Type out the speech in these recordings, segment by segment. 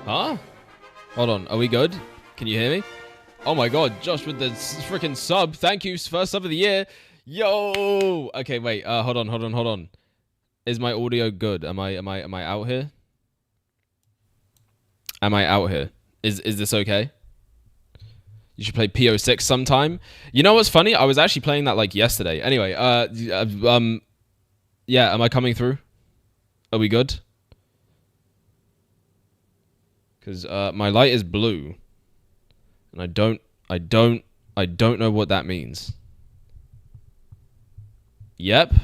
Huh? Hold on. Are we good? Can you hear me? Oh my god, Josh with the freaking sub. Thank you. First sub of the year. Yo. Okay, wait. Hold on. Is my audio good? Am I out here? Am I out here? Is this okay? You should play PO6 sometime. You know what's funny? I was actually playing that like yesterday. Anyway, yeah, am I coming through? Are we good? Because my light is blue, and I don't know what that means. Yep,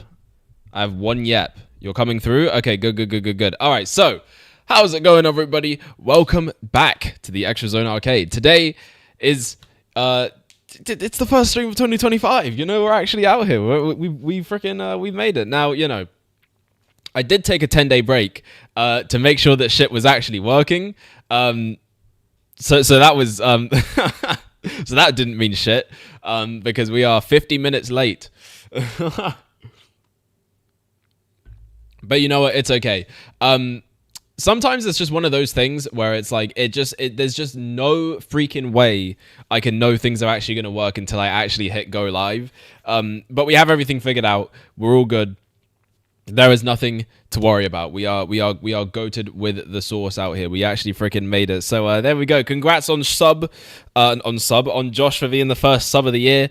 I have one yep. You're coming through? Okay, good. All right, so how's it going, everybody? Welcome back to the Extra Zone Arcade. Today is it's the first stream of 2025. You know, we're actually out here. We freaking we made it. Now, you know, I did take a 10-day break to make sure that shit was actually working. So that was so that didn't mean shit because we are 50 minutes late. But you know what? It's okay. Sometimes it's just one of those things where it's like there's just no freaking way I can know things are actually going to work until I actually hit go live. But we have everything figured out. We're all good. There is nothing to worry about. We are goated with the sauce out here. We actually freaking made it. So there we go. Congrats on Josh for being the first sub of the year.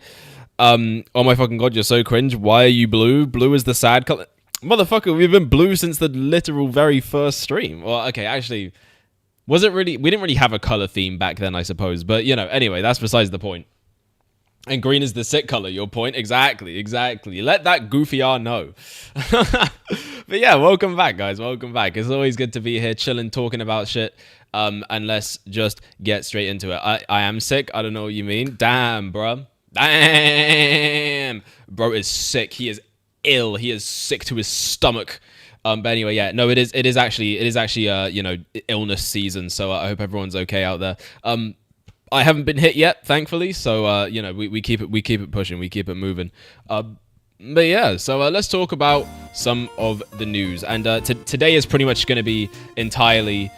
Oh my fucking god, you're so cringe. Why are you blue? Blue is the sad color. Motherfucker, we've been blue since the literal very first stream. Well, okay, actually, was it really? We didn't really have a color theme back then, I suppose. But, you know, anyway, that's besides the point. And green is the sick color, your point? Exactly. Let that goofy R know. But yeah, welcome back, guys. Welcome back. It's always good to be here chilling, talking about shit. And let's just get straight into it. I am sick. I don't know what you mean. Damn, bro. Damn. Bro is sick. He is ill. He is sick to his stomach. But anyway, yeah, no, it is actually you know, illness season. So I hope everyone's okay out there. I haven't been hit yet, thankfully. So you know, we keep it pushing, we keep it moving. But yeah, so let's talk about some of the news. And today is pretty much going to be entirely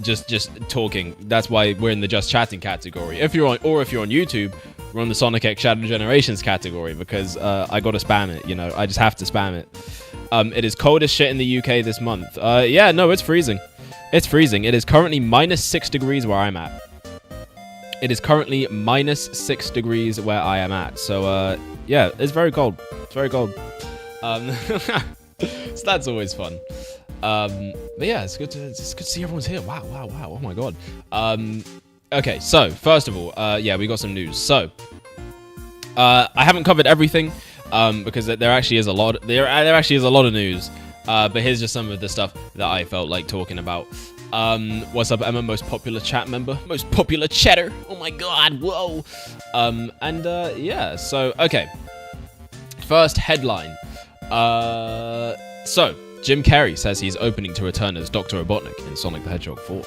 just talking. That's why we're in the just chatting category. If you're on YouTube, we're on the Sonic X Shadow Generations category because I got to spam it. You know, I just have to spam it. It is cold as shit in the UK this month. Yeah, no, it's freezing. It's freezing. It is currently -6 degrees where I'm at. It is currently -6 degrees where I am at. So, yeah, it's very cold. It's very cold. So that's always fun. But yeah, it's good to see everyone's here. Wow. Oh my god. Okay, so first of all, yeah, we got some news. So, I haven't covered everything because there actually is a lot. There actually is a lot of news. But here's just some of the stuff that I felt like talking about. What's up, Emma? Most popular chat member, most popular chatter. Oh my god, whoa. And yeah, so okay. First headline. So Jim Carrey says he's opening to return as Dr. Robotnik in Sonic the Hedgehog 4.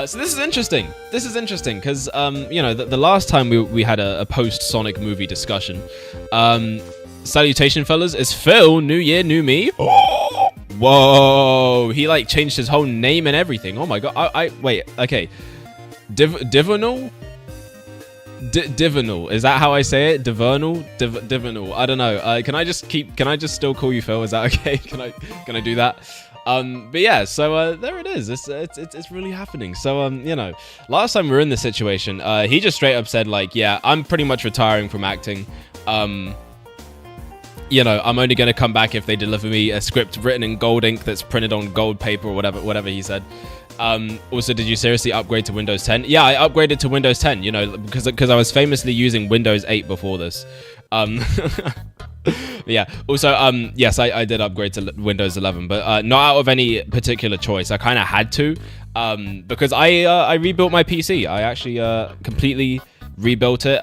So this is interesting. This is interesting because you know, the last time we had a post-Sonic movie discussion. Salutation, fellas. It's Phil. New year, new me. Oh! Whoa! He like changed his whole name and everything. Oh my god! I wait. Okay, Divernal. Divernal. Is that how I say it? Divernal. Divernal. I don't know. Can I just still call you Phil? Is that okay? Can I do that? But yeah. So there it is. It's really happening. So you know, last time we were in this situation, he just straight up said like, yeah, I'm pretty much retiring from acting. You know, I'm only going to come back if they deliver me a script written in gold ink that's printed on gold paper or whatever he said. Also, did you seriously upgrade to Windows 10? Yeah, I upgraded to Windows 10, you know, because I was famously using Windows 8 before this. Yeah. Also, yes, I did upgrade to Windows 11, but not out of any particular choice. I kind of had to, because I rebuilt my PC. I actually completely rebuilt it.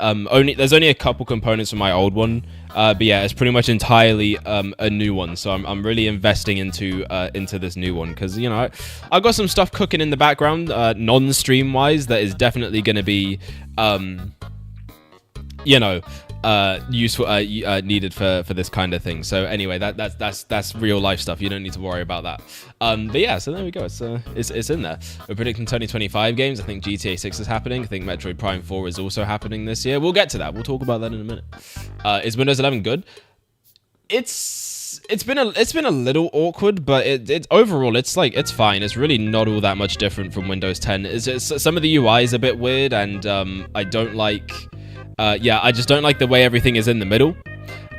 There's only a couple components from my old one, but yeah, it's pretty much entirely a new one. So I'm really investing into this new one because, you know, I got some stuff cooking in the background, non-stream wise, that is definitely going to be, you know, useful needed for this kind of thing. So anyway, that's real life stuff. You don't need to worry about that. But yeah, so there we go. It's in there. We're predicting 2025 games. I think GTA 6 is happening. I think Metroid Prime 4 is also happening this year. We'll get to that. We'll talk about that in a minute. Is Windows 11 good? It's been a little awkward, but it overall it's fine. It's really not all that much different from Windows 10. Some of the UI is a bit weird, and I don't like. I just don't like the way everything is in the middle.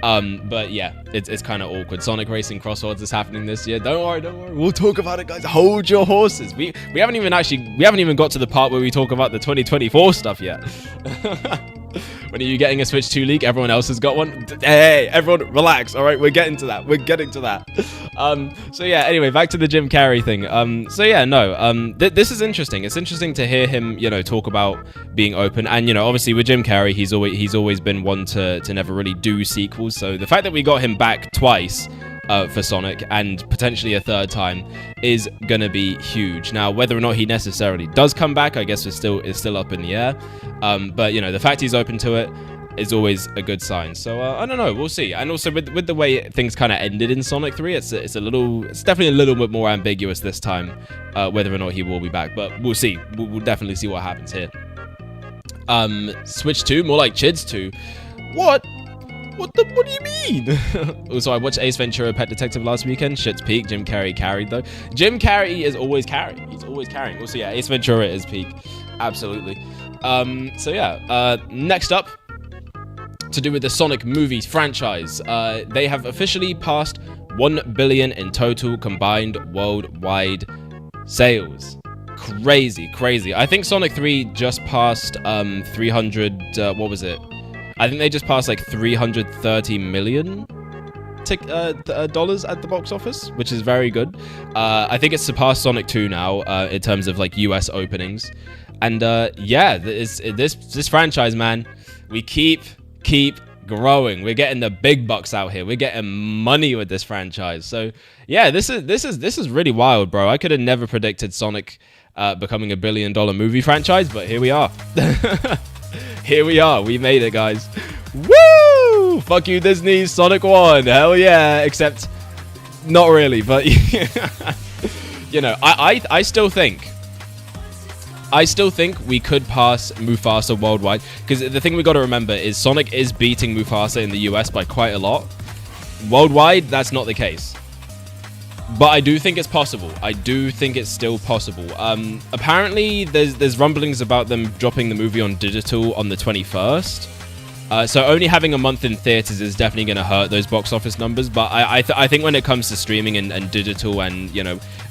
But yeah, it's kind of awkward. Sonic Racing Crosswords is happening this year. Don't worry. We'll talk about it, guys. Hold your horses. We haven't even got to the part where we talk about the 2024 stuff yet. When are you getting a Switch 2 leak? Everyone else has got one. Hey, everyone, relax. All right, we're getting to that. So yeah. Anyway, back to the Jim Carrey thing. This is interesting. It's interesting to hear him, talk about being open. And obviously with Jim Carrey, he's always been one to never really do sequels. So the fact that we got him back twice for Sonic and potentially a third time is gonna be huge. Now, whether or not he necessarily does come back, I guess is still up in the air. But the fact he's open to it is always a good sign. So I don't know, we'll see. And also with the way things kind of ended in Sonic 3, it's definitely a little bit more ambiguous this time whether or not he will be back. But we'll see. We'll definitely see what happens here. Switch 2, more like Chids 2. What do you mean? Also, I watched Ace Ventura: Pet Detective last weekend. Shit's peak. Jim Carrey carried though. Jim Carrey is always carrying. He's always carrying. Also, yeah, Ace Ventura is peak. Absolutely. Next up, to do with the Sonic movies franchise, they have officially passed 1 billion in total combined worldwide sales. Crazy. I think Sonic 3 just passed 300. What was it? I think they just passed like 330 million dollars at the box office, which is very good. I think it's surpassed Sonic 2 now in terms of like US openings. And this franchise, man, we keep growing. We're getting the big bucks out here. We're getting money with this franchise. So yeah, this is really wild, bro. I could have never predicted Sonic becoming $1 billion movie franchise, but here we are. Here we are. We made it, guys. Woo! Fuck you, Disney. Sonic 1. Hell yeah. Except, not really, but I still think we could pass Mufasa worldwide, because the thing we got to remember is Sonic is beating Mufasa in the US by quite a lot. Worldwide, that's not the case. But I do think it's possible. I do think it's still possible. Apparently, there's rumblings about them dropping the movie on digital on the 21st. So only having a month in theaters is definitely going to hurt those box office numbers. But I think when it comes to streaming and digital, and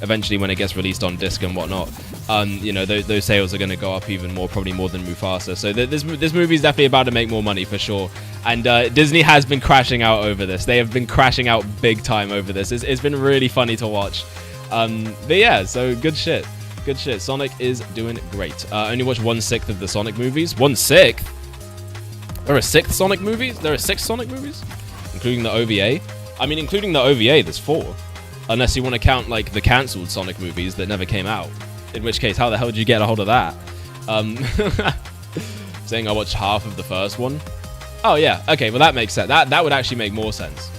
eventually when it gets released on disc and whatnot, those sales are going to go up even more, probably more than Mufasa. So this movie is definitely about to make more money for sure. And Disney has been crashing out over this. They have been crashing out big time over this. It's been really funny to watch. But yeah, so good shit. Sonic is doing great. I only watched 1/6 of the Sonic movies. 1/6? There are 6 Sonic movies? There are 6 Sonic movies? Including the OVA? I mean, including the OVA, there's 4. Unless you want to count, like, the cancelled Sonic movies that never came out. In which case, how the hell did you get a hold of that? Saying I watched half of the first one? Oh, yeah. Okay, well, that makes sense. That would actually make more sense.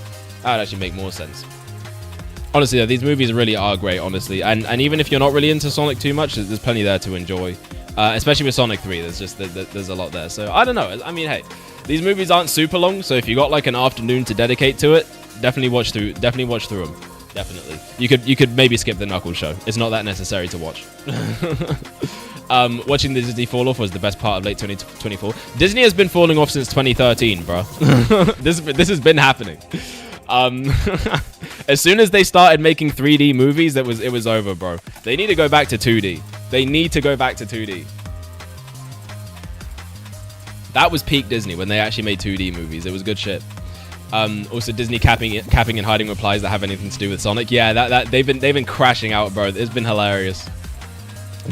Honestly, though, these movies really are great, honestly. And even if you're not really into Sonic too much, there's plenty there to enjoy. Especially with Sonic 3, there's a lot there. So I don't know. I mean, hey, these movies aren't super long, so if you got like an afternoon to dedicate to it, definitely watch through them. Definitely. You could maybe skip the Knuckles show. It's not that necessary to watch. Watching the Disney fall off was the best part of late 2024. Disney has been falling off since 2013, bro. This has been happening. As soon as they started making 3D movies, it was over, bro. They need to go back to 2D. That was peak Disney when they actually made 2D movies. It was good shit. Also, Disney capping and hiding replies that have anything to do with Sonic. Yeah, that they've been crashing out, bro. It's been hilarious.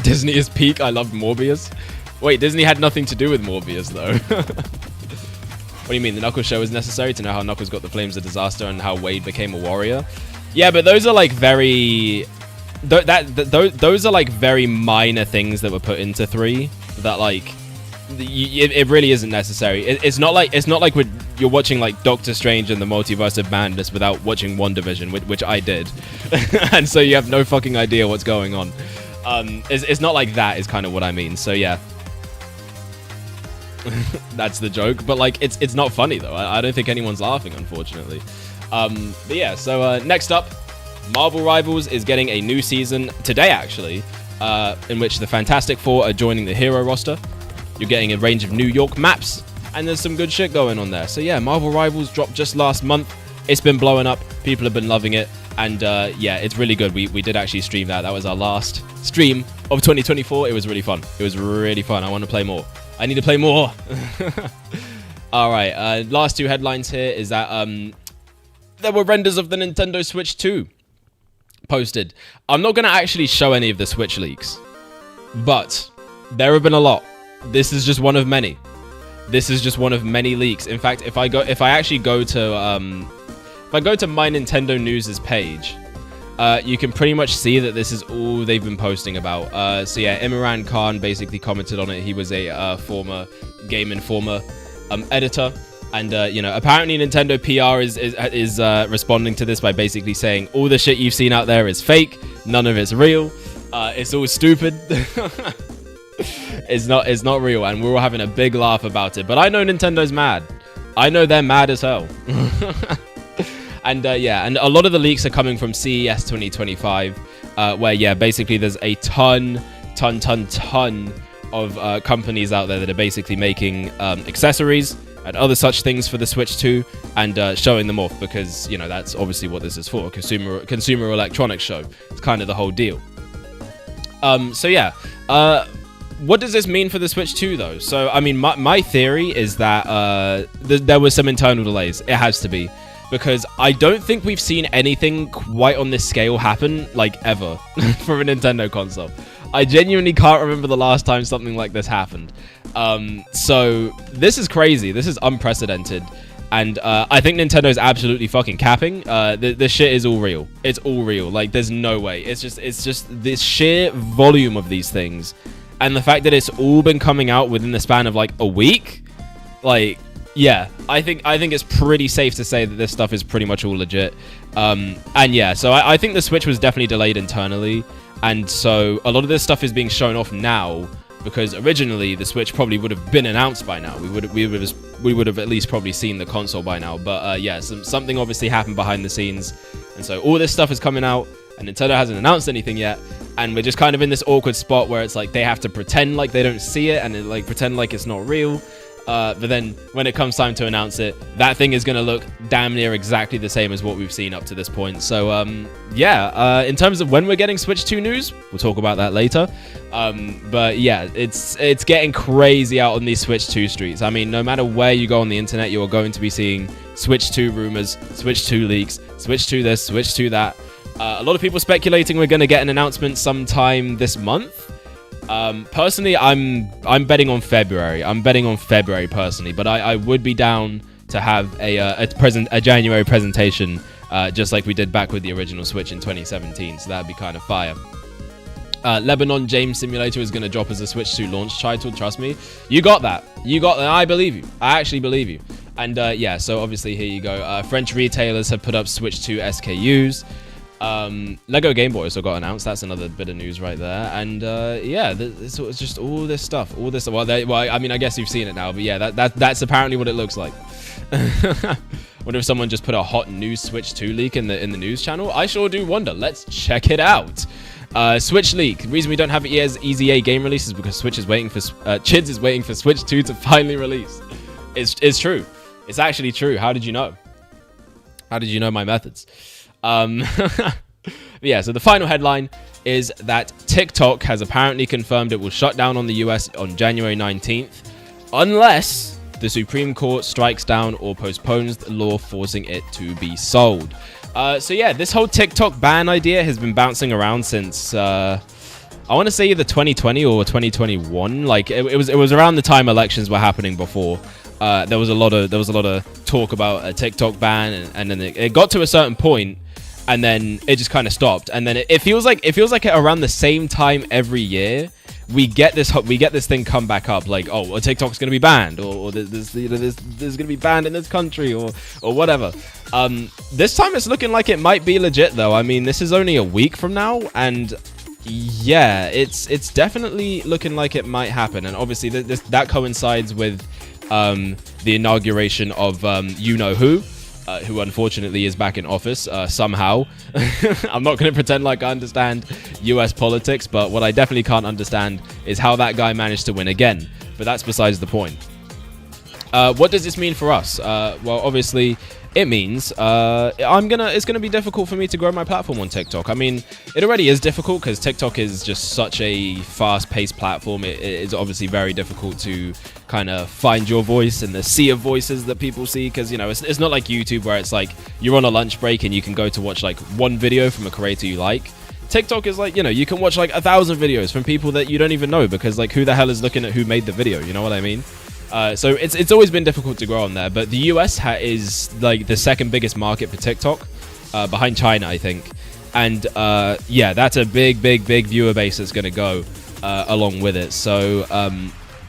Disney is peak. I loved Morbius. Wait, Disney had nothing to do with Morbius though. What do you mean? The Knuckles show is necessary to know how Knuckles got the Flames of Disaster and how Wade became a warrior? Yeah, but those are like very... those are like very minor things that were put into 3 that like it really isn't necessary. It's not like you're watching like Doctor Strange and the Multiverse of Madness without watching WandaVision, which I did, and so you have no fucking idea what's going on. It's not like that is kind of what I mean. So yeah, that's the joke. But like it's not funny though. I don't think anyone's laughing, unfortunately. But yeah, so next up, Marvel Rivals is getting a new season today, actually, in which the Fantastic Four are joining the hero roster. You're getting a range of New York maps, and there's some good shit going on there. So yeah, Marvel Rivals dropped just last month. It's been blowing up. People have been loving it. And yeah, it's really good. We did actually stream that. That was our last stream of 2024. It was really fun. It was really fun. I want to play more. I need to play more. All right. Last two headlines here is that there were renders of the Nintendo Switch 2 posted. I'm not going to actually show any of the Switch leaks, but there have been a lot. This is just one of many. This is just one of many leaks. In fact, if I actually go to My Nintendo News' page, you can pretty much see that this is all they've been posting about. So yeah, Imran Khan basically commented on it. He was a former Game Informer editor, and you know, apparently Nintendo PR is responding to this by basically saying all the shit you've seen out there is fake, none of it's real, it's all stupid. It's not real, and we're all having a big laugh about it. But I know Nintendo's mad. I know they're mad as hell. And yeah, and a lot of the leaks are coming from CES 2025, where yeah, basically there's a ton of companies out there that are basically making accessories and other such things for the Switch 2 and showing them off, because you know that's obviously what this is for, a consumer electronics show. It's kind of the whole deal. So yeah, what does this mean for the Switch 2 though? So I mean, my theory is that there was some internal delays. It has to be, because I don't think we've seen anything quite on this scale happen like ever for a Nintendo console. I genuinely can't remember the last time something like this happened. So this is crazy. This is unprecedented. And I think Nintendo's absolutely fucking capping. This shit is all real. It's all real. Like, there's no way. It's just this sheer volume of these things. And the fact that it's all been coming out within the span of like a week. Like, yeah, I think it's pretty safe to say that this stuff is pretty much all legit. And yeah, so I think the Switch was definitely delayed internally. And so a lot of this stuff is being shown off now, because originally the Switch probably would have been announced by now. We would have at least probably seen the console by now. But yeah, something obviously happened behind the scenes, and so all this stuff is coming out, and Nintendo hasn't announced anything yet. And we're just kind of in this awkward spot where it's like they have to pretend like they don't see it, and like pretend like it's not real. But then when it comes time to announce it, that thing is going to look damn near exactly the same as what we've seen up to this point. So, yeah, in terms of when we're getting Switch 2 news, we'll talk about that later. But yeah, it's getting crazy out on these Switch 2 streets. I mean, no matter where you go on the internet, you are going to be seeing Switch 2 rumors, Switch 2 leaks, Switch 2 this, Switch 2 that. A lot of people speculating we're going to get an announcement sometime this month. Personally, I'm betting on February. I'm betting on February personally, but I would be down to have a January presentation, just like we did back with the original Switch in 2017. So that'd be kind of fire. Lebanon James Simulator is going to drop as a Switch 2 launch title. Trust me, you got that. You got that. I believe you. I actually believe you. And yeah, so obviously here you go. French retailers have put up Switch 2 SKUs. Lego Game Boy also got announced. That's another bit of news right there. And yeah, it's just all this stuff. All this. Well, I mean, I guess you've seen it now. But yeah, that's apparently what it looks like. Wonder if someone just put a hot new Switch 2 leak in the news channel. I sure do wonder. Let's check it out. Switch leak. The reason we don't have EZA game release is because Switch is waiting for Chids is waiting for Switch 2 to finally release. It's true. It's actually true. How did you know? How did you know my methods? Yeah, so the final headline is that TikTok has apparently confirmed it will shut down on the US on January 19th unless the Supreme Court strikes down or postpones the law forcing it to be sold. So yeah, this whole TikTok ban idea has been bouncing around since I want to say either 2020 or 2021. Like it was around the time elections were happening before. There was a lot of talk about a TikTok ban, and then it got to a certain point, and then it just kind of stopped. And then it feels like around the same time every year, we get this thing come back up, like, oh, well, TikTok's gonna be banned, or there's gonna be banned in this country, or whatever. This time it's looking like it might be legit though. I mean, this is only a week from now, and yeah, it's definitely looking like it might happen. And obviously that coincides with the inauguration of you know who unfortunately is back in office somehow. I'm not going to pretend like I understand US politics, but what I definitely can't understand is how that guy managed to win again. But that's besides the point. What does this mean for us? Well, obviously, it means it's gonna be difficult for me to grow my platform on TikTok. I mean, it already is difficult because TikTok is just such a fast-paced platform. It is obviously very difficult to kind of find your voice in the sea of voices that people see, because, you know, it's not like YouTube where it's like you're on a lunch break and you can go to watch like one video from a creator you like. TikTok is like, you know, you can watch like 1,000 videos from people that you don't even know, because like, who the hell is looking at who made the video? You know what I mean? So it's always been difficult to grow on there, but the US is like the second biggest market for TikTok, behind China, I think. And yeah, that's a big viewer base that's going to go along with it. So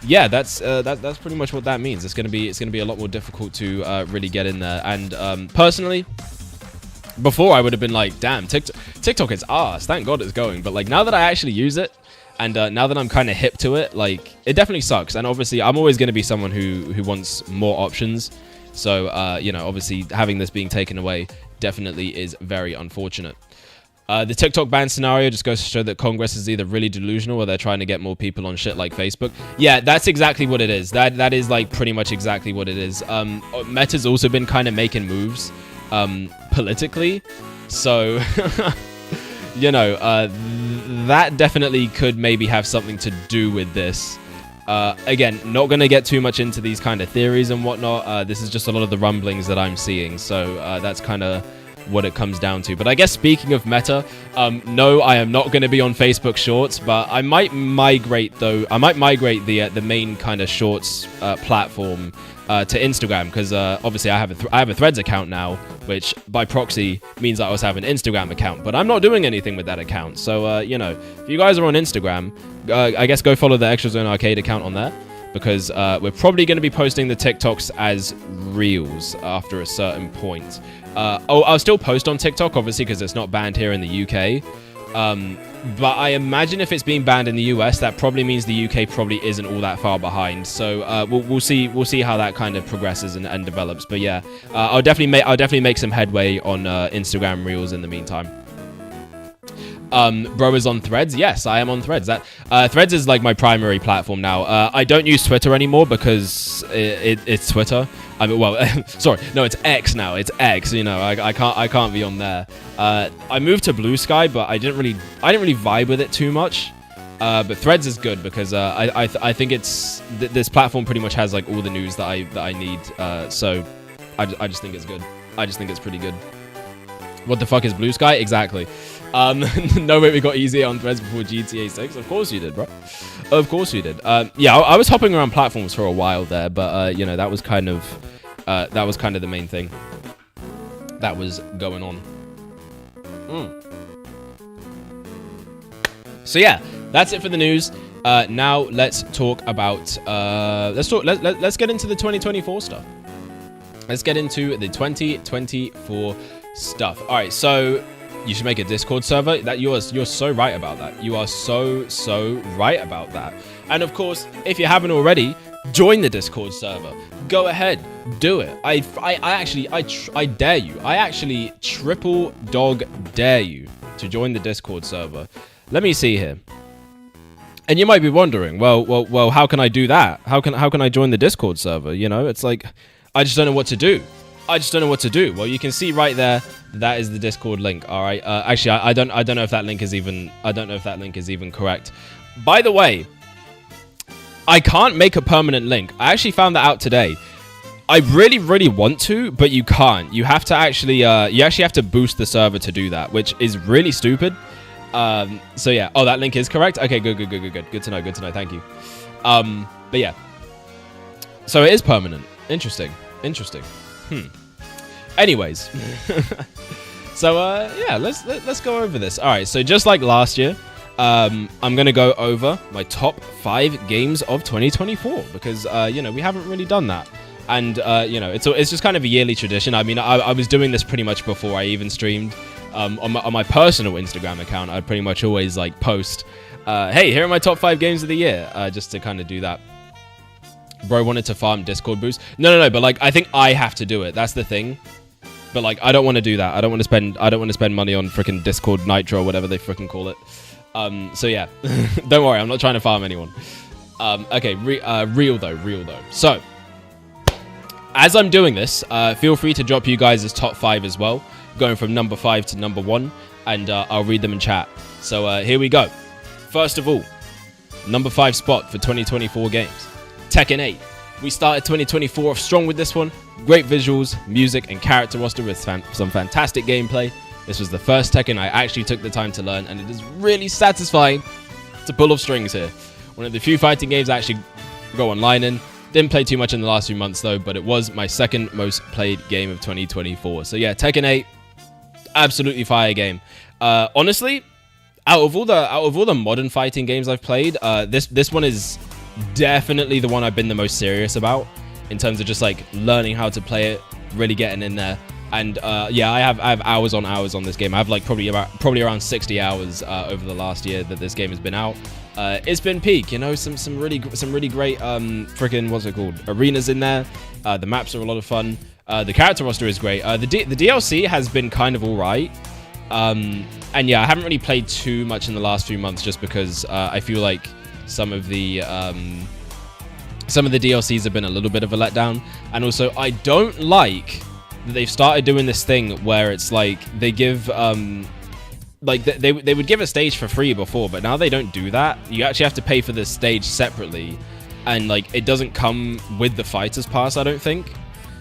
yeah, that's pretty much what that means. It's going to be a lot more difficult to really get in there. And personally, before I would have been like, damn, TikTok is arse. Thank God it's going. But like, now that I actually use it, and now that I'm kind of hip to it, like, it definitely sucks. And obviously, I'm always going to be someone who wants more options. So, you know, obviously, having this being taken away definitely is very unfortunate. The TikTok ban scenario just goes to show that Congress is either really delusional or they're trying to get more people on shit like Facebook. Yeah, that's exactly what it is. That is, like, pretty much exactly what it is. Meta's also been kind of making moves politically. So... you know, that definitely could maybe have something to do with this. Again, not going to get too much into these kind of theories and whatnot. This is just a lot of the rumblings that I'm seeing. So that's kind of what it comes down to. But I guess speaking of Meta, no, I am not going to be on Facebook Shorts, but I might migrate, though. I might migrate the main kind of Shorts platform to Instagram, because obviously I have a Threads account now, which by proxy means I also have an Instagram account, but I'm not doing anything with that account. So you know, if you guys are on Instagram, I guess go follow the Extra Zone Arcade account on there, because we're probably going to be posting the TikToks as Reels after a certain point. I'll still post on TikTok, obviously, because it's not banned here in the UK. But I imagine if it's being banned in the US, that probably means the UK probably isn't all that far behind. So we'll see how that kind of progresses and develops. But yeah, I'll definitely make some headway on Instagram Reels in the meantime. Bro is on Threads. Yes, I am on Threads. Threads is like my primary platform now. I don't use Twitter anymore because it's Twitter. I mean, well, sorry, no, it's X now. It's X. You know, I can't be on there. I moved to Blue Sky, but I didn't really vibe with it too much. But Threads is good because I think this platform pretty much has like all the news that I need. So I just think it's good. I just think it's pretty good. What the fuck is Blue Sky? Exactly. No way we got easier on Threads before GTA 6. Of course you did, bro. Of course you did. Yeah, I was hopping around platforms for a while there, but you know, that was kind of the main thing that was going on. So yeah, that's it for the news. Now let's talk about let's get into the 2024 stuff. Let's get into the 2024 stuff. All right, so you should make a Discord server. That you're so right about that. You are so right about that. And of course, if you haven't already, join the Discord server. Go ahead, do it. I dare you. I actually triple dog dare you to join the Discord server. Let me see here. And you might be wondering, well, how can I do that? How can I join the Discord server? You know, it's like I just don't know what to do. Well, you can see right there that is the Discord link. All right. Actually, I don't know if that link is even correct. By the way, I can't make a permanent link. I actually found that out today. I really want to, but you can't. You have to actually have to boost the server to do that, which is really stupid. So yeah. Oh, that link is correct. Okay, good. Good to know. Thank you. But yeah. So it is permanent. Interesting. Anyways, so yeah, let's go over this. All right, so just like last year, I'm going to go over my top 5 games of 2024 because, we haven't really done that. And, it's just kind of a yearly tradition. I mean, I was doing this pretty much before I even streamed. On my personal Instagram account, I'd pretty much always, like, post, hey, here are my top 5 games of the year, just to kind of do that. Bro wanted to farm Discord boost. No, but, like, I think I have to do it. That's the thing. But, like, I don't want to do that. I don't want to spend money on freaking Discord Nitro or whatever they freaking call it. So yeah, don't worry, I'm not trying to farm anyone. Okay, real though. So, as I'm doing this, feel free to drop you guys' top 5 as well, going from number 5 to number 1, and I'll read them in chat. So here we go. First of all, number 5 spot for 2024 games, Tekken 8. We started 2024 off strong with this one. Great visuals, music, and character roster with some fantastic gameplay. This was the first Tekken I actually took the time to learn, and it is really satisfying to pull off strings here. One of the few fighting games I actually go online in. Didn't play too much in the last few months though, but it was my second most played game of 2024. So yeah, Tekken 8, absolutely fire game. Honestly, out of all the modern fighting games I've played, this one is definitely the one I've been the most serious about in terms of just like learning how to play it, really getting in there. And yeah, I have hours on hours on this game. I have like probably around 60 hours over the last year that this game has been out. It's been peak, you know, some really great freaking what's it called, arenas in there. The maps are a lot of fun. The character roster is great. The DLC has been kind of alright. And yeah, I haven't really played too much in the last few months just because I feel like some of the DLCs have been a little bit of a letdown, and also I don't like that they've started doing this thing where it's like they give like they would give a stage for free before, but now they don't do that. You actually have to pay for this stage separately, and like it doesn't come with the fighters pass, I don't think.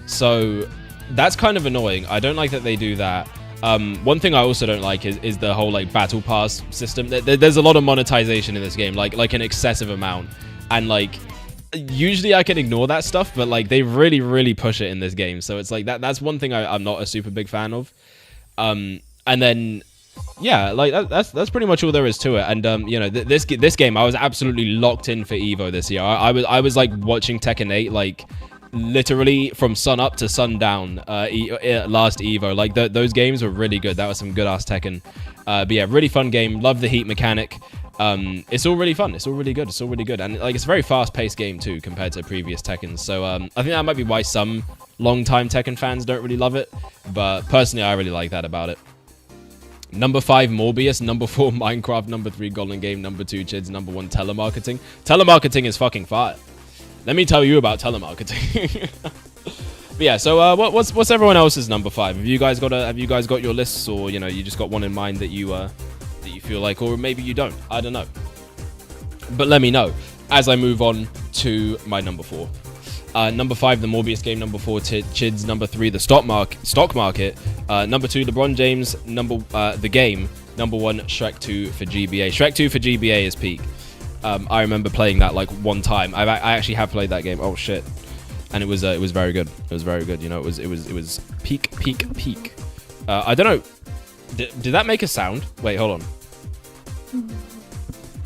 So that's kind of annoying. I don't like that they do that. One thing I also don't like is the whole like battle pass system. There's a lot of monetization in this game, like an excessive amount, and like usually I can ignore that stuff, but like they really push it in this game. So it's like that's one thing I'm not a super big fan of. And then yeah, like that's pretty much all there is to it. And this game I was absolutely locked in for Evo this year. I was like watching Tekken 8 like literally from sun up to sundown last Evo. Like those games were really good. That was some good ass Tekken. But yeah, really fun game. Love the heat mechanic. It's all really fun. It's all really good. It's all really good. And like it's a very fast-paced game too compared to previous Tekken. So I think that might be why some long-time Tekken fans don't really love it. But personally, I really like that about it. Number 5, Morbius. Number 4, Minecraft. Number 3, Golden Game. Number 2, Chids. Number 1, telemarketing. Telemarketing is fucking fire. Let me tell you about telemarketing. But yeah, so what's everyone else's number 5? Have you guys got your lists, or you just got one in mind that you feel like, or maybe you don't? I don't know. But let me know as I move on to my number 4. Number 5, the Morbius game. Number 4, Chids. Number 3, the stock market. Number 2, LeBron James. The game. Number 1, Shrek 2 for GBA. Shrek 2 for GBA is peak. I remember playing that like one time. I actually have played that game. Oh shit, and it was very good. It was very good. It was peak. I don't know. Did that make a sound? Wait, hold on.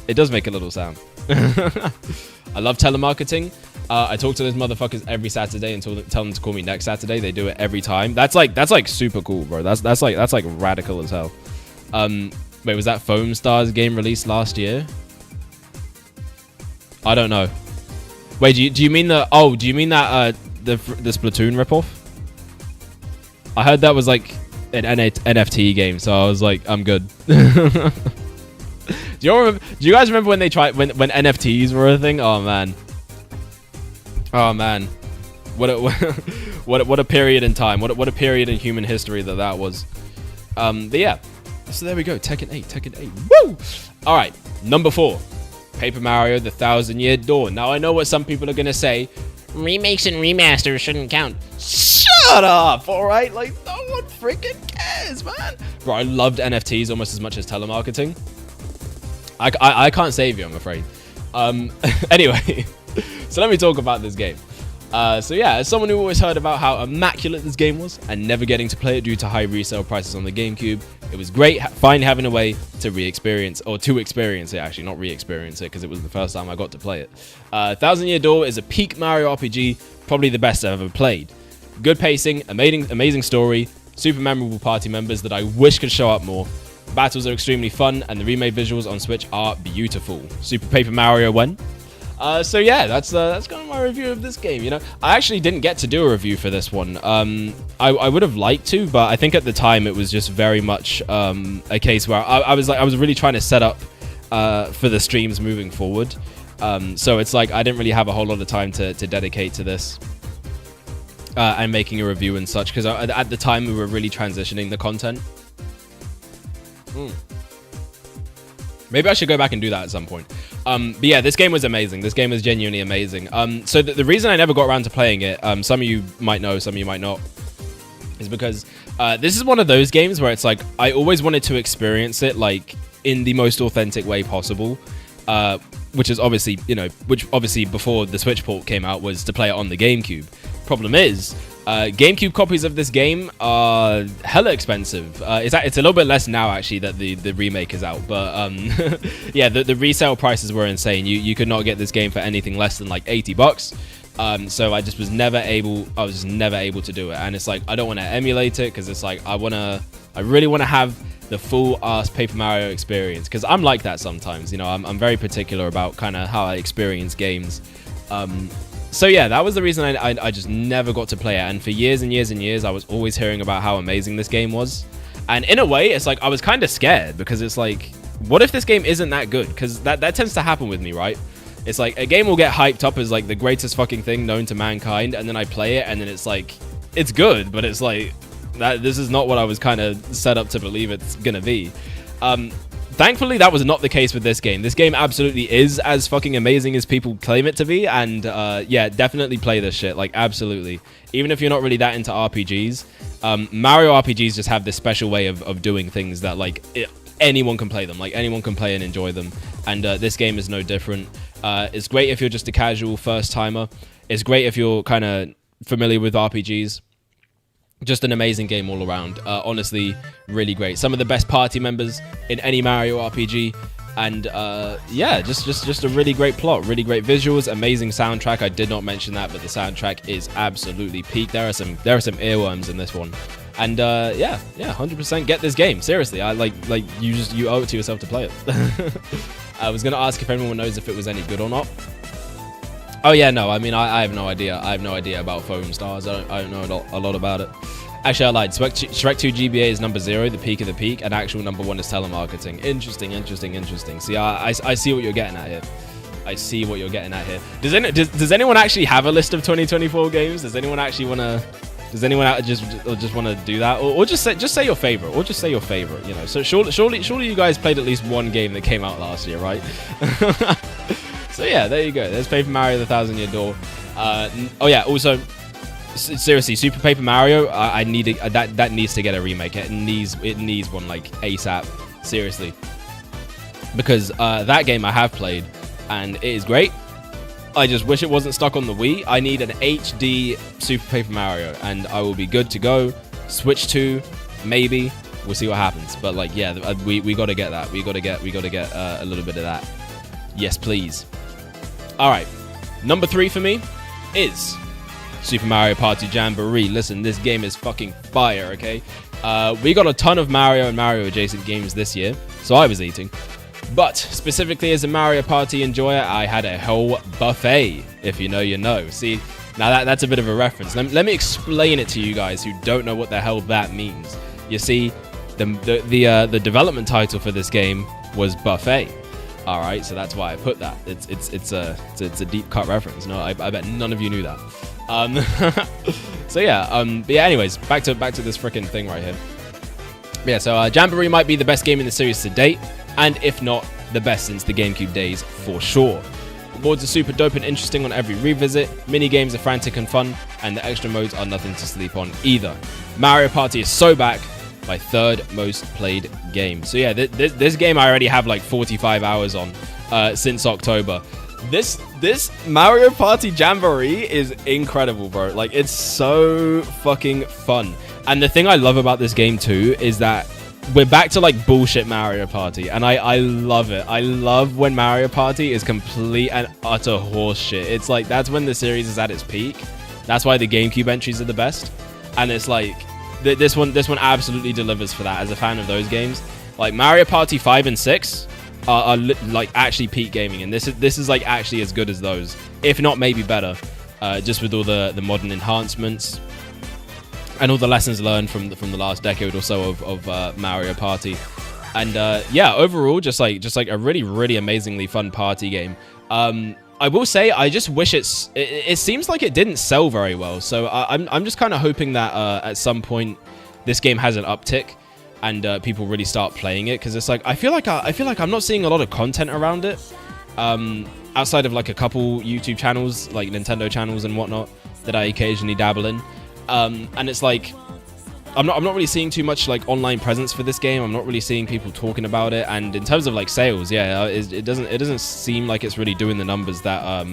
It does make a little sound. I love telemarketing. I talk to those motherfuckers every Saturday and tell them to call me next Saturday. They do it every time. That's like super cool, bro. That's like radical as hell. Wait, was that Foam Stars game released last year? I don't know. Wait, do you mean the? Oh, do you mean that the Splatoon ripoff? I heard that was like an NFT game, so I was like, I'm good. Do you guys remember when they tried when NFTs were a thing? Oh man. What a period in time. What a period in human history that was. But yeah. So there we go. Tekken 8. Woo! All right, number 4. Paper Mario: The Thousand Year Door. Now, I know what some people are going to say. Remakes and remasters shouldn't count. Shut up, all right? Like, no one freaking cares, man. Bro, I loved NFTs almost as much as telemarketing. I can't save you, I'm afraid. Anyway, so let me talk about this game. So yeah, as someone who always heard about how immaculate this game was and never getting to play it due to high resale prices on the GameCube, it was great finally having a way to experience it, actually, not re-experience it, because it was the first time I got to play it. Thousand Year Door is a peak Mario RPG, probably the best I've ever played. Good pacing, amazing story, super memorable party members that I wish could show up more. Battles are extremely fun, and the remade visuals on Switch are beautiful. Super Paper Mario when? So yeah, that's kind of my review of this game. You know, I actually didn't get to do a review for this one. I would have liked to, but I think at the time it was just very much a case where I was really trying to set up for the streams moving forward. So it's like I didn't really have a whole lot of time to dedicate to this and making a review and such, because at the time we were really transitioning the content. Maybe I should go back and do that at some point. But yeah, this game was amazing. This game was genuinely amazing. So the reason I never got around to playing it, some of you might know, some of you might not, is because this is one of those games where it's like I always wanted to experience it like in the most authentic way possible. Which is obviously, before the Switch port came out was to play it on the GameCube. Problem is, GameCube copies of this game are hella expensive. It's a little bit less now, actually, that the remake is out. But yeah, the resale prices were insane. You could not get this game for anything less than like $80. So I just was never able. I was just never able to do it. And it's like I don't want to emulate it because it's like I really want to have the full ass Paper Mario experience, because I'm like that sometimes. You know, I'm very particular about kind of how I experience games. So yeah, that was the reason I just never got to play it. And for years and years and years, I was always hearing about how amazing this game was. And in a way, it's like I was kind of scared, because it's like, what if this game isn't that good? Because that tends to happen with me, right? It's like a game will get hyped up as like the greatest fucking thing known to mankind, and then I play it, and then it's like, it's good, but it's like, this is not what I was kind of set up to believe it's gonna be. Thankfully, that was not the case with this game. This game absolutely is as fucking amazing as people claim it to be, and yeah, definitely play this shit, like absolutely. Even if you're not really that into RPGs, Mario RPGs just have this special way of doing things that like anyone can play them, like anyone can play and enjoy them, and this game is no different. It's great if you're just a casual first timer. It's great if you're kind of familiar with RPGs. Just an amazing game all around. Honestly, really great. Some of the best party members in any Mario RPG, and yeah, just a really great plot, really great visuals, amazing soundtrack. I did not mention that, but the soundtrack is absolutely peak. There are some earworms in this one, and yeah, 100% get this game. Seriously, I like you owe it to yourself to play it. I was gonna ask if anyone knows if it was any good or not. Oh yeah, no, I mean, I have no idea. I have no idea about Foam Stars. I don't know a lot about it. Actually, I lied. Shrek 2 GBA is number 0, the peak of the peak, and actual number 1 is telemarketing. Interesting. See, I see what you're getting at here. I see what you're getting at here. Does anyone actually have a list of 2024 games? Does anyone actually want to... Does anyone just want to do that, or just say your favorite, You know, so surely you guys played at least one game that came out last year, right? So yeah, there you go. There's Paper Mario: The Thousand Year Door. Oh yeah, also, seriously, Super Paper Mario. I need that needs to get a remake. It needs one like ASAP. Seriously, because that game I have played, and it is great. I just wish it wasn't stuck on the Wii. I need an HD Super Paper Mario, and I will be good to go. Switch 2, maybe. We'll see what happens. But like, yeah, we got to get that. We got to get a little bit of that. Yes, please. All right, number 3 for me is Super Mario Party Jamboree. Listen, this game is fucking fire, okay? We got a ton of Mario and Mario adjacent games this year, so I was eating. But specifically as a Mario Party enjoyer, I had a whole buffet. If you know, you know. See, now that's a bit of a reference. Let me explain it to you guys who don't know what the hell that means. You see, the development title for this game was Buffet. All right, so that's why I put that. It's a deep cut reference. No, I bet none of you knew that. So yeah. But yeah. Anyways, back to this freaking thing right here. Yeah. So Jamboree might be the best game in the series to date, and if not, the best since the GameCube days for sure. The boards are super dope and interesting on every revisit. Mini games are frantic and fun, and the extra modes are nothing to sleep on either. Mario Party is so back. My 3rd most played game. So yeah, this game I already have like 45 hours on since October. This Mario Party Jamboree is incredible, bro. Like, it's so fucking fun. And the thing I love about this game too is that we're back to like bullshit Mario Party, and I love it. I love when Mario Party is complete and utter horseshit. It's like that's when the series is at its peak. That's why the GameCube entries are the best. And it's like this one absolutely delivers for that. As a fan of those games, like Mario Party 5 and 6 are like actually peak gaming, and this is like actually as good as those, if not maybe better, just with all the modern enhancements and all the lessons learned from the last decade or so of Mario Party. And yeah, overall, just like a really amazingly fun party game. I will say, I just wish it seems like it didn't sell very well. So I'm just kind of hoping that at some point this game has an uptick and people really start playing it, because it's like I feel like I'm not seeing a lot of content around it, outside of like a couple YouTube channels, like Nintendo channels and whatnot, that I occasionally dabble in. And it's like I'm not really seeing too much like online presence for this game. I'm not really seeing people talking about it. And in terms of like sales, yeah, it doesn't seem like it's really doing the numbers that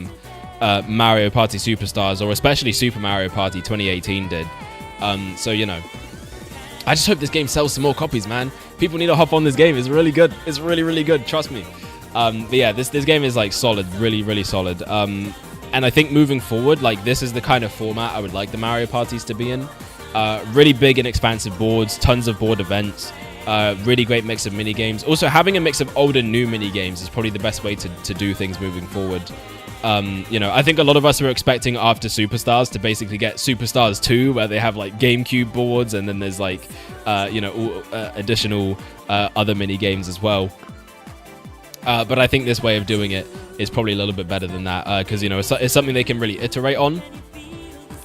Mario Party Superstars, or especially Super Mario Party 2018 did. So you know, I just hope this game sells some more copies, man. People need to hop on this game. It's really good. It's really good. Trust me. But yeah, this game is like solid, really solid. And I think moving forward, like this is the kind of format I would like the Mario Parties to be in. Really big and expansive boards, tons of board events, really great mix of mini games. Also, having a mix of old and new mini games is probably the best way to do things moving forward. You know, I think a lot of us were expecting after Superstars to basically get Superstars 2, where they have like GameCube boards, and then there's like, you know, additional other mini games as well. But I think this way of doing it is probably a little bit better than that, because, you know, it's something they can really iterate on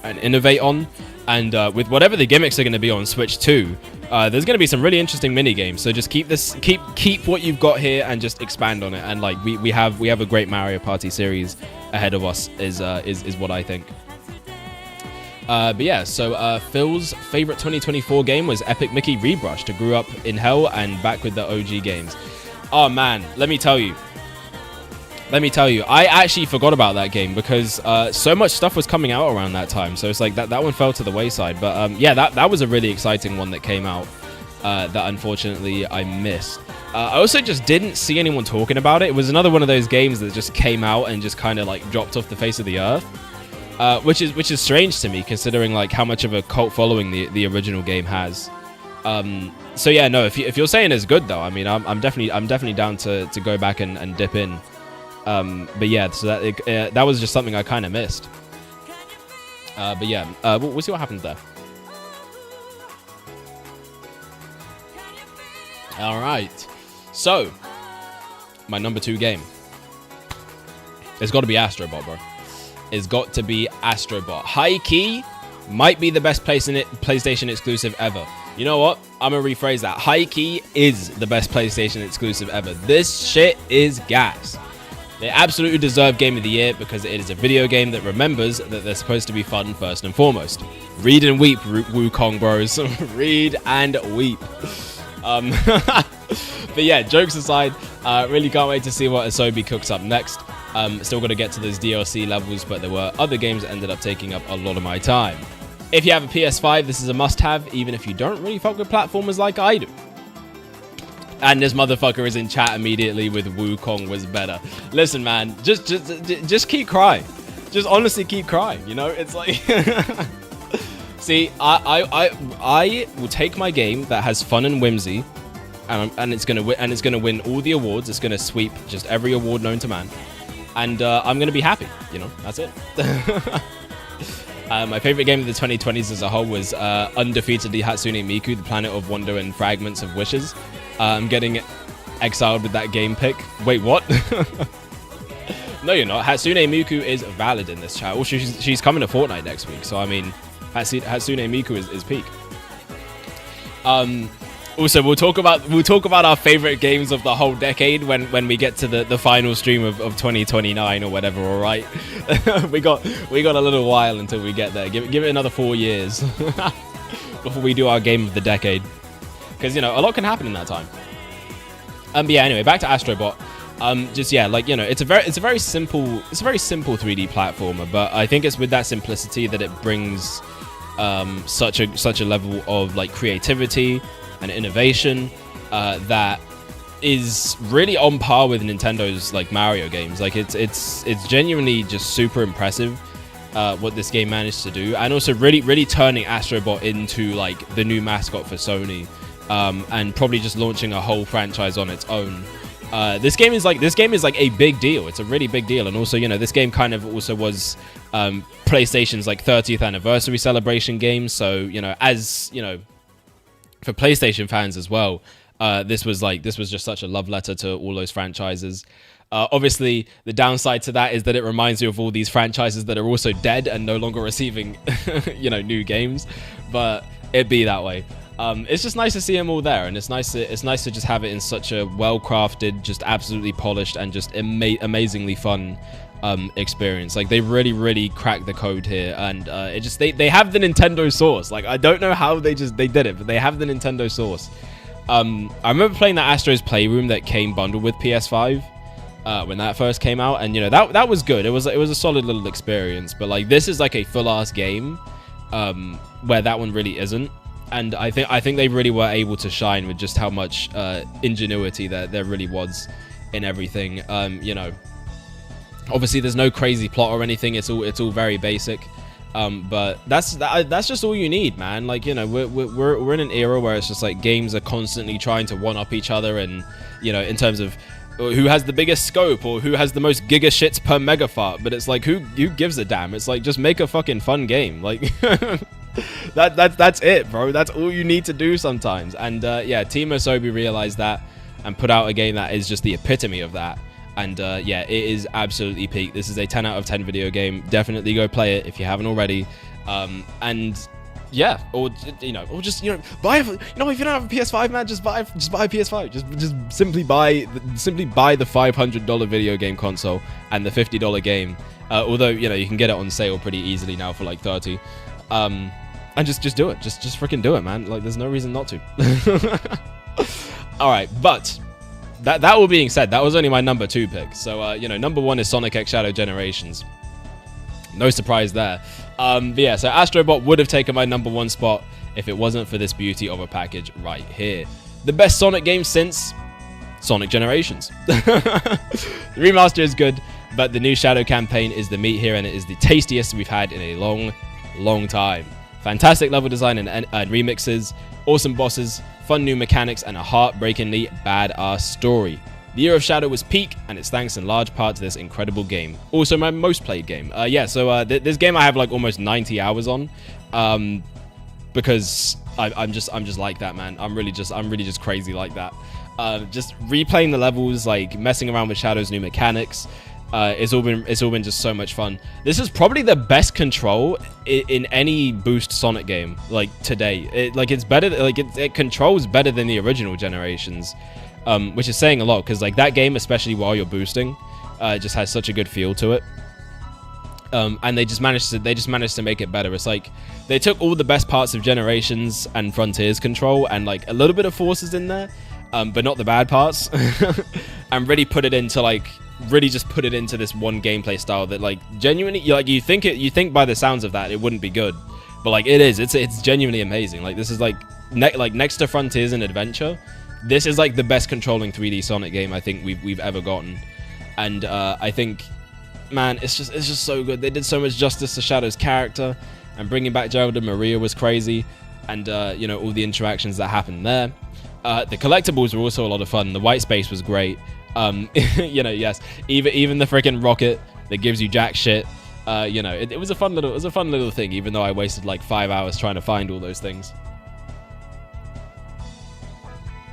and innovate on. And with whatever the gimmicks are going to be on Switch 2, there's going to be some really interesting mini games. So just keep what you've got here and just expand on it. And like we have a great Mario Party series ahead of us, is what I think. But yeah, so Phil's favorite 2024 game was Epic Mickey Rebrushed, who grew up in hell and back with the OG games. Oh man, let me tell you, I actually forgot about that game because so much stuff was coming out around that time. So it's like that one fell to the wayside. But yeah, that was a really exciting one that came out that unfortunately I missed. I also just didn't see anyone talking about it. It was another one of those games that just came out and just kind of like dropped off the face of the earth, which is strange to me, considering like how much of a cult following the original game has. So yeah, no, if you're saying it's good though, I mean, I'm definitely down to go back and dip in. But yeah, so that was just something I kind of missed. But yeah, we'll see what happens there. All right, so my number 2 game. It's got to be Astro Bot, bro. It's got to be Astro Bot. High key might be the best PlayStation exclusive ever. You know what? I'm gonna rephrase that. High key is the best PlayStation exclusive ever. This shit is gas. They absolutely deserve Game of the Year because it is a video game that remembers that they're supposed to be fun first and foremost. Read and weep, Wukong bros. Read and weep. But yeah, jokes aside, really can't wait to see what Asobi cooks up next. Still got to get to those DLC levels, but there were other games that ended up taking up a lot of my time. If you have a PS5, this is a must-have, even if you don't really fuck with platformers like I do. And this motherfucker is in chat immediately with Wukong was better. Listen, man, just keep crying. Just honestly keep crying. You know, it's like, see, I will take my game that has fun and whimsy, and it's gonna win all the awards. It's gonna sweep just every award known to man, and I'm gonna be happy. You know, that's it. My favorite game of the 2020s as a whole was undefeatedly Hatsune Miku, the Planet of Wonder and Fragments of Wishes. I'm getting exiled with that game pick. Wait, what? No, you're not. Hatsune Miku is valid in this chat. Also, she's coming to Fortnite next week, so I mean, Hatsune Miku is peak. Also, we'll talk about our favorite games of the whole decade when we get to the final stream of 2029 or whatever. All right, we got a little while until we get there. Give it another 4 years before we do our game of the decade, because you know a lot can happen in that time. But yeah, anyway, back to Astro Bot. Just yeah, like, you know, it's a very simple 3D platformer, but I think it's with that simplicity that it brings such a level of like creativity and innovation that is really on par with Nintendo's like Mario games. Like it's genuinely just super impressive what this game managed to do, and also really turning Astrobot into like the new mascot for Sony, and probably just launching a whole franchise on its own. This game is like a big deal. It's a really big deal, and also, you know, this game kind of also was PlayStation's like 30th anniversary celebration game. So, you know, as you know, for PlayStation fans as well, this was just such a love letter to all those franchises. Obviously, the downside to that is that it reminds you of all these franchises that are also dead and no longer receiving, you know, new games. But it'd be that way. It's just nice to see them all there, and it's nice to just have it in such a well-crafted, just absolutely polished, and just amazingly fun experience. Like, they really cracked the code here, and it just they have the Nintendo sauce. Like, I don't know how they did it, but they have the Nintendo sauce. I remember playing that Astro's Playroom that came bundled with PS5 when that first came out, and you know, that was good. It was a solid little experience, but like, this is like a full-ass game where that one really isn't. And I think they really were able to shine with just how much ingenuity there really was in everything. You know, obviously there's no crazy plot or anything. It's all very basic. But that's just all you need, man. Like, you know, we're in an era where it's just like games are constantly trying to one up each other, and you know, in terms of who has the biggest scope or who has the most giga shits per megafart. But it's like, who gives a damn? It's like, just make a fucking fun game. Like. That's it, bro. That's all you need to do sometimes. And yeah, Team Asobi realized that and put out a game that is just the epitome of that. And yeah, it is absolutely peak. This is a 10 out of 10 video game. Definitely go play it if you haven't already. And yeah, or you know, or just, you know, buy. You know, if you don't have a PS5, man, just buy a PS5. Just simply buy the $500 video game console and the $50 game. Although, you know, you can get it on sale pretty easily now for like 30. And just do it. Just freaking do it, man. Like, there's no reason not to. All right, but that all being said, that was only my number 2 pick. So, you know, number 1 is Sonic X Shadow Generations. No surprise there. But yeah, so Astrobot would have taken my number 1 spot if it wasn't for this beauty of a package right here. The best Sonic game since Sonic Generations. The remaster is good, but the new Shadow campaign is the meat here, and it is the tastiest we've had in a long time. Fantastic level design and remixes, awesome bosses, fun new mechanics, and a heartbreakingly badass story. The Year of Shadow was peak, and it's thanks in large part to this incredible game. Also my most played game. Yeah, so this game I have like almost 90 hours on, because I'm just like that, man. I'm really just crazy like that. Just replaying the levels, like messing around with Shadow's new mechanics. It's all been just so much fun. This is probably the best control in any Boost Sonic game, like, today. It's better, like, it controls better than the original Generations, which is saying a lot, because like that game, especially while you're boosting, just has such a good feel to it. And they just managed to make it better. It's like they took all the best parts of Generations and Frontiers control and like a little bit of Forces in there, but not the bad parts, and really put it into like. Really just put it into this one gameplay style that like genuinely, like, you think by the sounds of that it wouldn't be good, but like it is. It's genuinely amazing. Like, this is like next to Frontiers and Adventure, this is like the best controlling 3D Sonic game I think we've ever gotten. And I think, man, it's just so good. They did so much justice to Shadow's character, and bringing back Gerald and Maria was crazy, and you know, all the interactions that happened there. The collectibles were also a lot of fun. The white space was great. You know, yes, even the freaking rocket that gives you jack shit. You know, it was a fun little thing, even though I wasted like 5 hours trying to find all those things.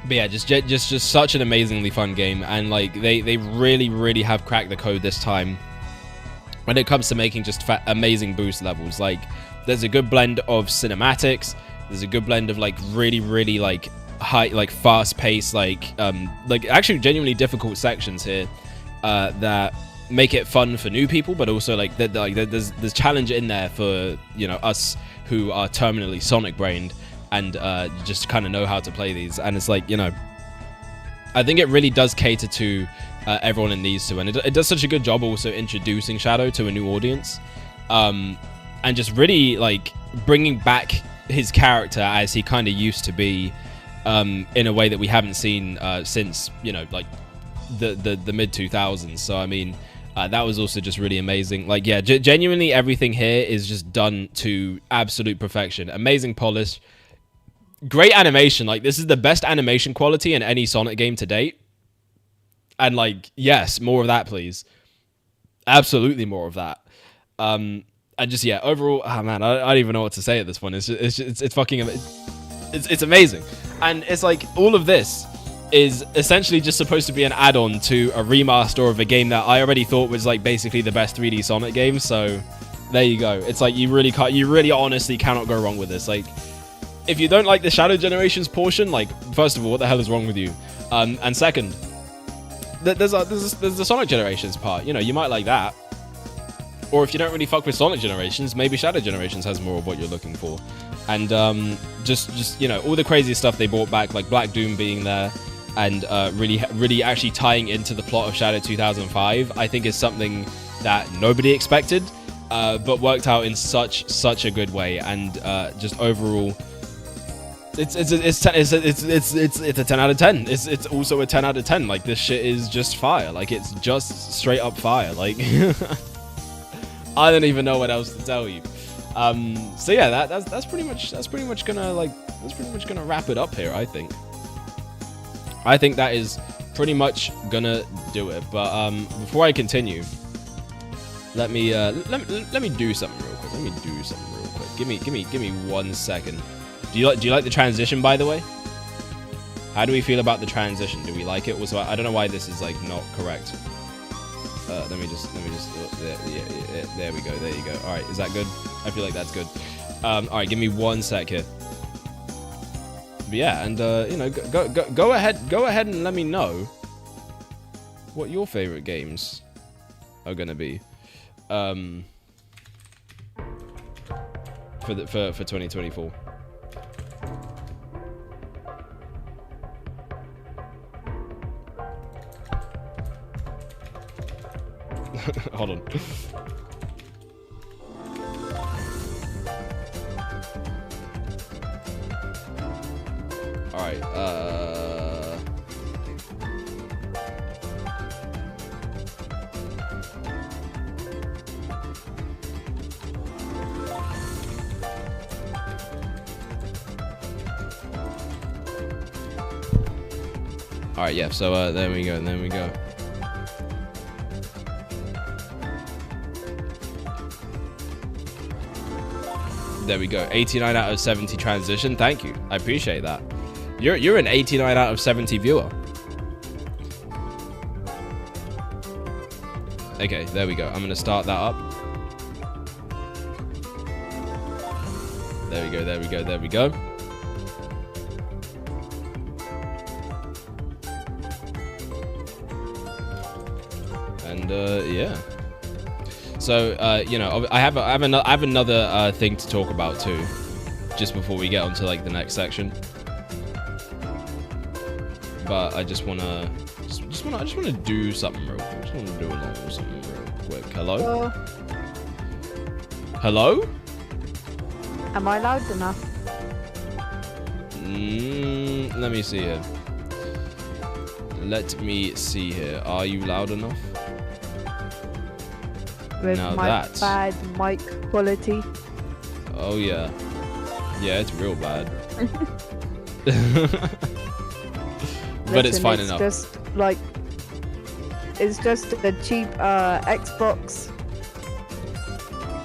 But yeah, just such an amazingly fun game, and like they really have cracked the code this time when it comes to making just amazing boost levels. Like, there's a good blend of cinematics. There's a good blend of like really like high, like fast paced, like actually genuinely difficult sections here that make it fun for new people, but also like there's challenge in there for, you know, us who are terminally Sonic brained and just kind of know how to play these. And it's like, you know, I think it really does cater to everyone it needs to, and it does such a good job also introducing Shadow to a new audience, and just really like bringing back his character as he kind of used to be, in a way that we haven't seen since, you know, like the mid 2000s. So I mean, that was also just really amazing. Like, yeah, genuinely everything here is just done to absolute perfection. Amazing polish, great animation. Like, this is the best animation quality in any Sonic game to date. And like, yes, more of that, please. Absolutely more of that. And just, yeah, overall, man, I don't even know what to say at this point. It's fucking, it's amazing. And it's like, all of this is essentially just supposed to be an add-on to a remaster of a game that I already thought was like basically the best 3D Sonic game. So there you go. It's like, you really honestly cannot go wrong with this. Like, if you don't like the Shadow Generations portion, like, first of all, what the hell is wrong with you? And second, there's the Sonic Generations part. You know, you might like that. Or if you don't really fuck with Sonic Generations, maybe Shadow Generations has more of what you're looking for. And just you know, all the crazy stuff they brought back, like Black Doom being there, and really actually tying into the plot of Shadow 2005, I think is something that nobody expected, but worked out in such a good way. And just overall, it's a 10 out of 10. It's also a 10 out of 10. Like, this shit is just fire. Like, it's just straight up fire. Like, I don't even know what else to tell you. So yeah, that's pretty much gonna wrap it up here. I think that is pretty much gonna do it. But before I continue, let me do something real quick. Give me 1 second. Do you like the transition, by the way? How do we feel about the transition? Do we like it? Also, I don't know why this is like not correct. Let me just there we go. There you go. All right, is that good? I feel like that's good. All right, give me 1 sec here. But yeah, and you know, go ahead and let me know what your favorite games are gonna be for 2024. Hold on. All right. All right. Yeah. So there we go. There we go. There we go. 89 out of 70 transition. Thank you. I appreciate that. You're an 89 out of 70 viewer. Okay, there we go. I'm gonna start that up. There we go. There we go. There we go. And yeah. So, you know, I have another thing to talk about too, just before we get onto like the next section. But I just wanna do something real quick. I just wanna do a little something real quick. Hello? Hello? Am I loud enough? Let me see here. Let me see here. Are you loud enough? With now my that's bad mic quality. Oh yeah. Yeah, it's real bad. But it's fine enough. It's just a cheap Xbox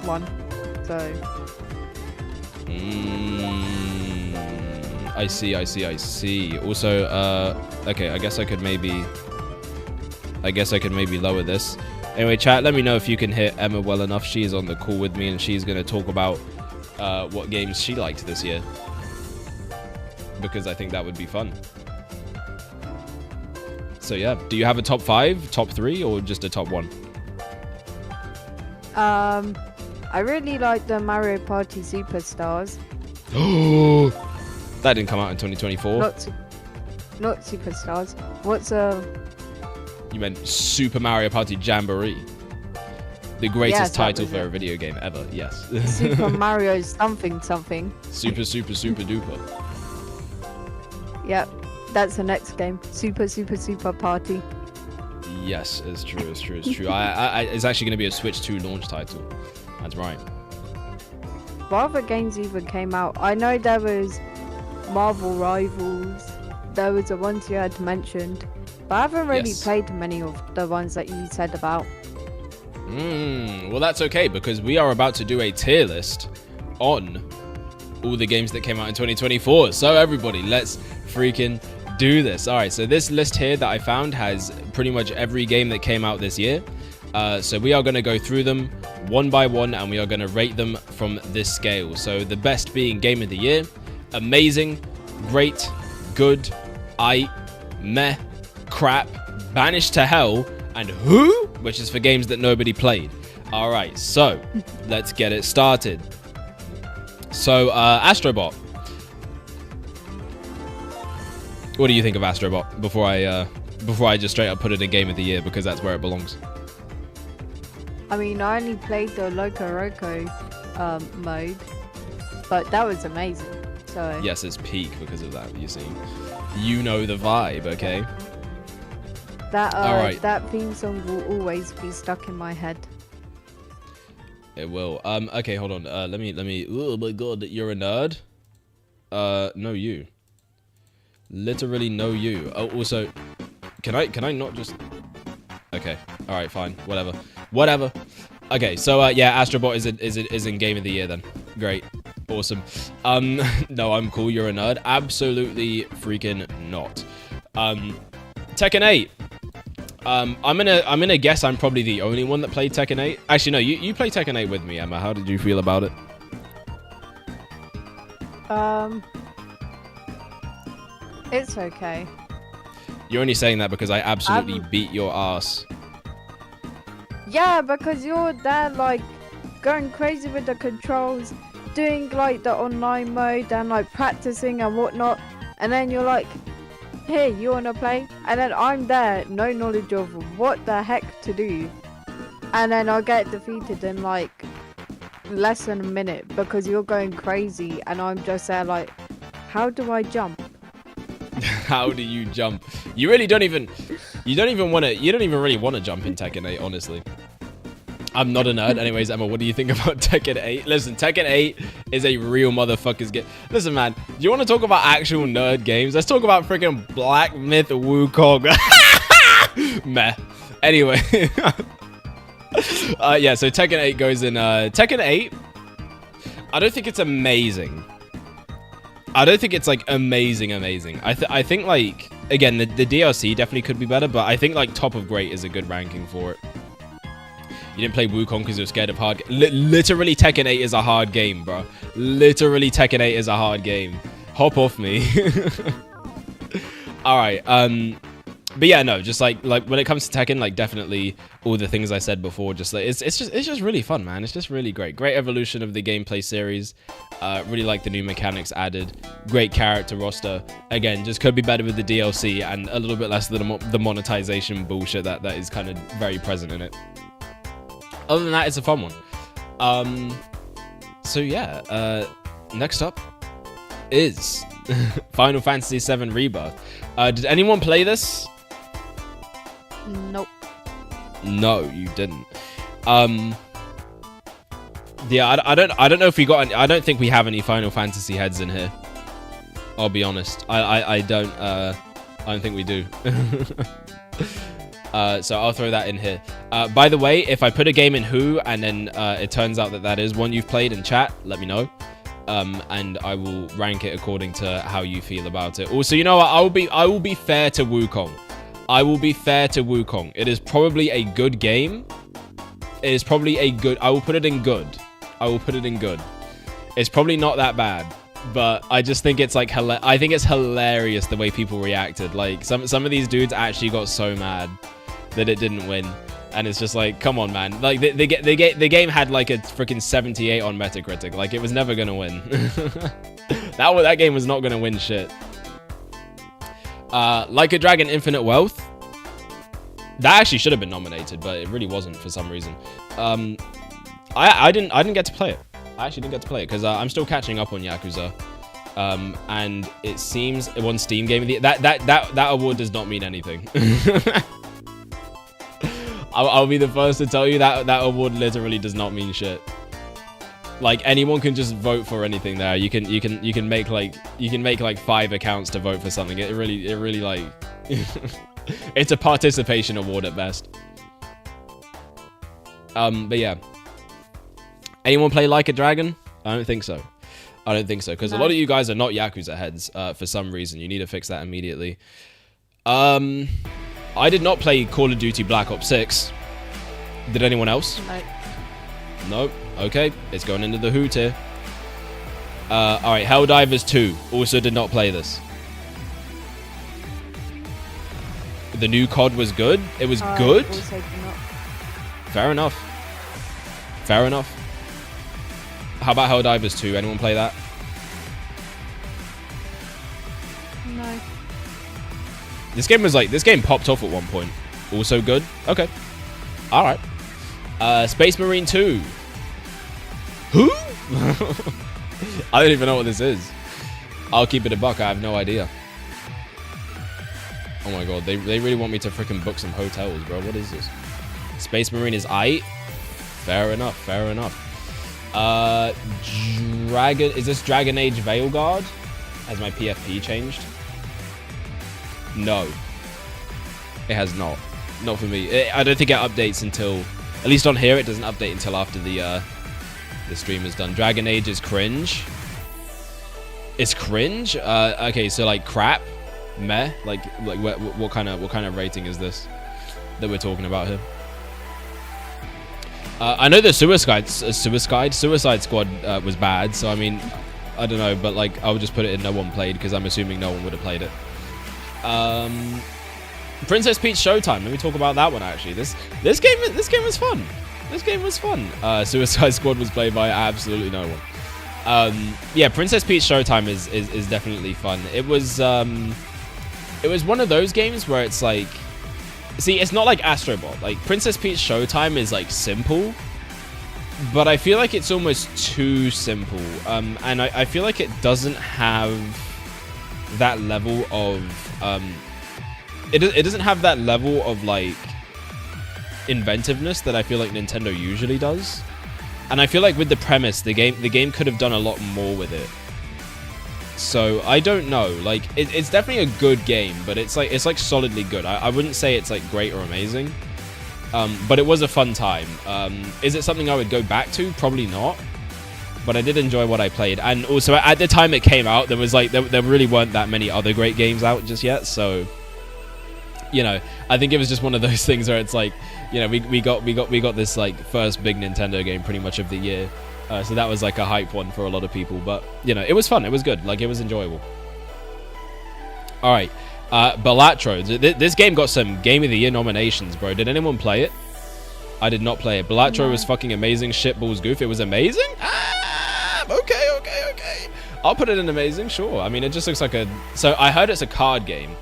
One. So I see. Also, okay, I guess I could maybe lower this. Anyway, chat, let me know if you can hear Emma well enough. She's on the call with me, and she's going to talk about what games she liked this year, because I think that would be fun. So yeah, do you have a top 5, top 3, or just a top 1? I really like the Mario Party Superstars. Oh, that didn't come out in 2024. Not Superstars. You meant Super Mario Party Jamboree. The greatest title for a video game ever, yes. Super Mario something something. Super duper. Yep, that's the next game. Super Party. Yes, it's true. It's actually going to be a Switch 2 launch title. That's right. What other games even came out? I know there was Marvel Rivals. There was the ones you had mentioned. But I haven't really played many of the ones that you said about. Well, that's okay, because we are about to do a tier list on all the games that came out in 2024. So everybody, let's freaking do this. All right, so this list here that I found has pretty much every game that came out this year. So we are going to go through them one by one, and we are going to rate them from this scale. So the best being Game of the Year, amazing, great, good, meh, crap, banished to hell, and who? Which is for games that nobody played. All right, so let's get it started. So, Astrobot. What do you think of Astrobot before I just straight up put it in Game of the Year, because that's where it belongs? I mean, I only played the Loco Roco mode, but that was amazing. So yes, it's peak because of that. You see, you know the vibe, okay? That right. That theme song will always be stuck in my head. It will. Okay, hold on. Let me. Oh my god, you're a nerd. No, you. Literally, no, you. Oh, also, can I not just? Okay. All right. Fine. Whatever. Okay. So yeah, Astrobot is in Game of the Year then. Great. Awesome. No, I'm cool. You're a nerd. Absolutely freaking not. Tekken 8. I'm gonna guess I'm probably the only one that played Tekken 8. Actually, no, you played Tekken 8 with me, Emma. How did you feel about it? It's okay. You're only saying that because I absolutely beat your ass. Yeah, because you're there like going crazy with the controls, doing like the online mode and like practicing and whatnot, and then you're like, hey, you wanna play? And then I'm there, no knowledge of what the heck to do, and then I'll get defeated in like less than a minute because you're going crazy and I'm just there like, how do I jump? How do you jump? You don't even really want to jump in Tekken 8, honestly. I'm not a nerd. Anyways, Emma, what do you think about Tekken 8? Listen, Tekken 8 is a real motherfucker's game. Listen, man, do you want to talk about actual nerd games? Let's talk about freaking Black Myth Wukong. Meh. Anyway. Yeah, so Tekken 8 goes in... Tekken 8, I don't think it's amazing. I don't think it's, like, amazing. I think, like... Again, the DLC definitely could be better, but I think, like, top of great is a good ranking for it. You didn't play Wukong because you're scared of hard... Literally, Tekken 8 is a hard game, bro. Literally, Tekken 8 is a hard game. Hop off me. Alright, but yeah, no, just like when it comes to Tekken, like definitely all the things I said before, just like it's just really fun, man. It's just really great. Great evolution of the gameplay series. Really like the new mechanics added. Great character roster. Again, just could be better with the DLC and a little bit less of the monetization bullshit that is kind of very present in it. Other than that, it's a fun one. So yeah, next up is Final Fantasy VII Rebirth. Did anyone play this? Nope. No, you didn't. Yeah, I don't know if we got any, I don't think we have any Final Fantasy heads in here. I'll be honest. I don't think we do. So I'll throw that in here. By the way, if I put a game in Who and then it turns out that is one you've played in chat, let me know. And I will rank it according to how you feel about it. Also, you know what? I will be fair to Wukong. I will be fair to Wukong. It is probably a good game. It is probably a good... I will put it in good. I will put it in good. It's probably not that bad, but I just think it's like... I think it's hilarious the way people reacted. Like, some of these dudes actually got so mad that it didn't win. And it's just like, come on, man. Like, the game had like a freaking 78 on Metacritic. Like, it was never gonna win. That game was not gonna win shit. Like a Dragon Infinite Wealth. That actually should have been nominated, but it really wasn't for some reason. I didn't get to play it. I actually didn't get to play it because I'm still catching up on Yakuza. And it seems it won Steam Game of the Year. That award does not mean anything. I'll be the first to tell you that award literally does not mean shit. Like, anyone can just vote for anything there. You can make like 5 accounts to vote for something. It really like it's a participation award at best. But yeah. Anyone play Like a Dragon? I don't think so. Because a lot of you guys are not Yakuza heads for some reason. You need to fix that immediately. I did not play Call of Duty Black Ops 6. Did anyone else? No. Nope. Okay, it's going into the hoot here. Alright, Helldivers 2. Also did not play this. The new COD was good? It was good? Also did not. Fair enough. Fair enough. How about Helldivers 2? Anyone play that? No. This game popped off at one point. Also good? Okay. Alright. Space Marine 2. Who? I don't even know what this is. I'll keep it a buck. I have no idea. Oh my god, they really want me to freaking book some hotels, bro. What is this? Space Marine is aight. Fair enough. Fair enough. Is this Dragon Age Veilguard? Has my PFP changed? No. It has not. Not for me. I don't think it updates until... At least on here, it doesn't update until after the stream is done. Dragon Age is cringe. It's cringe? Okay, so like crap? Meh? Like what kind of rating is this that we're talking about here? I know the Suicide Squad was bad, so I mean, I don't know, but like I would just put it in no one played because I'm assuming no one would have played it. Princess Peach Showtime. Let me talk about that one actually. This game was fun. This game was fun. Suicide Squad was played by absolutely no one. Yeah, Princess Peach Showtime is definitely fun. It was one of those games where it's like, see, it's not like Astro Bot. Like Princess Peach Showtime is like simple, but I feel like it's almost too simple. And I feel like it doesn't have that level of it doesn't have that level of like inventiveness that I feel like Nintendo usually does. And I feel like with the premise, the game could have done a lot more with it. So I don't know. Like it's definitely a good game, but it's like solidly good. I wouldn't say it's like great or amazing. But it was a fun time. Is it something I would go back to? Probably not. But I did enjoy what I played. And also at the time it came out, there was like there really weren't that many other great games out just yet. So, you know, I think it was just one of those things where it's like, you know, we got this like first big Nintendo game pretty much of the year. So that was like a hype one for a lot of people, but you know, it was fun. It was good. Like it was enjoyable. All right, Balatro. This game got some Game of the Year nominations, bro. Did anyone play it? I did not play it. Balatro was fucking amazing. Shitballs goof. It was amazing. Okay. I'll put it in amazing. Sure. I mean, it just looks like a. So I heard it's a card game,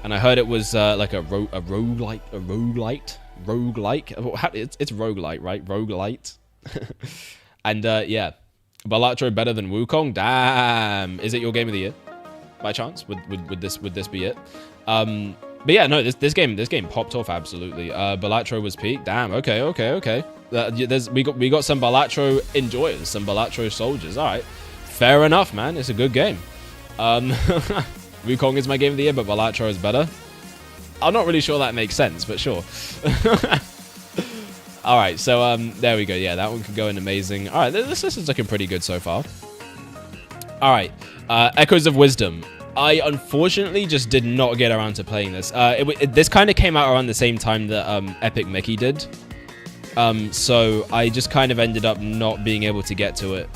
and I heard it was like a roguelite. It's roguelite, right? Roguelite. And yeah, Balatro better than Wukong. Damn, is it your game of the year by chance? Would this be it? But yeah, no, this game popped off absolutely. Balatro was peak. Damn. Okay. We got some Balatro enjoyers, some Balatro soldiers. All right, fair enough, man. It's a good game. Wukong is my game of the year, but Balatro is better. I'm not really sure that makes sense, but sure. All right, so there we go. Yeah, that one could go in amazing. All right, this is looking pretty good so far. All right, Echoes of Wisdom. I unfortunately just did not get around to playing this. This kind of came out around the same time that Epic Mickey did. So I just kind of ended up not being able to get to it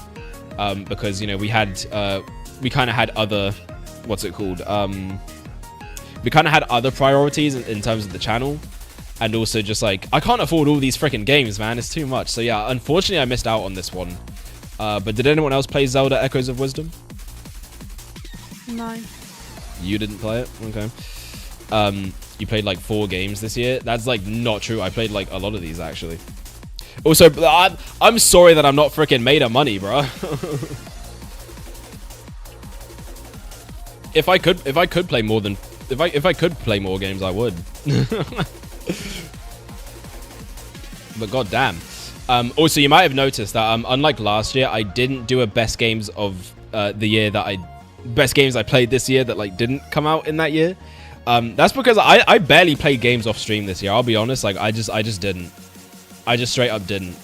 because, you know, we kind of had other, what's it called? We kind of had other priorities in terms of the channel. And also just like, I can't afford all these freaking games, man. It's too much. So yeah, unfortunately I missed out on this one. But did anyone else play Zelda Echoes of Wisdom? No. You didn't play it? Okay. you played like 4 games this year. That's like not true. I played like a lot of these actually. Also, I'm sorry that I'm not freaking made of money, bro. If I could play more than if I could play more games, I would. But goddamn. Also, you might have noticed that unlike last year, I didn't do a best games of the year that best games I played this year that like didn't come out in that year. That's because I barely played games off stream this year. I'll be honest, like I just didn't. I just straight up didn't.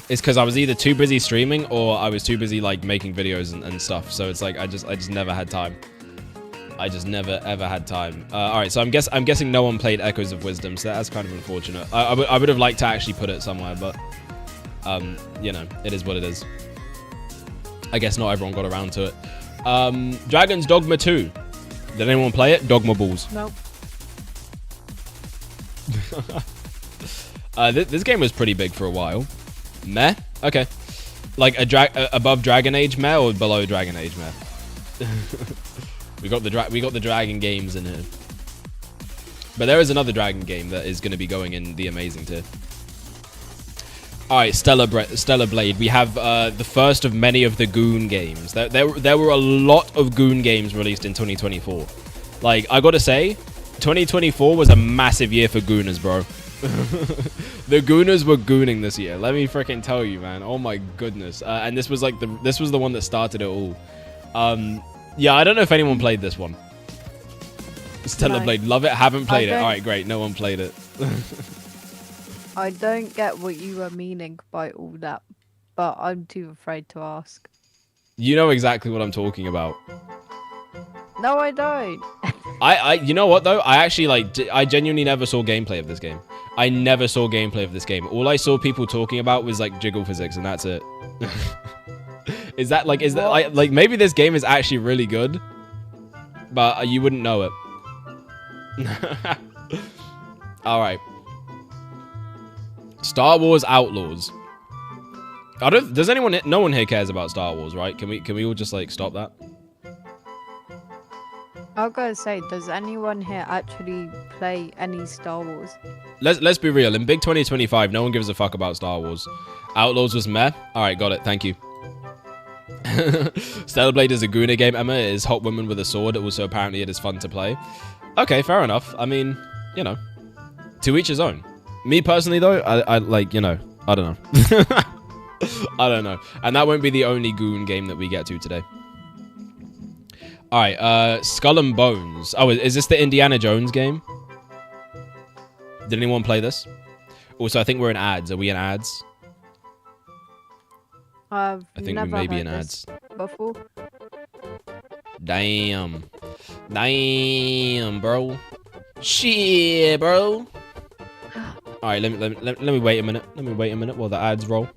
It's because I was either too busy streaming or I was too busy like making videos and stuff. So it's like I just never had time. I just never ever had time. All right, so I'm guessing no one played Echoes of Wisdom, so that's kind of unfortunate. I would have liked to actually put it somewhere, but you know, it is what it is. I guess not everyone got around to it. Dragon's Dogma 2. Did anyone play it? Dogma balls. Nope. This game was pretty big for a while. Meh? Okay. Like above Dragon Age meh or below Dragon Age meh? we got the Dragon games in here. But there is another Dragon game that is going to be going in the amazing tier. Alright, Stellar Blade. We have the first of many of the Goon games. There were a lot of Goon games released in 2024. Like, I gotta say, 2024 was a massive year for Gooners, bro. The Gooners were gooning this year. Let me freaking tell you, man. Oh my goodness. And this was like this was the one that started it all. Yeah, I don't know if anyone played this one. Stellar Blade, love it. Haven't played it. All right, great. No one played it. I don't get what you were meaning by all that, but I'm too afraid to ask. You know exactly what I'm talking about. No, I don't. You know what though? I actually I genuinely never saw gameplay of this game. I never saw gameplay of this game. All I saw people talking about was like jiggle physics, and that's it. Is that like maybe this game is actually really good, but you wouldn't know it. All right. Star Wars Outlaws. Does anyone? No one here cares about Star Wars, right? Can we all just like stop that? I was gonna say, does anyone here actually play any Star Wars? Let's be real. In big 2025, no one gives a fuck about Star Wars. Outlaws was meh. All right, got it. Thank you. Stellar Blade is a Gooner game, Emma. It is Hot Woman with a Sword. Also, apparently, it is fun to play. Okay, fair enough. I mean, you know, to each his own. Me personally, though, I like, you know, I don't know. I don't know. And that won't be the only Goon game that we get to today. All right, Skull and Bones. Oh, is this the Indiana Jones game? Did anyone play this? Also, I think we're in ads. Are we in ads? I think we may be in ads. Before. Damn, bro. Shit, bro. All right, let me wait a minute. Let me wait a minute while the ads roll.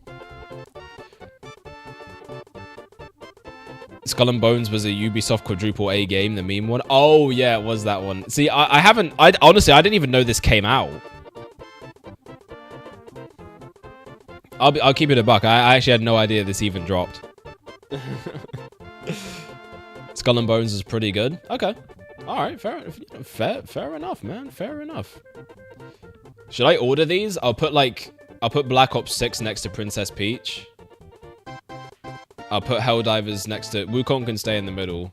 Skull and Bones was a Ubisoft quadruple A game, the meme one. Oh yeah, it was that one. See, I honestly, I didn't even know this came out. I'll keep it a buck. I actually had no idea this even dropped. Skull and Bones is pretty good. Okay, all right, fair enough, man. Fair enough. Should I order these? I'll put Black Ops 6 next to Princess Peach. I'll put Helldivers next to... Wukong can stay in the middle.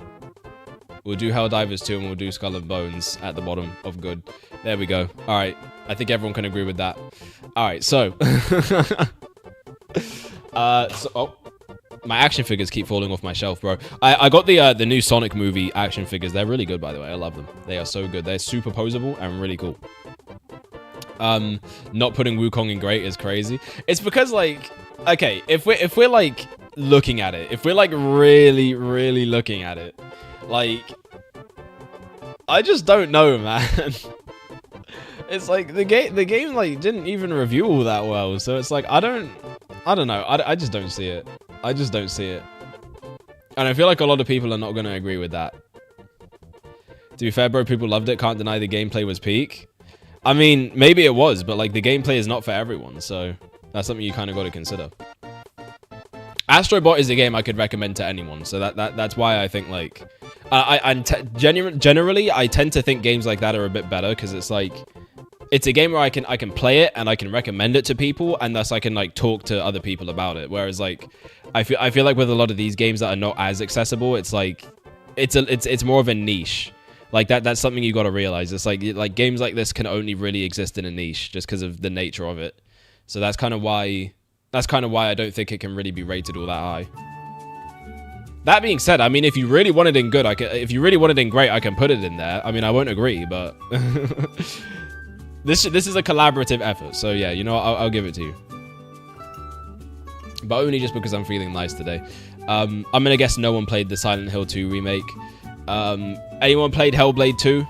We'll do Helldivers 2 and we'll do Skull and Bones at the bottom of good. There we go. Alright. I think everyone can agree with that. Alright, so... oh. My action figures keep falling off my shelf, bro. I got the new Sonic movie action figures. They're really good, by the way. I love them. They are so good. They're super posable and really cool. Not putting Wukong in great is crazy. It's because, like... Okay, if we're like... looking at it, if we're like really looking at it, like I just don't know, man. It's like the game like didn't even review all that well, so it's like I don't know. I just don't see it. I just don't see it, and I feel like a lot of people are not going to agree with that. To be fair, bro, people loved it. Can't deny the gameplay was peak. I mean, maybe it was, but like the gameplay is not for everyone, so that's something you kind of got to consider. Astrobot is a game I could recommend to anyone. So that's why I think like, generally I tend to think games like that are a bit better because it's like, it's a game where I can play it and I can recommend it to people, and thus I can like talk to other people about it. Whereas like, I feel like with a lot of these games that are not as accessible, it's like, it's more of a niche. Like that's something you got to realize. It's like games like this can only really exist in a niche just because of the nature of it. So that's kind of why I don't think it can really be rated all that high. That being said, I mean, if you really want it in good, if you really want it in great, I can put it in there. I mean, I won't agree, but this is a collaborative effort. So yeah, you know, I'll give it to you. But only just because I'm feeling nice today. I'm gonna guess no one played the Silent Hill 2 remake. Anyone played Hellblade 2?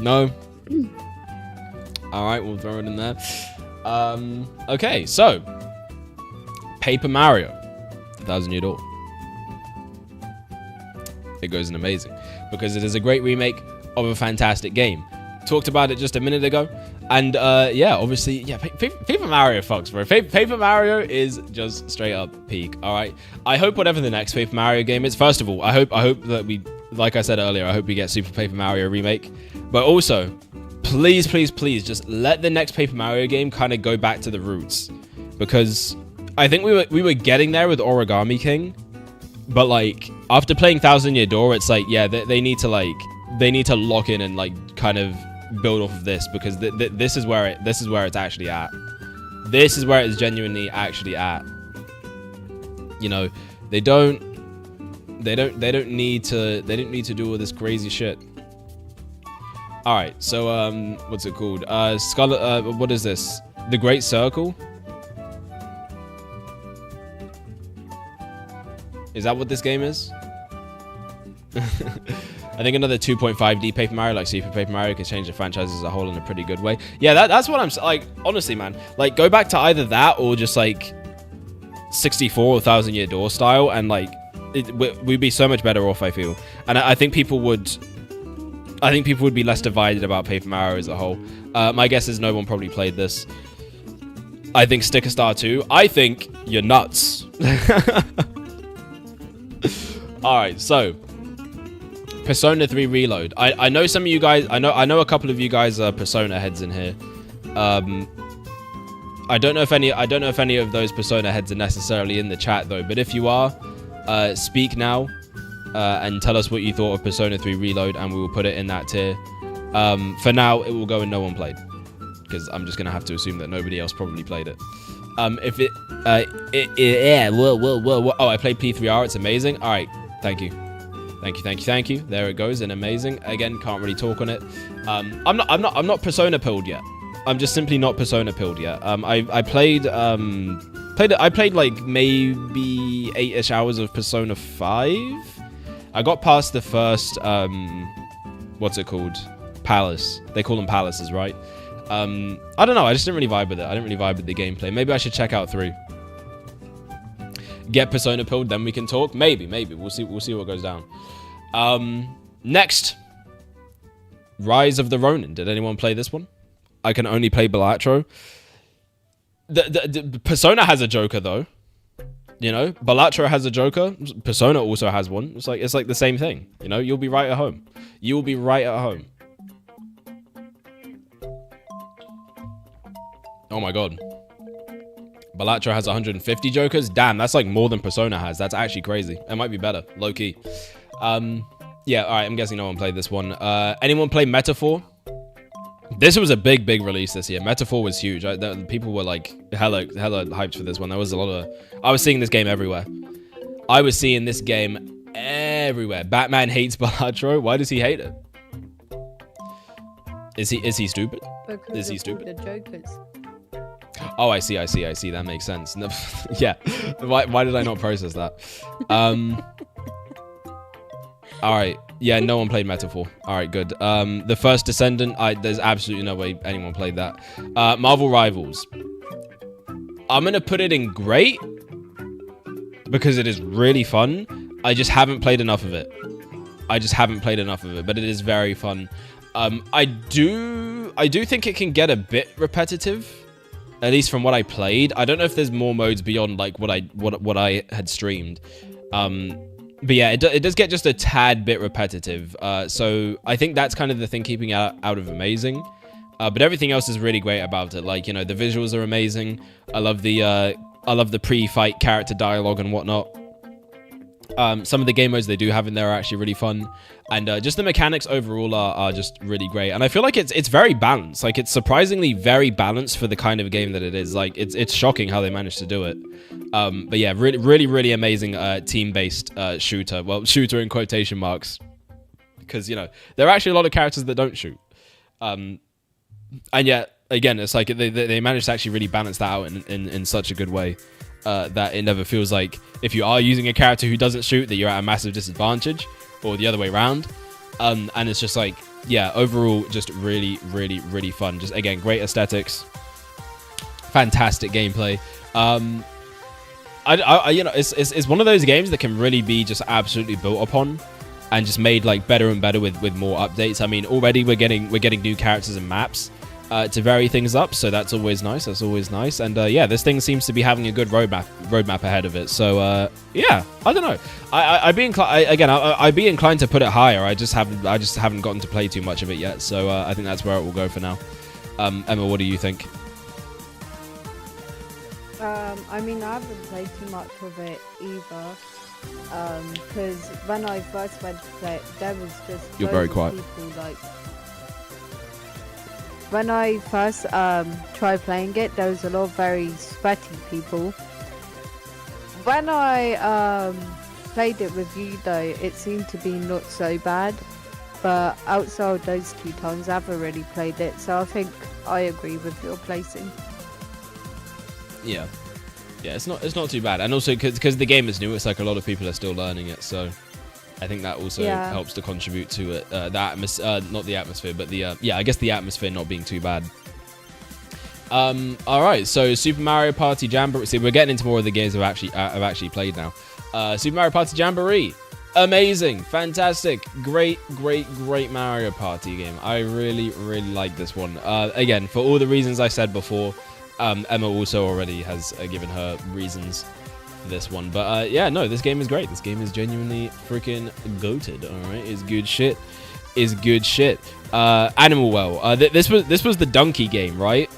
No. All right, we'll throw it in there. Okay, so Paper Mario, The Thousand Year Door. It goes in amazing because it is a great remake of a fantastic game. Talked about it just a minute ago, and yeah, obviously, yeah, Paper Mario fucks, bro. Paper Mario is just straight up peak. All right, I hope whatever the next Paper Mario game is. First of all, I hope that we, like I said earlier, I hope we get Super Paper Mario remake, but also, please, just let the next Paper Mario game kind of go back to the roots, because I think we were getting there with Origami King, but like after playing Thousand Year Door, it's like, yeah, they need to lock in and like kind of build off of this, because this is where it's actually at. This is where it's genuinely actually at. You know, they don't need to do all this crazy shit. All right, so what's it called? What is this? The Great Circle? Is that what this game is? I think another 2.5D Paper Mario, like Super Paper Mario, can change the franchise as a whole in a pretty good way. Yeah, that's what I'm like. Honestly, man, like go back to either that or just like 64 or Thousand Year Door style, and like we'd be so much better off. I feel, and I think people would be less divided about Paper Mario as a whole. My guess is no one probably played this. I think Sticker Star 2. I think you're nuts. All right, so Persona 3 Reload. I know some of you guys. I know a couple of you guys are Persona heads in here. I don't know if any of those Persona heads are necessarily in the chat though. But if you are, speak now and tell us what you thought of Persona 3 Reload, and we will put it in that tier. For now, it will go in no one played, because I'm just gonna have to assume that nobody else probably played it. Yeah, whoa. Oh, I played P3R. It's amazing. All right, thank you. There it goes, and amazing. Again, can't really talk on it. I'm not Persona pilled yet. I'm just simply not Persona pilled yet. I played like maybe 8-ish hours of Persona 5. I got past the first what's it called? Palace. They call them palaces, right? I don't know. I just didn't really vibe with it. I didn't really vibe with the gameplay. Maybe I should check out 3. Get Persona pilled, then we can talk. Maybe. We'll see what goes down. Next, Rise of the Ronin. Did anyone play this one? I can only play Balatro. The Persona has a Joker though. You know, Balatro has a Joker. Persona also has one. It's like the same thing. You know, you'll be right at home. You will be right at home. Oh my god. Balatro has 150 Jokers. Damn, that's like more than Persona has. That's actually crazy. It might be better, low key. Yeah, all right. I'm guessing no one played this one. Anyone play Metaphor? This was a big release this year. Metaphor was huge. People were like hella hyped for this one. There was a lot of. I was seeing this game everywhere. Batman hates Balatro. Why does he hate it? Is he stupid? Because is he stupid? The Jokers. Oh, I see. That makes sense. No, yeah. Why did I not process that? All right. Yeah, no one played Metaphor. All right, good. The First Descendant. There's absolutely no way anyone played that. Marvel Rivals. I'm gonna put it in great because it is really fun. I just haven't played enough of it. But it is very fun. I do think it can get a bit repetitive. at least from what I played. I don't know if there's more modes beyond like what I had streamed. But yeah, it does get just a tad bit repetitive. So I think that's kind of the thing keeping it out of amazing. But everything else is really great about it. Like, you know, the visuals are amazing. I love the pre-fight character dialogue and whatnot. Some of the game modes they do have in there are actually really fun. And just the mechanics overall are just really great. And I feel like it's very balanced. Like, it's surprisingly very balanced for the kind of game that it is. Like, it's shocking how they managed to do it. But yeah, really amazing team-based shooter. Well, shooter in quotation marks. Because, you know, there are actually a lot of characters that don't shoot. And yet, again, it's like they managed to actually really balance that out in such a good way. That it never feels like if you are using a character who doesn't shoot that you're at a massive disadvantage, or the other way around. And it's just like, yeah, overall just really fun. Just again, great aesthetics, fantastic gameplay. I you know, it's one of those games that can really be just absolutely built upon and just made like better and better with more updates. I mean, already we're getting new characters and maps to vary things up, so that's always nice. And yeah, this thing seems to be having a good roadmap ahead of it. So yeah, I don't know. I'd be inclined to put it higher. I just haven't gotten to play too much of it yet. So I think that's where it will go for now. Emma, what do you think? I mean, I haven't played too much of it either. Because when I first went to play it, there was just You're very quiet. People, like, when I first tried playing it, there was a lot of very sweaty people. When I played it with you though, it seemed to be not so bad. But outside those 2 times, I haven't really played it, so I think I agree with your placing. Yeah, it's not too bad. And also because the game is new, it's like a lot of people are still learning it, so I think that also helps to contribute to it. The atmosphere, not the atmosphere, but the I guess the atmosphere not being too bad. All right, so Super Mario Party Jamboree. See, we're getting into more of the games I've actually played now. Super Mario Party Jamboree, amazing, fantastic, great Mario Party game. I really like this one. Again, for all the reasons I said before. Emma also already has given her reasons for this one, but yeah, no, this game is great. This game is genuinely freaking goated. All right, is good shit. Animal Well. This was the donkey game, right?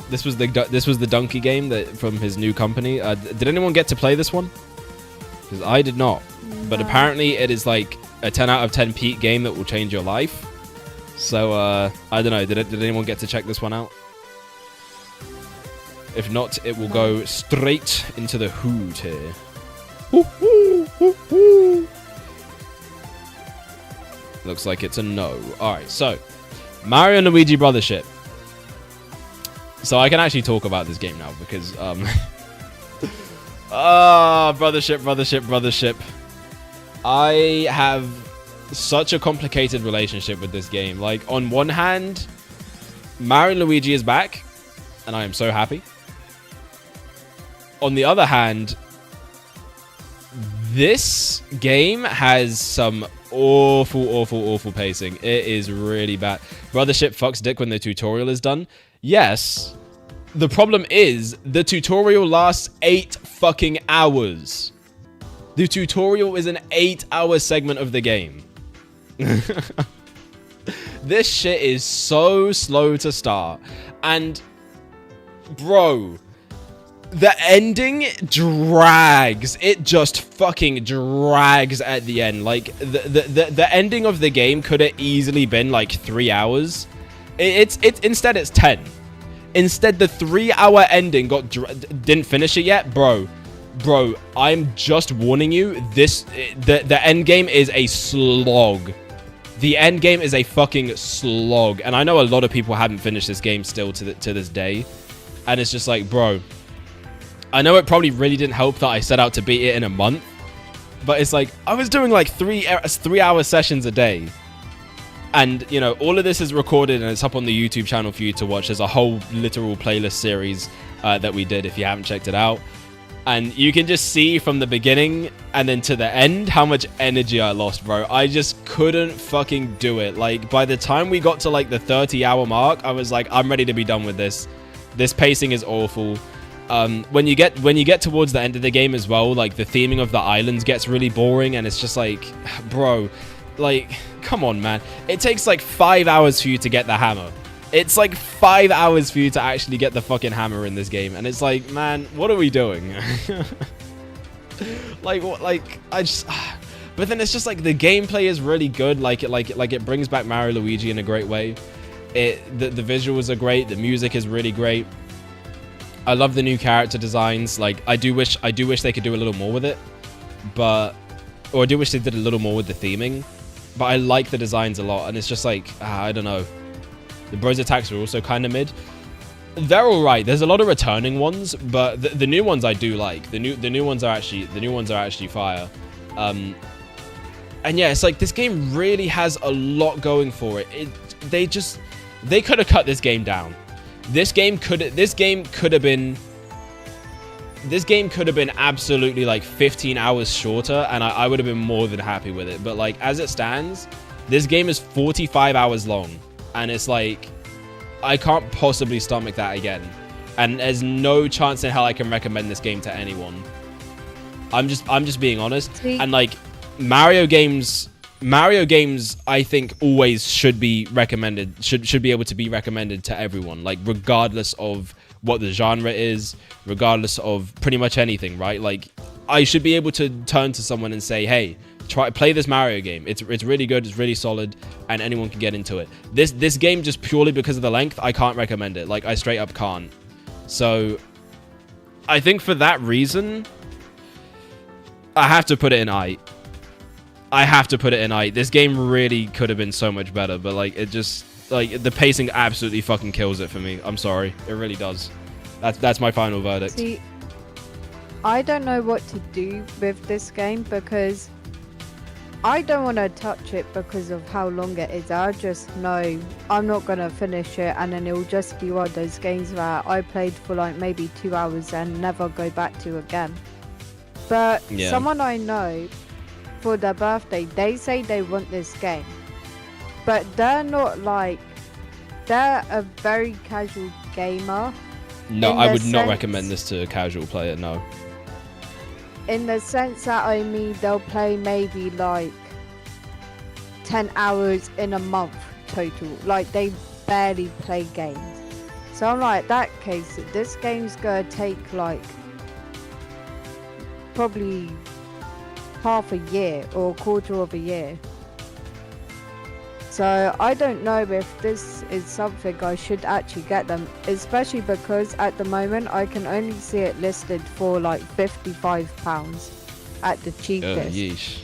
This was the donkey game that from his new company. Did anyone get to play this one? Because I did not. No. But apparently it is like a 10 out of 10 peak game that will change your life. So I don't know. Did anyone get to check this one out? If not, it will go straight into the hood here. Looks like it's a no. Alright, so Mario and Luigi Brothership. So I can actually talk about this game now because Brothership. I have such a complicated relationship with this game. Like, on one hand, Mario and Luigi is back, and I am so happy. On the other hand, this game has some awful pacing. It is really bad. Brothership fucks dick when the tutorial is done. Yes. The problem is the tutorial lasts 8 fucking hours. The tutorial is an 8-hour segment of the game. This shit is so slow to start. And bro, the ending drags. It just fucking drags at the end. Like, the ending of the game could have easily been like 3 hours. Instead it's 10. Instead, the 3-hour ending didn't finish it yet, bro. I'm just warning you. The end game is a slog. The end game is a fucking slog, and I know a lot of people haven't finished this game still to this day. And it's just like, bro, I know it probably really didn't help that I set out to beat it in a month, but it's like, I was doing like 3-hour sessions a day. And, you know, all of this is recorded and it's up on the YouTube channel for you to watch. There's a whole literal playlist series that we did if you haven't checked it out. And you can just see from the beginning and then to the end how much energy I lost, bro. I just couldn't fucking do it. Like, by the time we got to like the 30-hour mark, I was like, I'm ready to be done with this. This pacing is awful. When you get towards the end of the game as well, like the theming of the islands gets really boring, and it's just like, bro, like, come on, man. It takes like 5 hours for you to get the hammer. It's like 5 hours for you to actually get the fucking hammer in this game, and it's like, man, what are we doing? Like, what? Like, I just. But then it's just like the gameplay is really good. Like it brings back Mario Luigi in a great way. The visuals are great. The music is really great. I love the new character designs. Like, I do wish they could do a little more with it, or I do wish they did a little more with the theming. But I like the designs a lot, and it's just like, I don't know. The bros attacks are also kind of mid. They're all right. There's a lot of returning ones, but the new ones I do like. The new ones are actually fire. And yeah, it's like this game really has a lot going for it. They could have cut this game down. This game could have been absolutely like 15 hours shorter, and I would have been more than happy with it. But like, as it stands, this game is 45 hours long, and it's like, I can't possibly stomach that again. And there's no chance in hell I can recommend this game to anyone. I'm just being honest. And like, Mario games I think always should be recommended, should be able to be recommended to everyone, like regardless of what the genre is, regardless of pretty much anything, right? Like, I should be able to turn to someone and say, hey, play this Mario game. It's really good, it's really solid, and anyone can get into it. This game, just purely because of the length, I can't recommend it. Like, I straight up can't. So I think for that reason, I have to put it in I. This game really could have been so much better, but like, it just, like, the pacing absolutely fucking kills it for me. I'm sorry, it really does. That's my final verdict. See, I don't know what to do with this game because I don't want to touch it because of how long it is. I just know I'm not going to finish it, and then it will just be one of those games that I played for like maybe 2 hours and never go back to again. But yeah. Someone I know, for their birthday, they say they want this game, but they're not like, they're a very casual gamer. No, I would not recommend this to a casual player, no. In the sense that, I mean, they'll play maybe like 10 hours in a month total. Like, they barely play games. So I'm like, that case, this game's gonna take like probably half a year or a quarter of a year. So I don't know if this is something I should actually get them, especially because at the moment I can only see it listed for like £55 at the cheapest. Yeesh.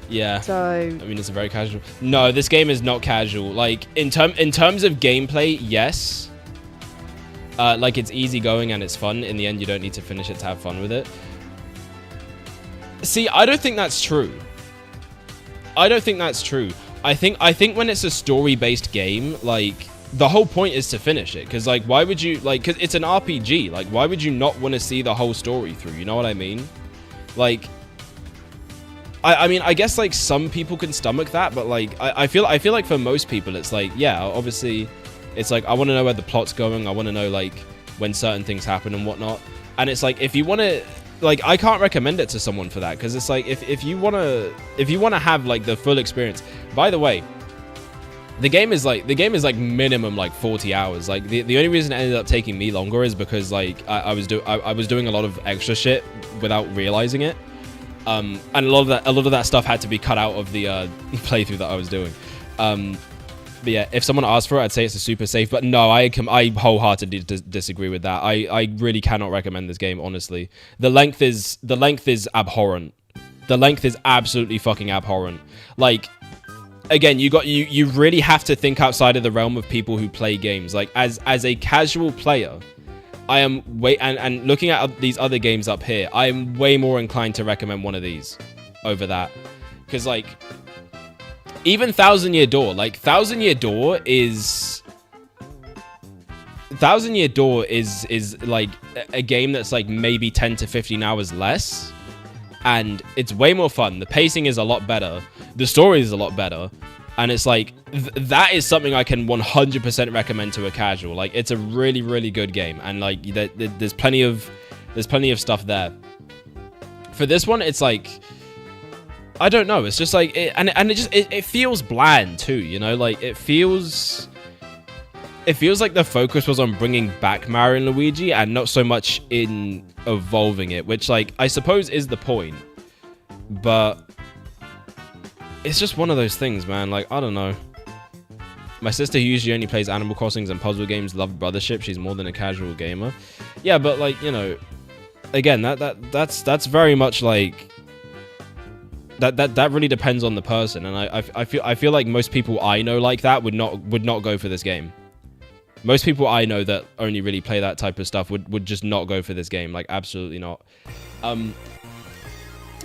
Yeah. So I mean, it's a very casual. No, this game is not casual. Like, in terms of gameplay, yes. Like, it's easygoing and it's fun. In the end, you don't need to finish it to have fun with it. See, I don't think that's true. I think when it's a story-based game, like, the whole point is to finish it. Because, like, why would you, like, because it's an RPG. Like, why would you not want to see the whole story through? You know what I mean? Like, I mean, I guess, like, some people can stomach that, but, like, I feel like for most people, it's like, yeah, obviously, it's like, I want to know where the plot's going. I want to know, like, when certain things happen and whatnot. And it's like, if you want to, like, I can't recommend it to someone for that, because it's like, if you want to have, like, the full experience. By the way, the game is like minimum like 40 hours. Like, the only reason it ended up taking me longer is because, like, I was doing a lot of extra shit without realizing it. And a lot of that stuff had to be cut out of the playthrough that I was doing. But yeah, if someone asked for it, I'd say it's a super safe. But no, I wholeheartedly disagree with that. I really cannot recommend this game, honestly. The length is abhorrent. The length is absolutely fucking abhorrent. Like, again, you really have to think outside of the realm of people who play games. Like, as a casual player, I am and looking at these other games up here, I am way more inclined to recommend one of these over that. Because, like, even Thousand Year Door, like, Thousand Year Door is like a game that's like maybe 10 to 15 hours less, and it's way more fun. The pacing is a lot better. The story is a lot better. And it's like that is something I can 100% recommend to a casual. Like, it's a really, really good game, and like there's plenty of stuff there. For this one, it's like, I don't know. It's just like it feels bland too. You know, like it feels like the focus was on bringing back Mario and Luigi and not so much in evolving it, which like I suppose is the point, but it's just one of those things, man. Like, I don't know. My sister, who usually only plays Animal Crossings and puzzle games, loved Brothership. She's more than a casual gamer. Yeah, but like, you know, again, that's very much like that really depends on the person, and I feel like most people I know like that would not go for this game. Most people I know that only really play that type of stuff would just not go for this game. Like, absolutely not.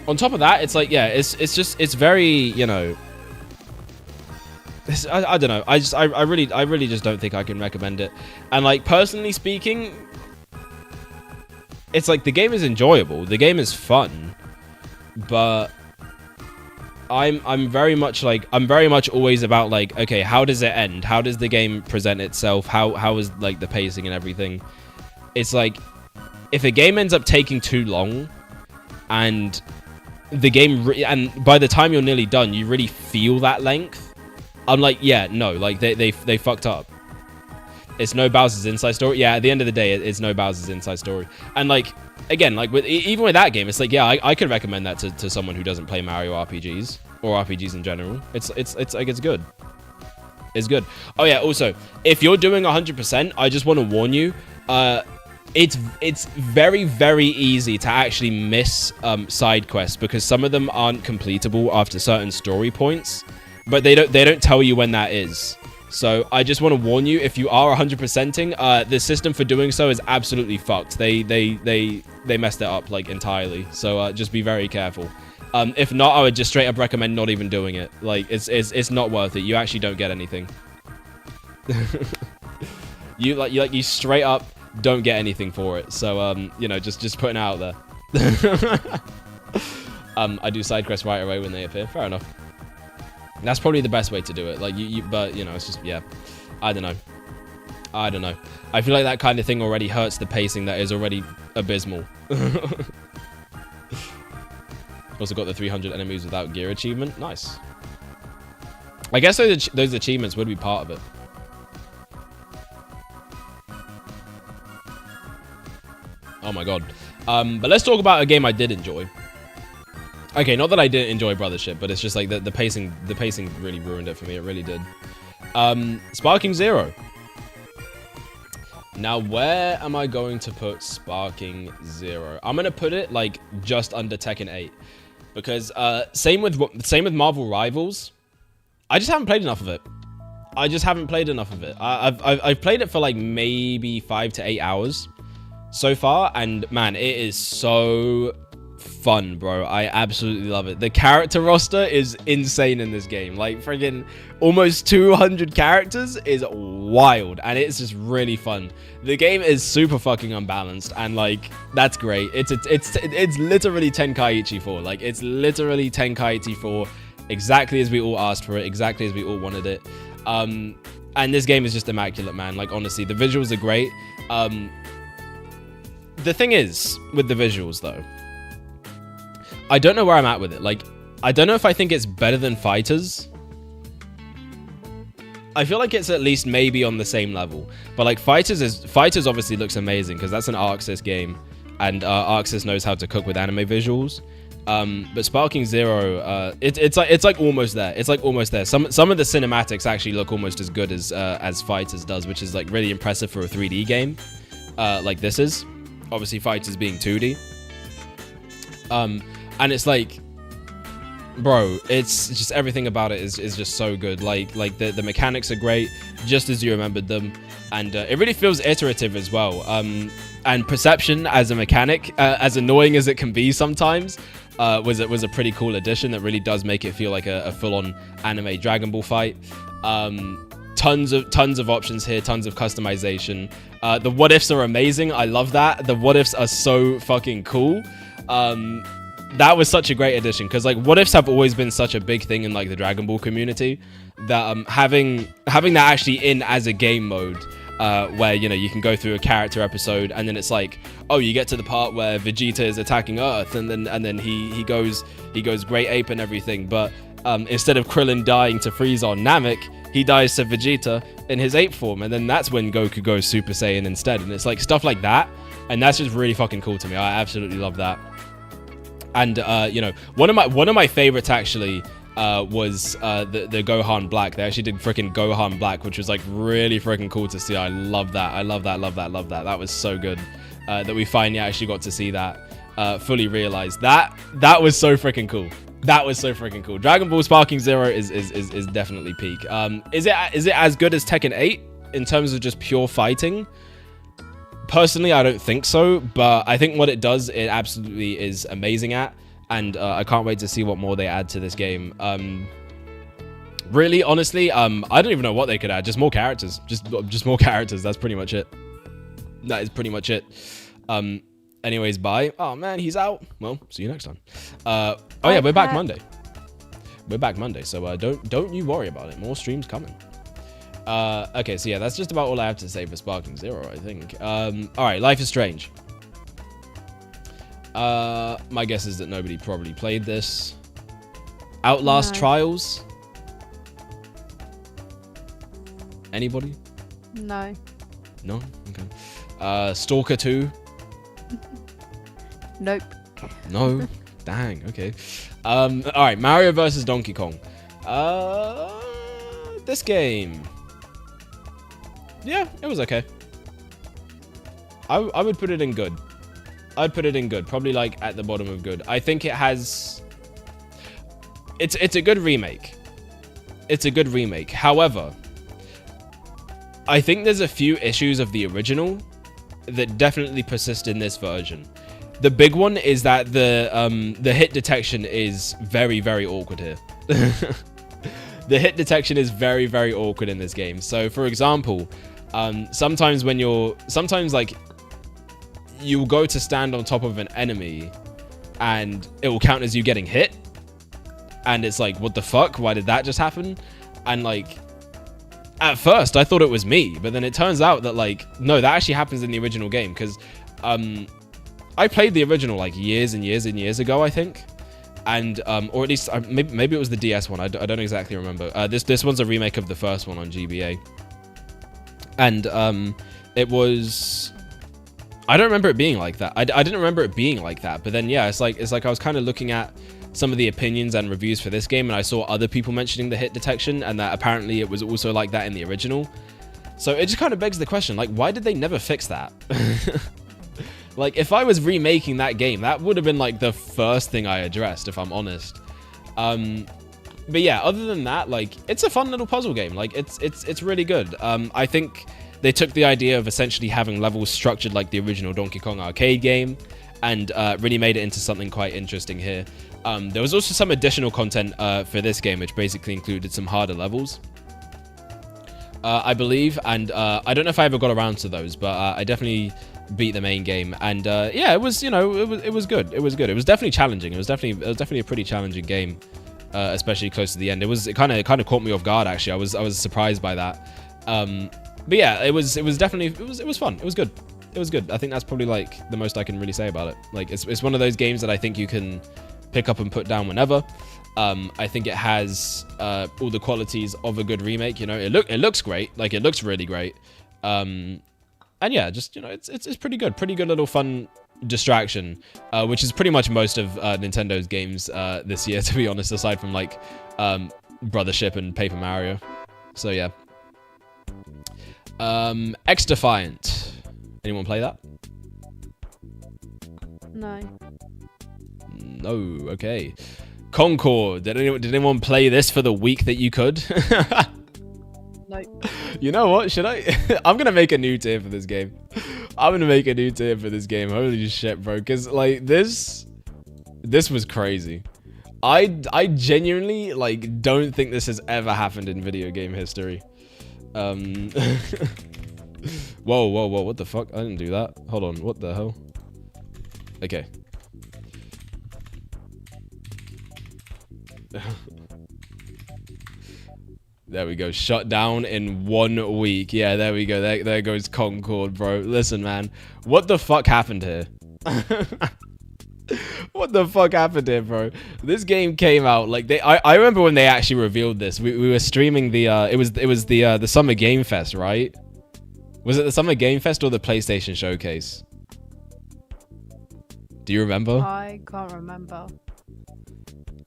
On top of that, it's like, yeah, it's very, you know, I don't know. I really just don't think I can recommend it. And like, personally speaking, it's like the game is enjoyable, the game is fun, but I'm very much always about like, okay, how does it end? How does the game present itself? How is like the pacing and everything? It's like, if a game ends up taking too long, and the game and by the time you're nearly done, you really feel that length, I'm like, yeah, no, like they fucked up. It's no Bowser's Inside Story. Yeah, at the end of the day, it's no Bowser's Inside Story. And like, again, like even with that game, it's like, yeah, I could recommend that to someone who doesn't play Mario RPGs or RPGs in general. It's like, it's good. It's good. Oh yeah, also, if you're doing 100%, I just want to warn you, it's very, very easy to actually miss side quests, because some of them aren't completable after certain story points, but they don't tell you when that is. So I just want to warn you, if you are 100%ing, the system for doing so is absolutely fucked. They messed it up like entirely. So just be very careful. If not, I would just straight up recommend not even doing it. Like, it's not worth it. You actually don't get anything. you straight up don't get anything for it. So you know, just putting it out there. I do side quests right away when they appear. Fair enough. That's probably the best way to do it. Like, but you know, it's just, yeah, I don't know. I feel like that kind of thing already hurts the pacing that is already abysmal. Also got the 300 enemies without gear achievement. Nice. I guess those achievements would be part of it. Oh my god. But let's talk about a game I did enjoy. Okay, not that I didn't enjoy Brothership, but it's just like the pacing really ruined it for me. It really did. Sparking Zero. Now, where am I going to put Sparking Zero? I'm gonna put it like just under Tekken 8, because same with Marvel Rivals. I just haven't played enough of it. I've played it for like maybe 5 to 8 hours so far, and man, it is so fun, bro. I absolutely love it. The character roster is insane in this game. Like, friggin' almost 200 characters is wild, and it's just really fun. The game is super fucking unbalanced, and like, that's great. It's literally Tenkaichi 4. Like, it's literally Tenkaichi 4, exactly as we all asked for it, exactly as we all wanted it. And this game is just immaculate, man. Like, honestly, the visuals are great. The thing is with the visuals, though, I don't know where I'm at with it. Like, I don't know if I think it's better than Fighters. I feel like it's at least maybe on the same level. But like, Fighters obviously looks amazing, because that's an ArcSys game, and ArcSys knows how to cook with anime visuals. But Sparking Zero, it's like almost there. It's like almost there. Some of the cinematics actually look almost as good as Fighters does, which is like really impressive for a 3D game. Like this is. Obviously, Fighters being 2D. And it's like, bro, it's just everything about it is just so good. Like the mechanics are great, just as you remembered them, and it really feels iterative as well. And Perception as a mechanic, as annoying as it can be sometimes, was a pretty cool addition that really does make it feel like a full-on anime Dragon Ball fight. Tons of options here, tons of customization. The what ifs are amazing. I love that. The what ifs are so fucking cool. that was such a great addition, because like what ifs have always been such a big thing in like the Dragon Ball community, that having that actually in as a game mode, where you know you can go through a character episode and then it's like, oh, you get to the part where Vegeta is attacking Earth, and then he goes Great Ape and everything, but instead of Krillin dying to Frieza on Namek, he dies to Vegeta in his ape form, and then that's when Goku goes Super Saiyan instead, and it's like stuff like that, and that's just really fucking cool to me. I absolutely love that. And you know, one of my favorites actually was the Gohan Black. They actually did freaking Gohan Black, which was like really freaking cool to see. I love that. I love that. That was so good that we finally actually got to see that fully realized. That was so freaking cool. That was so freaking cool. Dragon Ball Sparking Zero is definitely peak. Is it as good as Tekken 8 in terms of just pure fighting? Personally, I don't think so, but I think what it does, it absolutely is amazing at, and I can't wait to see what more they add to this game. Really, honestly, I don't even know what they could add. Just more characters. Just more characters. That's pretty much it. That is pretty much it. Anyways, bye. Oh man, he's out. Well, see you next time. Oh yeah, we're back Monday. We're back Monday, so don't you worry about it. More streams coming. Okay, so yeah, that's just about all I have to say for Sparking Zero, I think. All right, Life is Strange. My guess is that nobody probably played this. Outlast Trials. Anybody? No. No? Okay. Stalker 2. Nope. No? Dang, okay. Alright, Mario vs. Donkey Kong. This game. Yeah, it was okay. I would put it in good. I'd put it in good. Probably like at the bottom of good. I think it has... It's a good remake. It's a good remake. However, I think there's a few issues of the original that definitely persist in this version. The big one is that the hit detection is very, very awkward here. The hit detection is very, very awkward in this game. So, for example, sometimes like you'll go to stand on top of an enemy and it will count as you getting hit. And it's like, what the fuck? Why did that just happen? And like, at first I thought it was me, but then it turns out that like, no, that actually happens in the original game. Because I played the original like years and years and years ago, I think. And or at least maybe it was the DS one. I don't exactly remember. This one's a remake of the first one on GBA. And it was... I don't remember it being like that. I didn't remember it being like that. But then, yeah, it's like I was kind of looking at some of the opinions and reviews for this game, and I saw other people mentioning the hit detection, and that apparently it was also like that in the original. So it just kind of begs the question, like, why did they never fix that? Like, if I was remaking that game, that would have been like the first thing I addressed, if I'm honest. But yeah, other than that, like, it's a fun little puzzle game. Like, it's really good. I think they took the idea of essentially having levels structured like the original Donkey Kong arcade game, and really made it into something quite interesting here. There was also some additional content for this game, which basically included some harder levels, I believe. And I don't know if I ever got around to those, but I definitely beat the main game. And yeah, it was, you know, it was good. It was good. It was definitely challenging. It was definitely a pretty challenging game, especially close to the end. It kind of caught me off guard, actually. I was surprised by that. But yeah, it was definitely it was fun. It was good. It was good. I think that's probably like the most I can really say about it. Like, it's one of those games that I think you can pick up and put down whenever. I think it has all the qualities of a good remake. You know, it looks great. Like, it looks really great. And yeah, just, you know, it's pretty good. Pretty good little fun distraction, which is pretty much most of Nintendo's games this year, to be honest, aside from like Brothership and Paper Mario. So yeah. X Defiant. Anyone play that? No. No. Okay. Concord. Did anyone play this for the week that you could? Nope. You know what? Should I? I'm gonna make a new tier for this game. Holy shit, bro. Because like this was crazy. I genuinely like don't think this has ever happened in video game history. Whoa, what the fuck? I didn't do that. Hold on, what the hell? Okay. There we go. Shut down in 1 week. Yeah, there we go. There goes Concord, bro. Listen, man. What the fuck happened here? What the fuck happened here, bro? This game came out like I remember when they actually revealed this. We were streaming the it was the Summer Game Fest, right? Was it the Summer Game Fest or the PlayStation Showcase? Do you remember? I can't remember.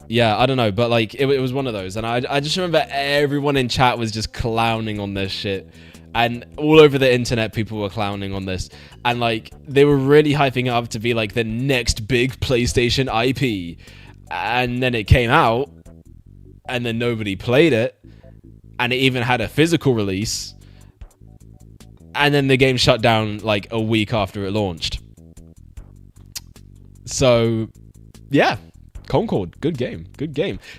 Yeah, I don't know, but like it was one of those, and I just remember everyone in chat was just clowning on this shit, and all over the internet people were clowning on this, and like they were really hyping it up to be like the next big PlayStation IP, and then it came out, and then nobody played it, and it even had a physical release, and then the game shut down like a week after it launched. So, yeah. Concord, good game.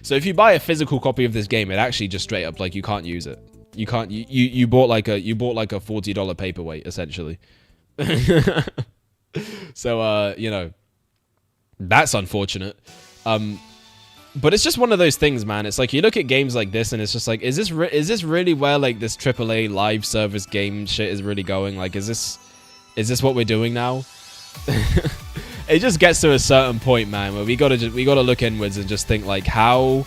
So if you buy a physical copy of this game, it actually just straight up like you can't use it. You can't. You bought like a $40 paperweight essentially. So you know, that's unfortunate. But it's just one of those things, man. It's like you look at games like this, and it's just like, is this really where like this AAA live service game shit is really going? Like, is this what we're doing now? It just gets to a certain point, man, where we gotta look inwards and just think like, how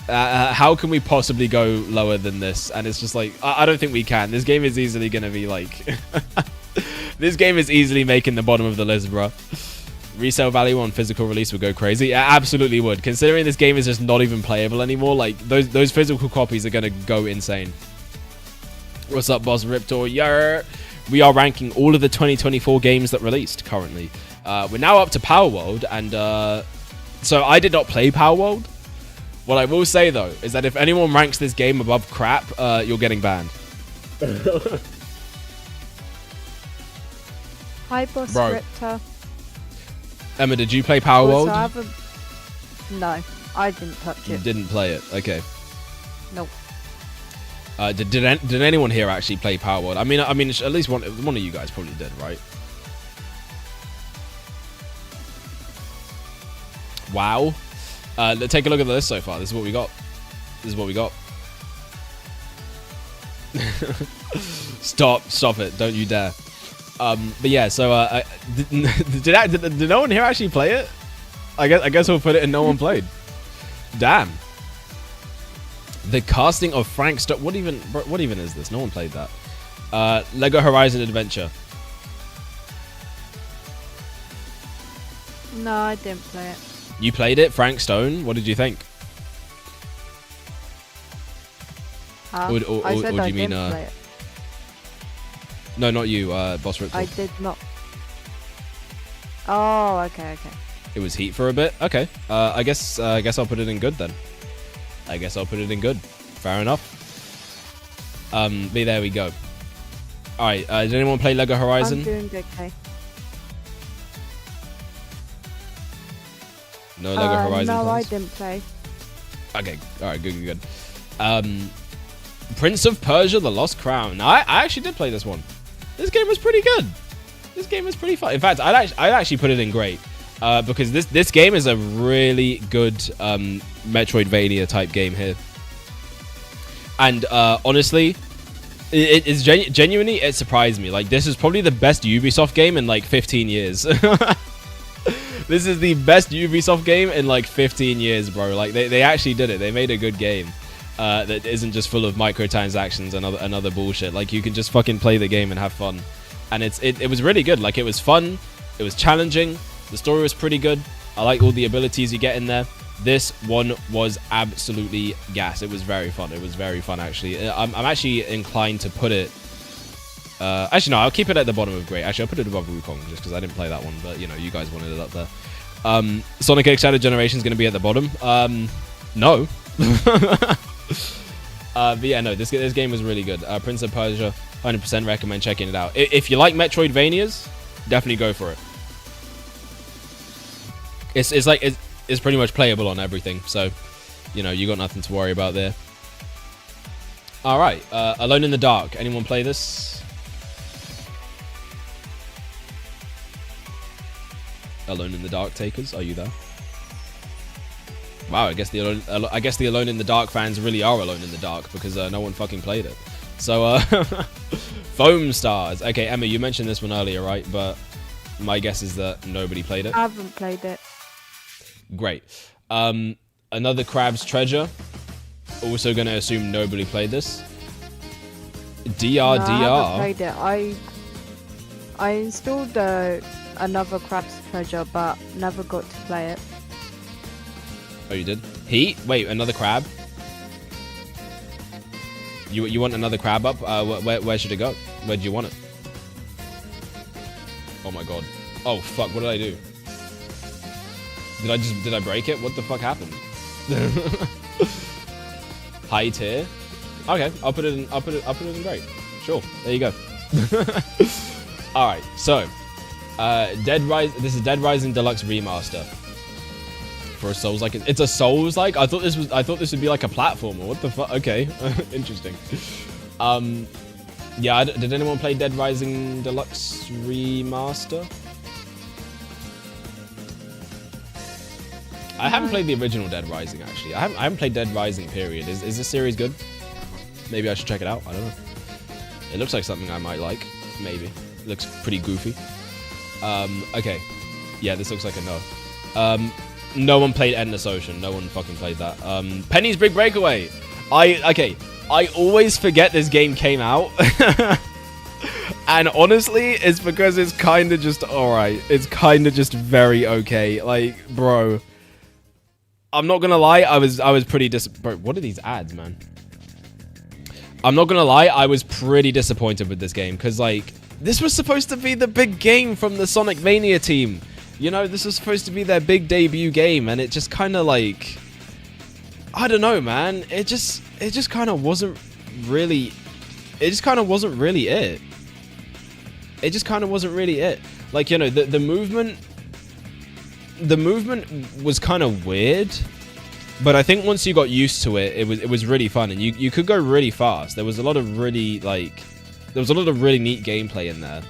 can we possibly go lower than this? And it's just like, I don't think we can. This game is easily gonna be like, this game is easily making the bottom of the list, bro. Resale value on physical release would go crazy. It absolutely would. Considering this game is just not even playable anymore, like those physical copies are gonna go insane. What's up, Boss Riptor? Yeah. We are ranking all of the 2024 games that released currently. We're now up to Power World, and so I did not play Power World. What I will say, though, is that if anyone ranks this game above crap, you're getting banned. Hi, Boss Bro. Riptor. Emma, did you play Power World? No, I didn't touch You it. didn't play it. Okay. Nope. Did anyone here actually play Power World? I mean, at least one of you guys probably did, right? Wow. Let's take a look at the list so far. This is what we got. Stop it. Don't you dare. But yeah, so did no one here actually play it? I guess we'll put it in no one played. Damn. The casting of Frank Stone. What even is this? No one played that. Lego Horizon Adventure. No, I didn't play it. You played it, Frank Stone. What did you think? I said do I you mean, didn't play it. No, not you, Boss Riptor. I did not. Oh, okay. It was heat for a bit. Okay. I guess I'll put it in good then. Fair enough. But there we go. All right. Did anyone play Lego Horizon? I'm doing okay. No Lego Horizon. No, plans? I didn't play. Okay. All right. Good. Prince of Persia: The Lost Crown. I actually did play this one. This game was pretty good. This game was pretty fun. In fact, I'd actually put it in great. Because this game is a really good Metroidvania type game here. And honestly, it is genuinely, it surprised me. Like, this is probably the best Ubisoft game in like 15 years. This is the best Ubisoft game in like 15 years, bro. Like, they actually did it. They made a good game that isn't just full of microtransactions and other bullshit. Like, you can just fucking play the game and have fun. And it was really good. Like, it was fun. It was challenging. The story was pretty good. I like all the abilities you get in there. This one was absolutely gas. It was very fun. Actually. I'm actually inclined to put it... actually, no, I'll keep it at the bottom of great. Actually, I'll put it above Wukong just because I didn't play that one. But, you know, you guys wanted it up there. Sonic X Shadow Generation is going to be at the bottom. No. But yeah, no, this game was really good. Prince of Persia, 100% recommend checking it out. If you like Metroidvanias, definitely go for it. It's pretty much playable on everything, so you know you got nothing to worry about there. All right, Alone in the Dark. Anyone play this? Alone in the Dark takers, are you there? Wow, I guess the Alone in the Dark fans really are alone in the dark because no one fucking played it. So, Foam Stars. Okay, Emma, you mentioned this one earlier, right? But my guess is that nobody played it. I haven't played it. Great. Another Crab's Treasure. Also going to assume nobody played this. DRDR. No, I haven't played it. I installed another Crab's Treasure, but never got to play it. Oh, you did? Heat? Wait, another crab? You want another crab up? Where should it go? Where do you want it? Oh my god. Oh fuck, what did I do? Did I break it? What the fuck happened? High tier? Okay, I'll put it in great. Sure, there you go. Alright, so this is Dead Rising Deluxe Remaster. For a Souls-like, it's a Souls-like. I thought this would be like a platformer. What the fuck? Okay, interesting. Yeah, did anyone play Dead Rising Deluxe Remaster? I haven't played the original Dead Rising actually. I haven't played Dead Rising. Period. Is this series good? Maybe I should check it out. I don't know. It looks like something I might like. Maybe. It looks pretty goofy. Okay. Yeah, this looks like a no. No one played Endless Ocean. No one fucking played that. Penny's Big Breakaway. I always forget this game came out. And honestly, it's because it's kind of just alright. It's kind of just very okay. Like, bro. I'm not gonna lie, I was pretty bro, what are these ads, man? I'm not gonna lie, I was pretty disappointed with this game. Because, like, this was supposed to be the big game from the Sonic Mania team. You know, this was supposed to be their big debut game, and it just kind of like, I don't know, man. It just kind of wasn't really. It just kind of wasn't really it. It just kind of wasn't really it. Like, you know, the movement. The movement was kind of weird, but I think once you got used to it, it was really fun, and you could go really fast. There was a lot of really neat gameplay in there.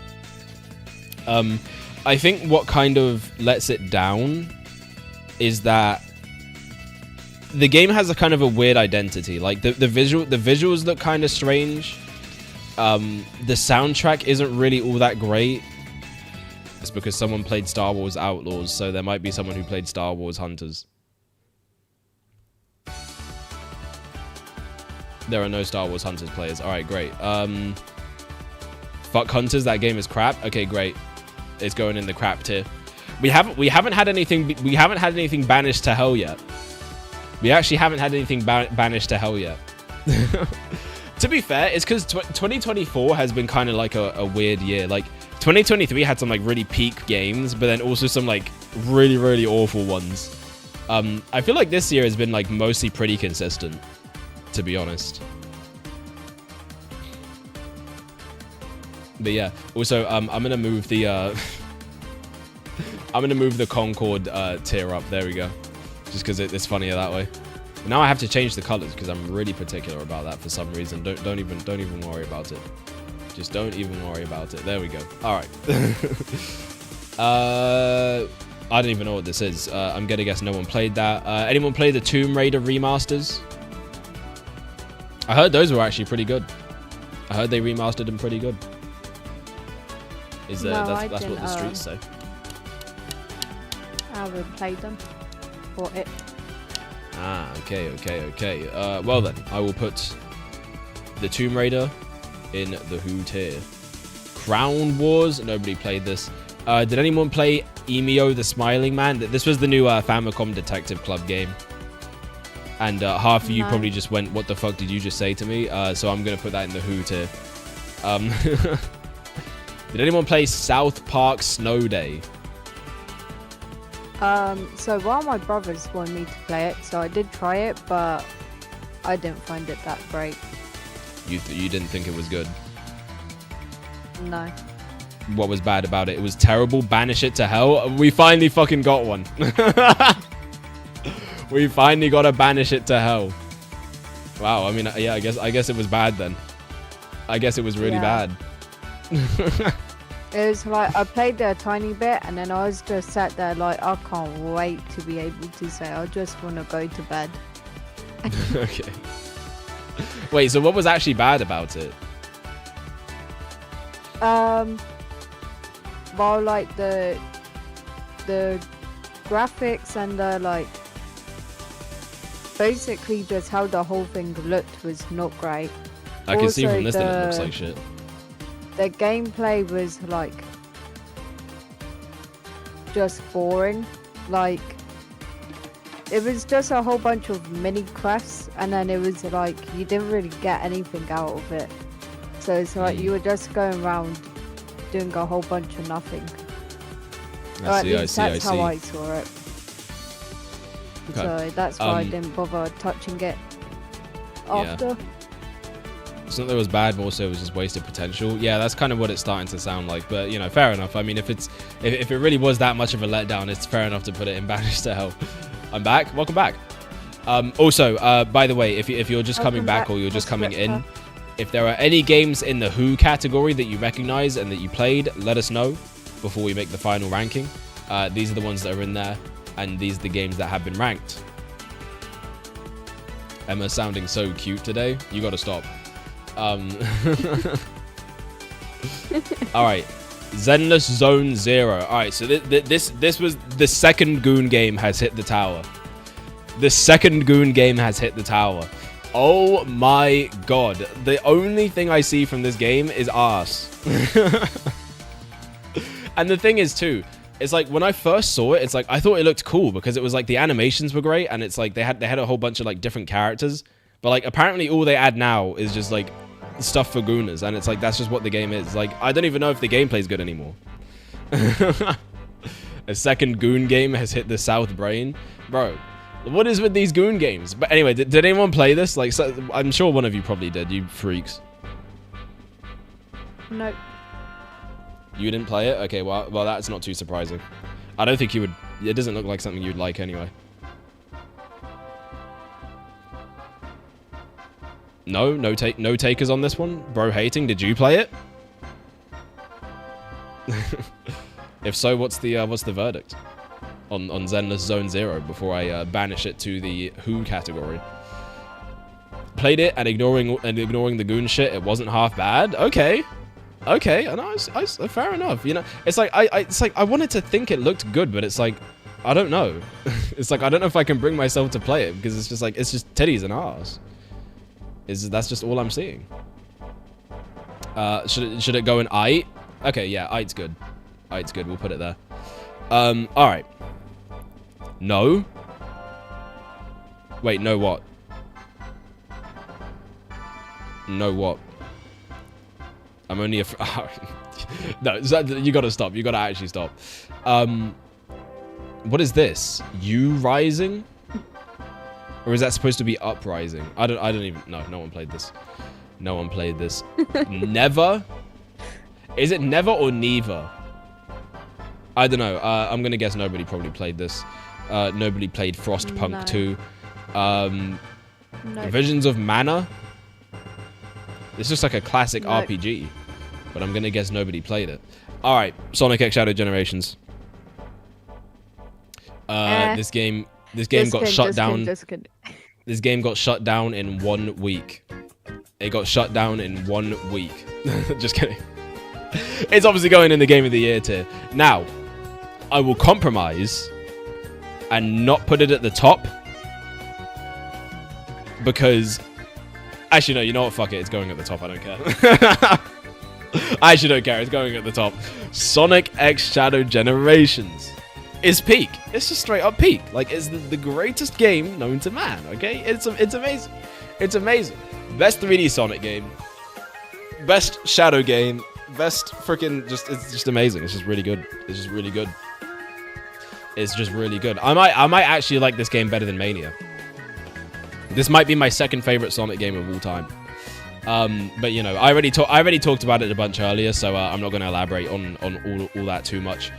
I think what kind of lets it down is that the game has a kind of a weird identity. Like the visuals look kind of strange. The soundtrack isn't really all that great. It's because someone played Star Wars Outlaws, so there might be someone who played Star Wars Hunters. There are no Star Wars Hunters players. All right, great. Fuck Hunters. That game is crap. Okay, great. It's going in the crap tier. We haven't had anything banished to hell yet. We actually haven't had anything banished to hell yet. To be fair, it's because 2024 has been kind of like a weird year. Like 2023 had some like really peak games, but then also some like really, really awful ones. I feel like this year has been like mostly pretty consistent, to be honest. But yeah, also I'm gonna move the I'm gonna move the Concord tier up. There we go. Just because it's funnier that way. Now I have to change the colors because I'm really particular about that for some reason. Don't even worry about it. Just don't even worry about it. There we go. All right. I don't even know what this is. I'm gonna guess no one played that. Anyone play the Tomb Raider remasters? I heard those were actually pretty good. I heard they remastered them pretty good. That's what the streets say. I haven't played them. Or it. Ah, okay. Well then, I will put the Tomb Raider in the Who tier. Crown Wars. Nobody played this. Did anyone play Emio the Smiling Man? This was the new Famicom Detective Club game. And half of you probably just went, what the fuck did you just say to me? So I'm going to put that in the Who tier. Did anyone play South Park Snow Day? So one of my brothers wanted me to play it, so I did try it, but I didn't find it that great. You didn't think it was good? No. What was bad about it? It was terrible. Banish it to hell. We finally fucking got one. We finally got to banish it to hell. Wow. I mean, yeah. I guess it was bad then. I guess it was really bad. It was like I played there a tiny bit, and then I was just sat there like I can't wait to be able to say I just want to go to bed. Okay. Wait, so what was actually bad about it? Well, like the graphics and the like, basically just how the whole thing looked was not great. I can see Also, from this that it looks like shit. The gameplay was like just boring. Like it was just a whole bunch of mini quests, and then it was like you didn't really get anything out of it. So it's like you were just going around doing a whole bunch of nothing. Or at least that's how I saw it. Okay. So that's why I didn't bother touching it after. It's not that it was bad, but also it was just wasted potential. Yeah, that's kind of what it's starting to sound like. But you know, fair enough. I mean, if it really was that much of a letdown, it's fair enough to put it in Banished to Hell. I'm back. Welcome back. Also, by the way, if you're just coming back or you're just coming in, if there are any games in the Who category that you recognize and that you played, let us know before we make the final ranking. These are the ones that are in there, and these are the games that have been ranked. Emma's sounding so cute today. You got to stop. All right, Zenless Zone Zero. All right, so this was the second Goon game has hit the tower. The second Goon game has hit the tower. Oh my god, the only thing I see from this game is arse. And the thing is too, it's like when I first saw it, it's like I thought it looked cool because it was like the animations were great, and it's like they had a whole bunch of like different characters. But like apparently all they add now is just like stuff for Gooners, and it's like that's just what the game is. Like I don't even know if the gameplay's good anymore. A second Goon game has hit the South brain, bro. What is with these Goon games? But anyway, did anyone play this? Like, so, I'm sure one of you probably did. You freaks. Nope. You didn't play it? Okay, well, that's not too surprising. I don't think you would. It doesn't look like something you'd like anyway. No takers on this one. Bro hating. Did you play it? If so, what's the verdict on Zenless Zone Zero before I banish it to the Who category? Played it and ignoring the Goon shit. It wasn't half bad. Okay. No, fair enough. You know, it's like I wanted to think it looked good, but it's like I don't know. It's like I don't know if I can bring myself to play it because it's just titties and ass. That's just all I'm seeing. Should it go in Ait? Okay, yeah, Ait's good. Ait's good. We'll put it there. All right. No. Wait, no what? No what? I'm only no, you gotta stop. You gotta actually stop. What is this? You Rising? Or is that supposed to be Uprising? I don't even know. No one played this. No one played this. Never? Is it Never or Neither? I don't know. I'm gonna guess nobody probably played this. Nobody played Frostpunk 2. Nope. Visions of Mana? It's just like a classic RPG. But I'm gonna guess nobody played it. Alright, Sonic X Shadow Generations. This game got shut down. This game got shut down in 1 week. It got shut down in 1 week. Just kidding. It's obviously going in the Game of the Year tier. Now, I will compromise and not put it at the top because actually no, you know what? Fuck it. It's going at the top. I don't care. I actually don't care. It's going at the top. Sonic X Shadow Generations is peak. It's just straight up peak. Like it's the greatest game known to man. Okay, it's amazing. It's amazing. Best 3D Sonic game. Best Shadow game. Best freaking it's just amazing. It's just really good. It's just really good. It's just really good. I might actually like this game better than Mania. This might be my second favorite Sonic game of all time. But you know, I already talked about it a bunch earlier, so I'm not going to elaborate on all that too much.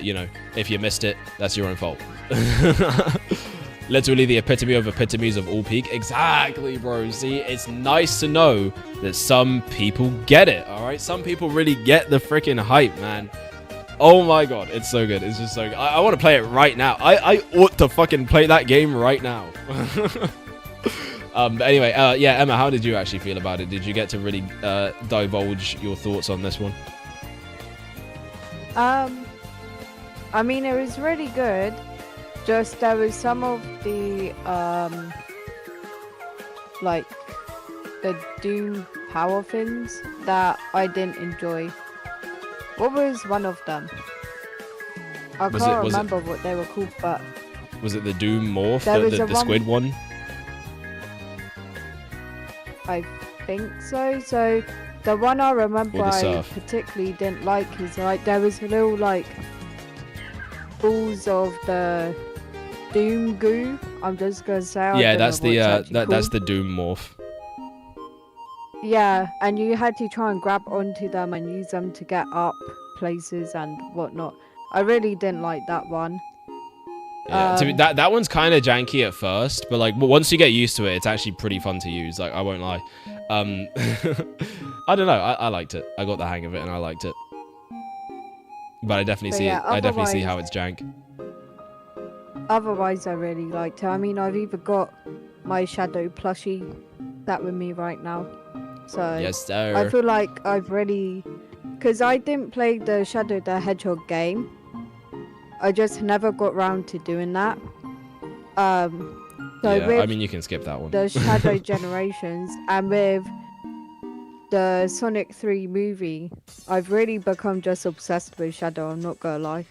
You know, if you missed it, that's your own fault. Literally the epitome of epitomes of all peak. Exactly, bro. See, it's nice to know that some people get it, all right? Some people really get the freaking hype, man. Oh my god, it's so good. It's just so good. I want to play it right now. I ought to fucking play that game right now. But anyway, yeah, Emma, how did you actually feel about it? Did you get to really divulge your thoughts on this one? I mean, it was really good. Just there was some of the like the Doom power things that I didn't enjoy. What was one of them? I can't remember what they were called, but was it the Doom morph, the squid one? I think so. So the one I remember I surf. particularly didn't like is like there was little like balls of the Doom goo. I'm just gonna say. Yeah, that's the that's the Doom morph. Yeah, and you had to try and grab onto them and use them to get up places and whatnot. I really didn't like that one. Yeah, that one's kind of janky at first, but like once you get used to it, it's actually pretty fun to use. Like I won't lie. I don't know. I liked it. I got the hang of it, and I liked it. But I definitely see it. I definitely see how it's jank. Otherwise, I really liked it. I mean, I've even got my Shadow plushie sat with me right now. So yes, sir. I feel like I've really, because I didn't play the Shadow the Hedgehog game. I just never got round to doing that. So yeah, I mean, you can skip that one. The Shadow Generations and with the Sonic 3 movie, I've really become just obsessed with Shadow. I'm not gonna lie.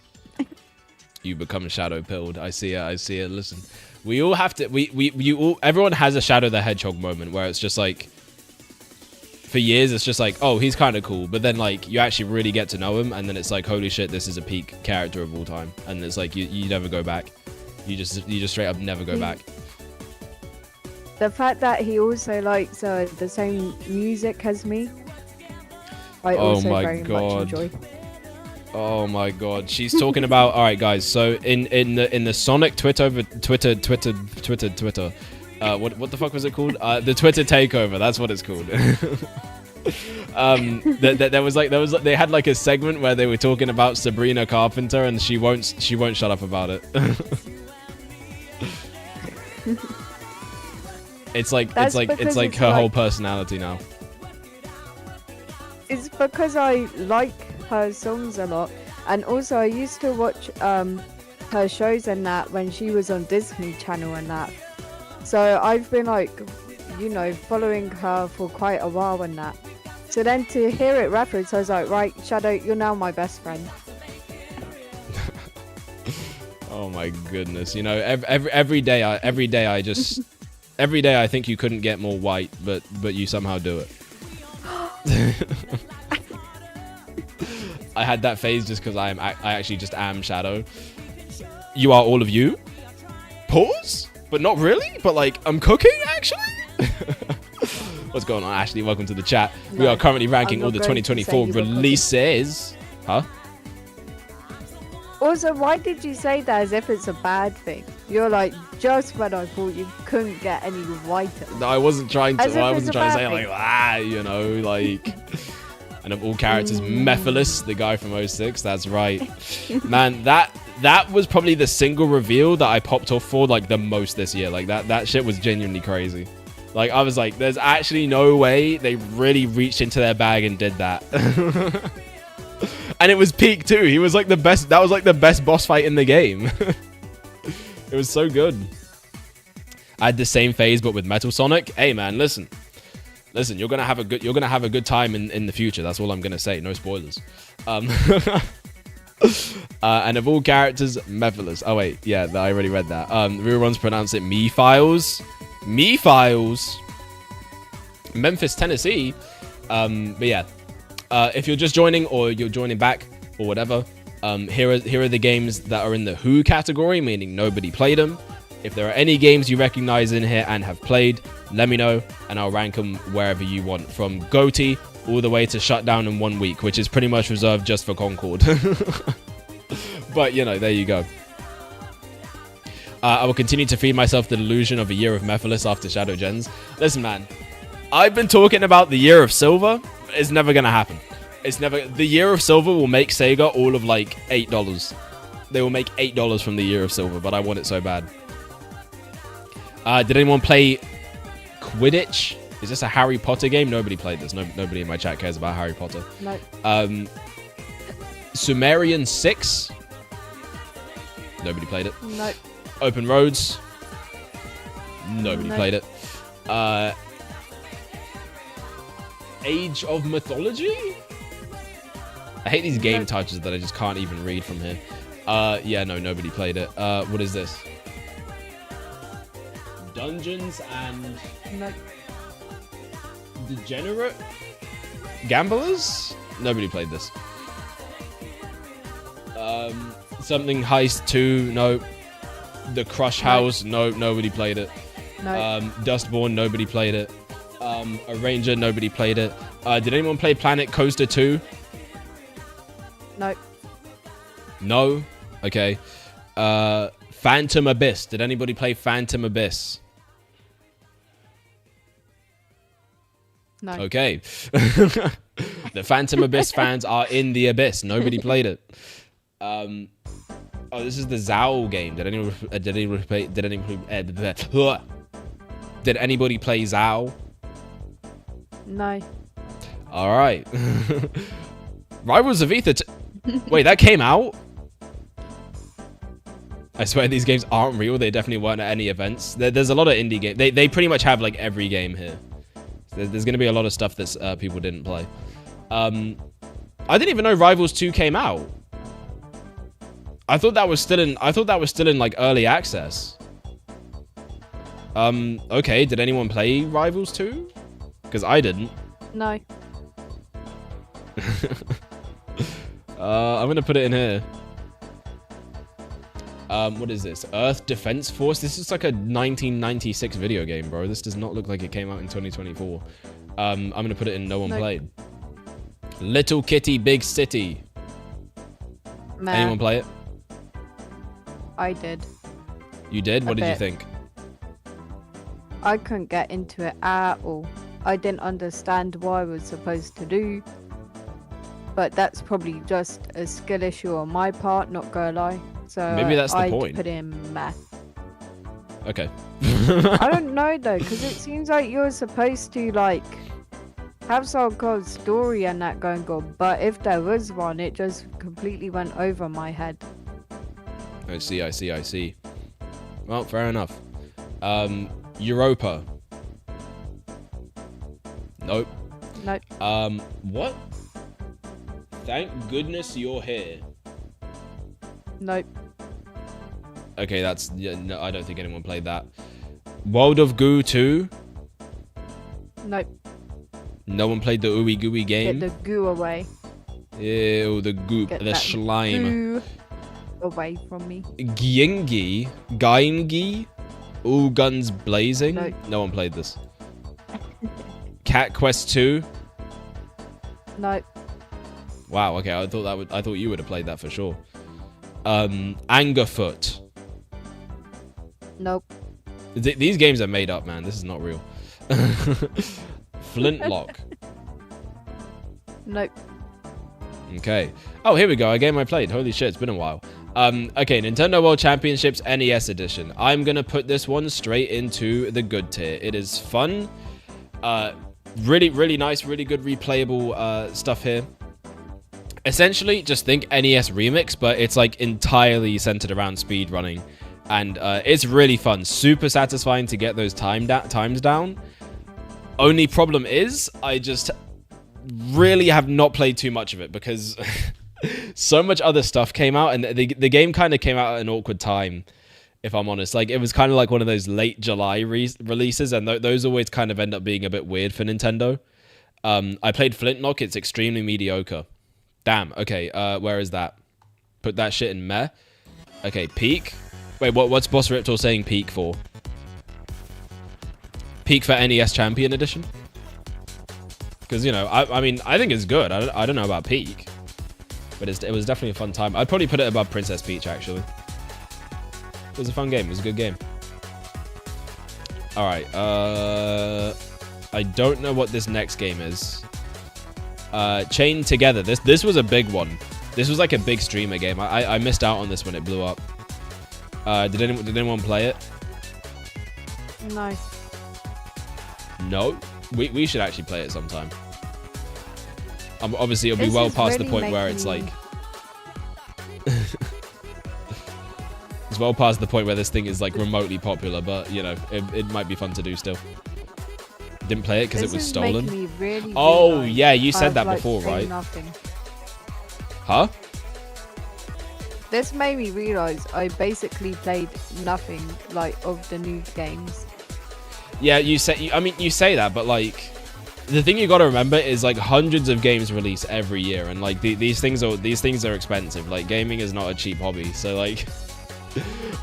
You become shadow pilled. I see it. I see it. Listen, we all have to. Everyone has a Shadow the Hedgehog moment where it's just like, for years it's just like, oh, he's kind of cool, but then like you actually really get to know him, and then it's like, holy shit, this is a peak character of all time, and it's like you never go back. You just straight up never go back. The fact that he also likes the same music as me, I also very much enjoy. Oh my god, she's talking about. All right, guys. So in the Sonic Twitter. What the fuck was it called? The Twitter takeover. That's what it's called. There was they had like a segment where they were talking about Sabrina Carpenter, and she won't shut up about it. It's like her whole personality now. It's because I like her songs a lot, and also I used to watch her shows and that when she was on Disney Channel and that. So I've been like, you know, following her for quite a while and that. So then to hear it referenced, I was like, right, Shadow, you're now my best friend. Oh my goodness! You know, every day I think you couldn't get more white, but you somehow do it. I had that phase just because I actually just am Shadow. You are all of you. Pause. But not really. But like I'm cooking actually. What's going on, Ashley? Welcome to the chat. No, we are currently ranking all the 2024 releases. Huh? Also, why did you say that as if it's a bad thing? You're like, just when I thought you couldn't get any whiter. No, I wasn't trying to. I wasn't trying to say like, you know, like. And of all characters, Mephiles, the guy from 06. That's right. Man, that was probably the single reveal that I popped off for like the most this year. Like that shit was genuinely crazy. Like I was like, there's actually no way they really reached into their bag and did that. And it was peak too. He was like the best. That was like the best boss fight in the game. It was so good. I had the same phase, but with Metal Sonic. Hey man, listen, you're gonna have a good time in the future. That's all I'm gonna say. No spoilers. And of all characters, Mephiles. Oh wait, yeah, I already read that. Real Runs pronounce it Mephiles. Memphis, Tennessee. But yeah, if you're just joining or you're joining back or whatever, here are the games that are in the Who category, meaning nobody played them. If there are any games you recognize in here and have played, let me know, and I'll rank them wherever you want, from GOTY all the way to Shutdown in 1 week, which is pretty much reserved just for Concord. But, you know, there you go. I will continue to feed myself the delusion of a year of Mephiles after Shadow Gens. Listen, man. I've been talking about the year of Silver. It's never going to happen. It's never... The year of Silver will make Sega all of, like, $8. They will make $8 from the year of Silver, but I want it so bad. Did anyone play Quidditch? Is this a Harry Potter game? Nobody played this. Nobody in my chat cares about Harry Potter. No. Sumerian 6? Nobody played it. No. Open Roads? Nobody played it. Age of Mythology? I hate these game titles that I just can't even read from here. Yeah, no, nobody played it. What is this? Dungeons and... No. Degenerate Gamblers? Nobody played this. Something Heist 2? No. The Crush House? No, nobody played it. No. Dustborn? Nobody played it. Arranger? Nobody played it. Did anyone play Planet Coaster 2? No. No? Okay. Phantom Abyss. Did anybody play Phantom Abyss? No. Okay. The Phantom Abyss fans are in the abyss. Nobody played it. Oh, this is the Zao game. Did anybody play Zao? No. All right. Rivals of Aether. Wait, that came out? I swear these games aren't real. They definitely weren't at any events. There's a lot of indie games. They pretty much have like every game here. There's going to be a lot of stuff that people didn't play. I didn't even know Rivals 2 came out. I thought that was still in like early access. Okay, did anyone play Rivals 2? Because I didn't. No. I'm going to put it in here. What is this? Earth Defense Force? This is like a 1996 video game, bro. This does not look like it came out in 2024. I'm going to put it in no one played. Little Kitty Big City. Nah. Anyone play it? I did. You did? What did you bit. think? I couldn't get into it at all. I didn't understand what I was supposed to do. But that's probably just a skill issue on my part, not gonna lie. So Maybe that's the I'd point. put in math. Okay. I don't know though, because it seems like you're supposed to like have some kind of story and that going on. But if there was one, it just completely went over my head. I see. Well, fair enough. Europa. Nope. Nope. What? Thank goodness you're here. Nope. Okay, that's... Yeah, no, I don't think anyone played that. World of Goo 2? Nope. No one played the Ooey Gooey game? Get the goo away. Ew, the goop, Get the that slime. Goo away from me. Gyingi? Gaingi? All Guns Blazing? Nope. No one played this. Cat Quest 2? Nope. Wow, okay, I thought you would have played that for sure. Angerfoot. Nope. These games are made up, man. This is not real. Flintlock. Nope. Okay. Oh, here we go. A game I played. Holy shit, it's been a while. Okay, Nintendo World Championships NES Edition. I'm gonna put this one straight into the good tier. It is fun. Really, really nice, really good replayable stuff here. Essentially, just think NES Remix, but it's like entirely centered around speed running. And it's really fun. Super satisfying to get those times down. Only problem is, I just really have not played too much of it because so much other stuff came out, and the game kind of came out at an awkward time, if I'm honest. Like, it was kind of like one of those late July releases, and those always kind of end up being a bit weird for Nintendo. I played Flintlock. It's extremely mediocre. Damn. Okay, where is that? Put that shit in meh. Okay, peak. Wait, what's Boss Riptor saying peak for? Peak for NES Champion Edition? Because, you know, I mean, I think it's good. I don't know about peak. But it was definitely a fun time. I'd probably put it above Princess Peach, actually. It was a fun game. It was a good game. All right. I don't know what this next game is. Chained Together. This was a big one. This was like a big streamer game. I missed out on this when it blew up. Did anyone play it? No. No. We should actually play it sometime. Obviously, it'll be This well is past the really point where it's like. making It's well past the point where this thing is like remotely popular, but you know, it might be fun to do still. Didn't play it because it was stolen. Me really Oh realize yeah, you said I've, that like, before, played right? Nothing. Huh? This made me realize I basically played nothing like of the new games. Yeah, you say. I mean, you say that, but like, the thing you got to remember is like hundreds of games release every year, and like these things are expensive. Like gaming is not a cheap hobby, so like,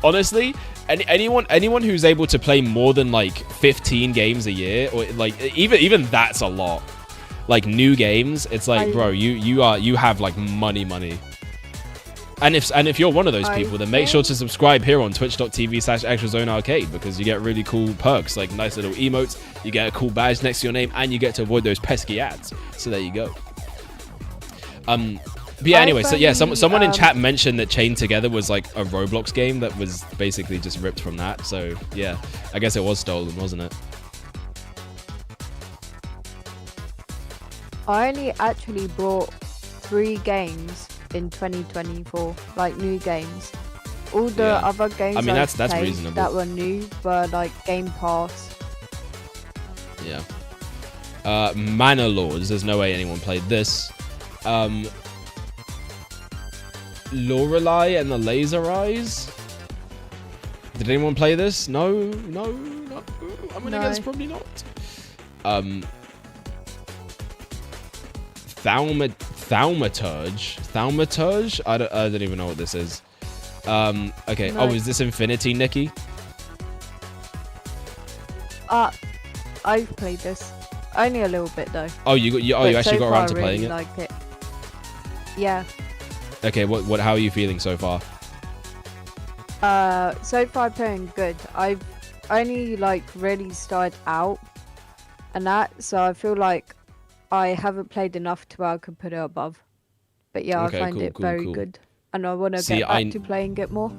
honestly, anyone who's able to play more than like 15 games a year, or like even that's a lot. Like new games, it's like, bro, you have like money. And if you're one of those people, then make sure to subscribe here on twitch.tv/ExtraZoneArcade, because you get really cool perks, like nice little emotes, you get a cool badge next to your name, and you get to avoid those pesky ads. So there you go. But yeah, anyway, so yeah, someone in chat mentioned that Chained Together was like a Roblox game that was basically just ripped from that. So yeah, I guess it was stolen, wasn't it? I only actually bought 3 games in 2024, like new games. All the other games I mean, that's played reasonable. that were new were like Game Pass. Yeah. Manor Lords. There's no way anyone played this. Lorelei and the Laser Eyes. Did anyone play this? No. I'm gonna guess probably not. Thaumaturge? I don't even know what this is. Okay. No. Oh, is this Infinity, Nikki? I've played this. Only a little bit though. Oh, you But actually so got far around to I playing really it? like it. Yeah. Okay, how are you feeling so far? So far playing good. I've only like really started out and that, so I feel like I haven't played enough to where I could put it above. But yeah, Okay, I find it very cool. good. And I want to See, get back to playing it more.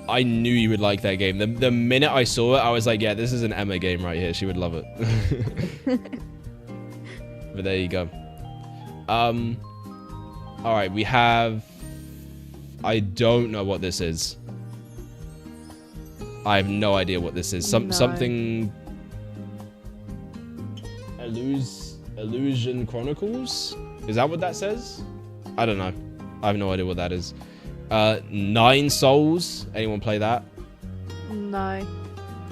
I knew you would like that game. The minute I saw it, I was like, yeah, this is an Emma game right here. She would love it. But there you go. All right, we have... I don't know what this is. I have no idea what this is. Something... Illusion Chronicles? Is that what that says? I don't know. I have no idea what that is. 9 Souls. Anyone play that? No.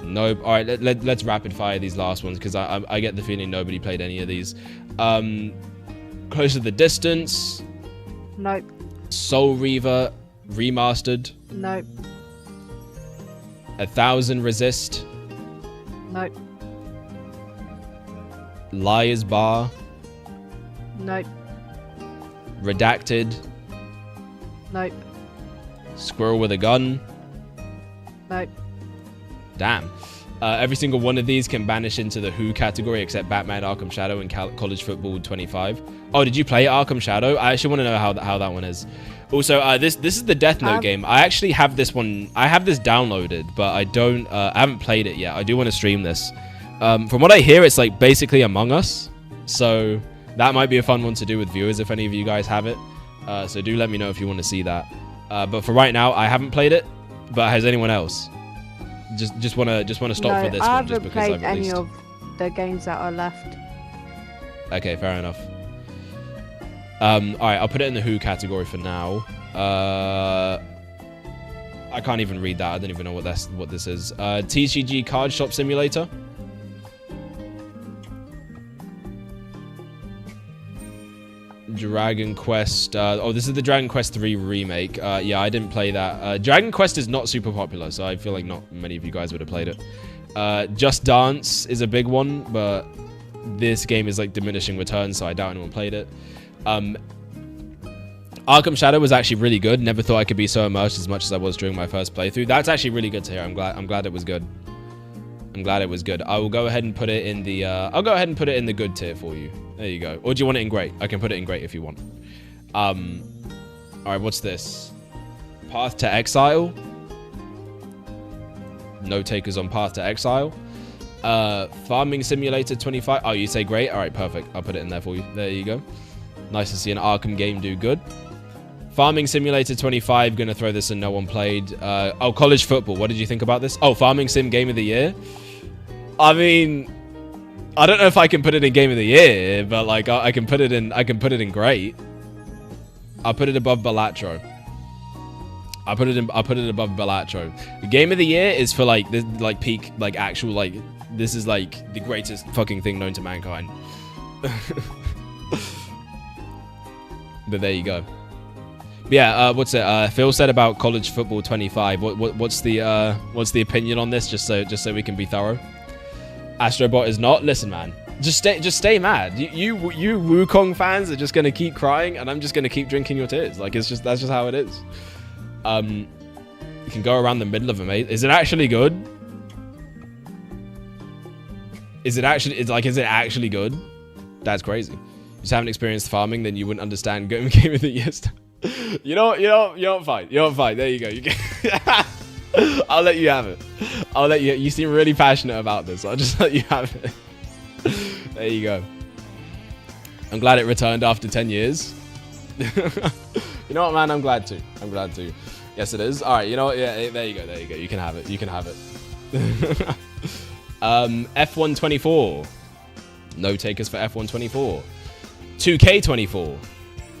Nope. All right, let's rapid fire these last ones, because I get the feeling nobody played any of these. Close to the Distance. Nope. Soul Reaver Remastered. Nope. 1000 Resist. Nope. Liar's Bar. Nope. Redacted. Nope. Squirrel with a Gun. Nope. Damn. Every single one of these can banish into the Who category except Batman Arkham Shadow and College Football 25. Oh, did you play Arkham Shadow? I actually want to know how that one is. Also, this is the Death Note game. I actually have this one. I have this downloaded, but I haven't played it yet. I do want to stream this. From what I hear, it's like basically Among Us. So that might be a fun one to do with viewers if any of you guys have it. So do let me know if you want to see that. But for right now, I haven't played it. But has anyone else? Just wanna stop for this one just because I've released any released. of the games that are left. Okay, fair enough. All right, I'll put it in the Who category for now. I can't even read that. I don't even know what this is. TCG Card Shop Simulator. Dragon Quest. This is the Dragon Quest 3 remake. Yeah, I didn't play that. Dragon Quest is not super popular, so I feel like not many of you guys would have played it. Just Dance is a big one, but this game is like diminishing returns, so I doubt anyone played it. Arkham Shadow was actually really good. Never thought I could be so immersed as much as I was during my first playthrough. That's actually really good to hear. I'm glad it was good. I'm glad it was good. I will go ahead and put it in the I'll go ahead and put it in the good tier for you. There you go. Or do you want it in great? I can put it in great if you want. All right, what's this? Path to Exile. No takers on Path to Exile. Farming Simulator 25. Oh, you say great? All right, perfect. I'll put it in there for you. There you go. Nice to see an Arkham game do good. Farming Simulator 25. Gonna throw this in. No one played. Oh, college football. What did you think about this? Oh, Farming Sim Game of the Year. I mean, I don't know if I can put it in Game of the Year, but like I can put it in. I can put it in great. I'll put it above Balatro. I'll put it above Balatro. The Game of the Year is for like this, like peak, like actual, like this is like the greatest fucking thing known to mankind. But there you go. But yeah, what's it? Phil said about college football 25. What's the opinion on this? Just so we can be thorough. Astrobot is not. Listen, man. Just stay mad. You Wukong fans are just gonna keep crying, and I'm just gonna keep drinking your tears. Like that's just how it is. You can go around the middle of a maze. Is it actually good? Is it actually good? That's crazy. You just haven't experienced farming, then you wouldn't understand Game of the Year stuff. You don't fight. There you go. You can I'll let you have it. I'll let you. You seem really passionate about this. I'll just let you have it. There you go. I'm glad it returned after 10 years. You know what, man? I'm glad to. Yes, it is. All right. You know what? Yeah. There you go. You can have it. F124. No takers for F124. 2K24.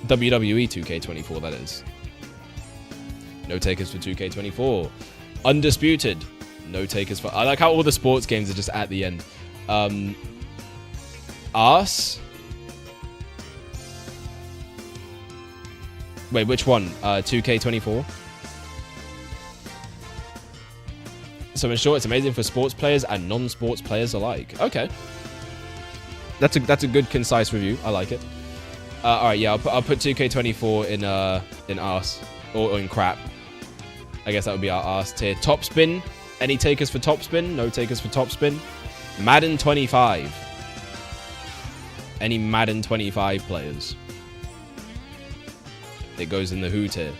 WWE 2K24, that is. No takers for 2K24. Undisputed. No takers for... I like how all the sports games are just at the end. Arse. Wait, which one? 2K24? So in short, it's amazing for sports players and non-sports players alike. Okay. That's a good, concise review. I like it. All right, yeah, I'll put 2K24 in arse or in crap. I guess that would be our arse tier. Top spin. Any takers for top spin? No takers for top spin. Madden 25. Any Madden 25 players? It goes in the who tier.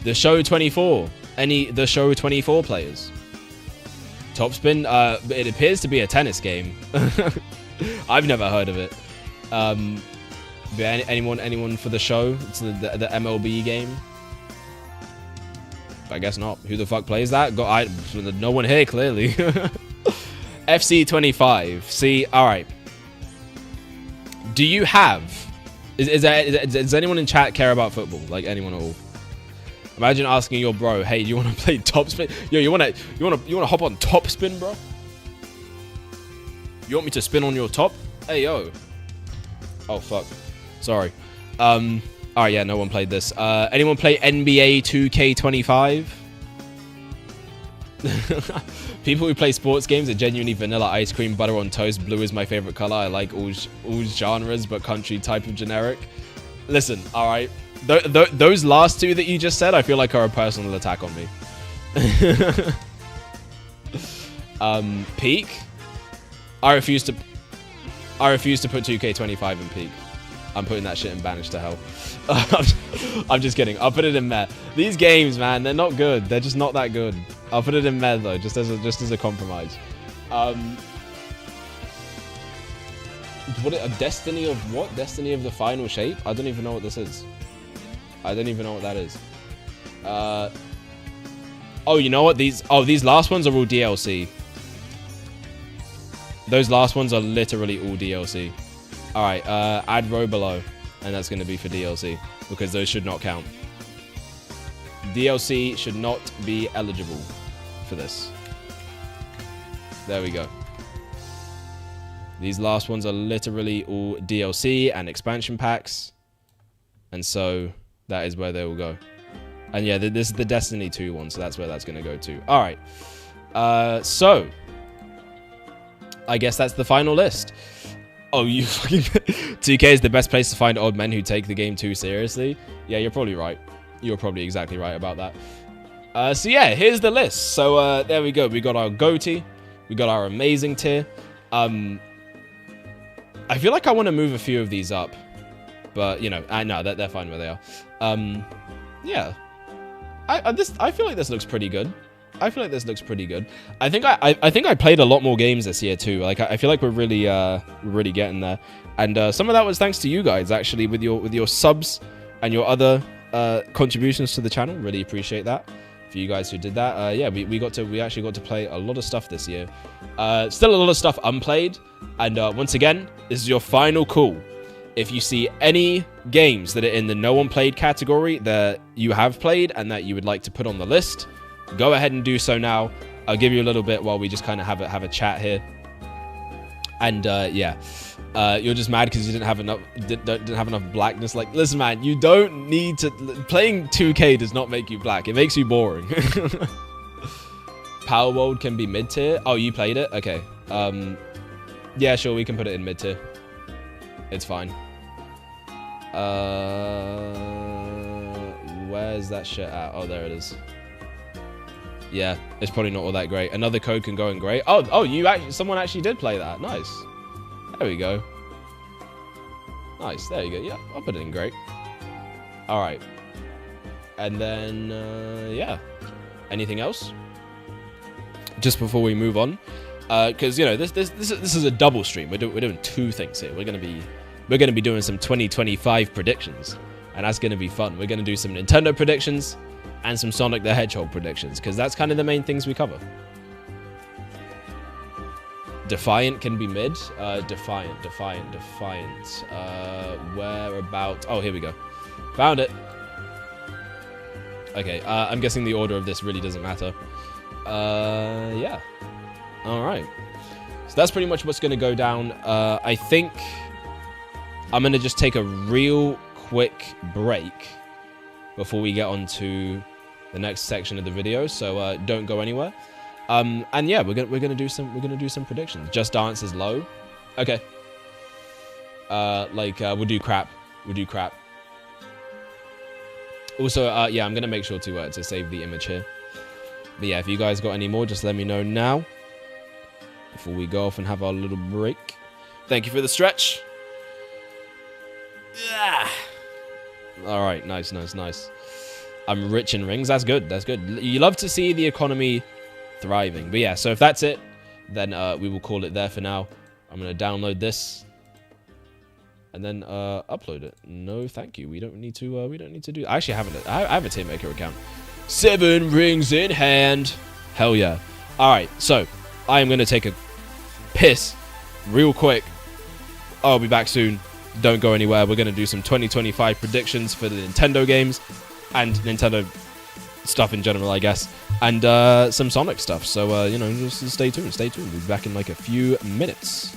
The Show 24. Any The Show 24 players? Top spin. It appears to be a tennis game. I've never heard of it. Anyone for the show? It's the MLB game. I guess not. Who the fuck plays that? No one here clearly. FC 25. See, all right. Do you have? Does anyone in chat care about football? Like anyone at all? Imagine asking your bro, "Hey, do you want to play top spin? Yo, you wanna hop on top spin, bro? You want me to spin on your top? Hey, yo." Oh fuck. Sorry. Alright, yeah, no one played this. Anyone play NBA 2K25? People who play sports games are genuinely vanilla ice cream, butter on toast. Blue is my favorite color. I like all genres, but country type of generic. Listen, alright. Those last two that you just said, I feel like are a personal attack on me. Peak? I refuse to put 2K25 in peak. I'm putting that shit in banished to hell. I'm just kidding. I'll put it in meh. These games, man, they're not good. They're just not that good. I'll put it in meh though, just as a compromise. What a Destiny of what? Destiny of the Final Shape? I don't even know what this is. I don't even know what that is. Oh, you know what? These last ones are all DLC. Those last ones are literally all DLC. Alright, add row below. And that's going to be for DLC. Because those should not count. DLC should not be eligible for this. There we go. These last ones are literally all DLC and expansion packs. And so that is where they will go. And yeah, this is the Destiny 2 one, so that's where that's going to go to. Alright. So I guess that's the final list. Oh, you fucking 2K is the best place to find old men who take the game too seriously. Yeah, you're probably right. You're probably exactly right about that. So yeah, here's the list. So there we go. We got our GOTY. We got our amazing tier. I feel like I want to move a few of these up, but you know, I know that they're fine where they are. Yeah. I feel like this looks pretty good. I feel like this looks pretty good. I think I played a lot more games this year too. Like I feel like we're really getting there. And some of that was thanks to you guys actually with your subs and your other contributions to the channel. Really appreciate that for you guys who did that. Yeah, we actually got to play a lot of stuff this year. Still a lot of stuff unplayed. And once again, this is your final call. If you see any games that are in the no one played category that you have played and that you would like to put on the list, go ahead and do so now. I'll give you a little bit while we just kind of have a chat here. And yeah, you're just mad because you didn't have enough blackness. Like, listen, man, you don't need to. Playing 2K does not make you black. It makes you boring. Power World can be mid tier. Oh, you played it? Okay. Yeah, sure, we can put it in mid tier. It's fine. Where's that shit at? Oh, there it is. Yeah, it's probably not all that great. Another code can go in great. Oh, someone actually did play that. Nice. There we go. Nice. There you go. Yeah, I'll put it in great. All right. And then, yeah. Anything else? Just before we move on, because you know this is a double stream. We're doing two things here. We're gonna be doing some 2025 predictions, and that's gonna be fun. We're gonna do some Nintendo predictions and some Sonic the Hedgehog predictions, because that's kind of the main things we cover. Defiant can be mid. Defiant. Where about? Oh, here we go. Found it. Okay, I'm guessing the order of this really doesn't matter. Yeah. All right. So that's pretty much what's going to go down. I think I'm going to just take a real quick break before we get on to the next section of the video. So don't go anywhere. And yeah, we're gonna do some predictions. Just Dance is low. Okay. We'll do crap. Also, yeah, I'm gonna make sure to save the image here. But yeah, if you guys got any more, just let me know now before we go off and have our little break. Thank you for the stretch. Yeah. All right, nice. I'm rich in rings. That's good. You love to see the economy thriving. But yeah, so if that's it, then we will call it there for now. I'm gonna download this and then upload it. No, thank you. We don't need to do. I actually have a Teammaker account. 7 rings in hand. Hell yeah. All right, so I am gonna take a piss real quick. I'll be back soon. Don't go anywhere. We're gonna do some 2025 predictions for the Nintendo games and Nintendo stuff in general, I guess, and some Sonic stuff. So you know, just stay tuned. We'll be back in like a few minutes.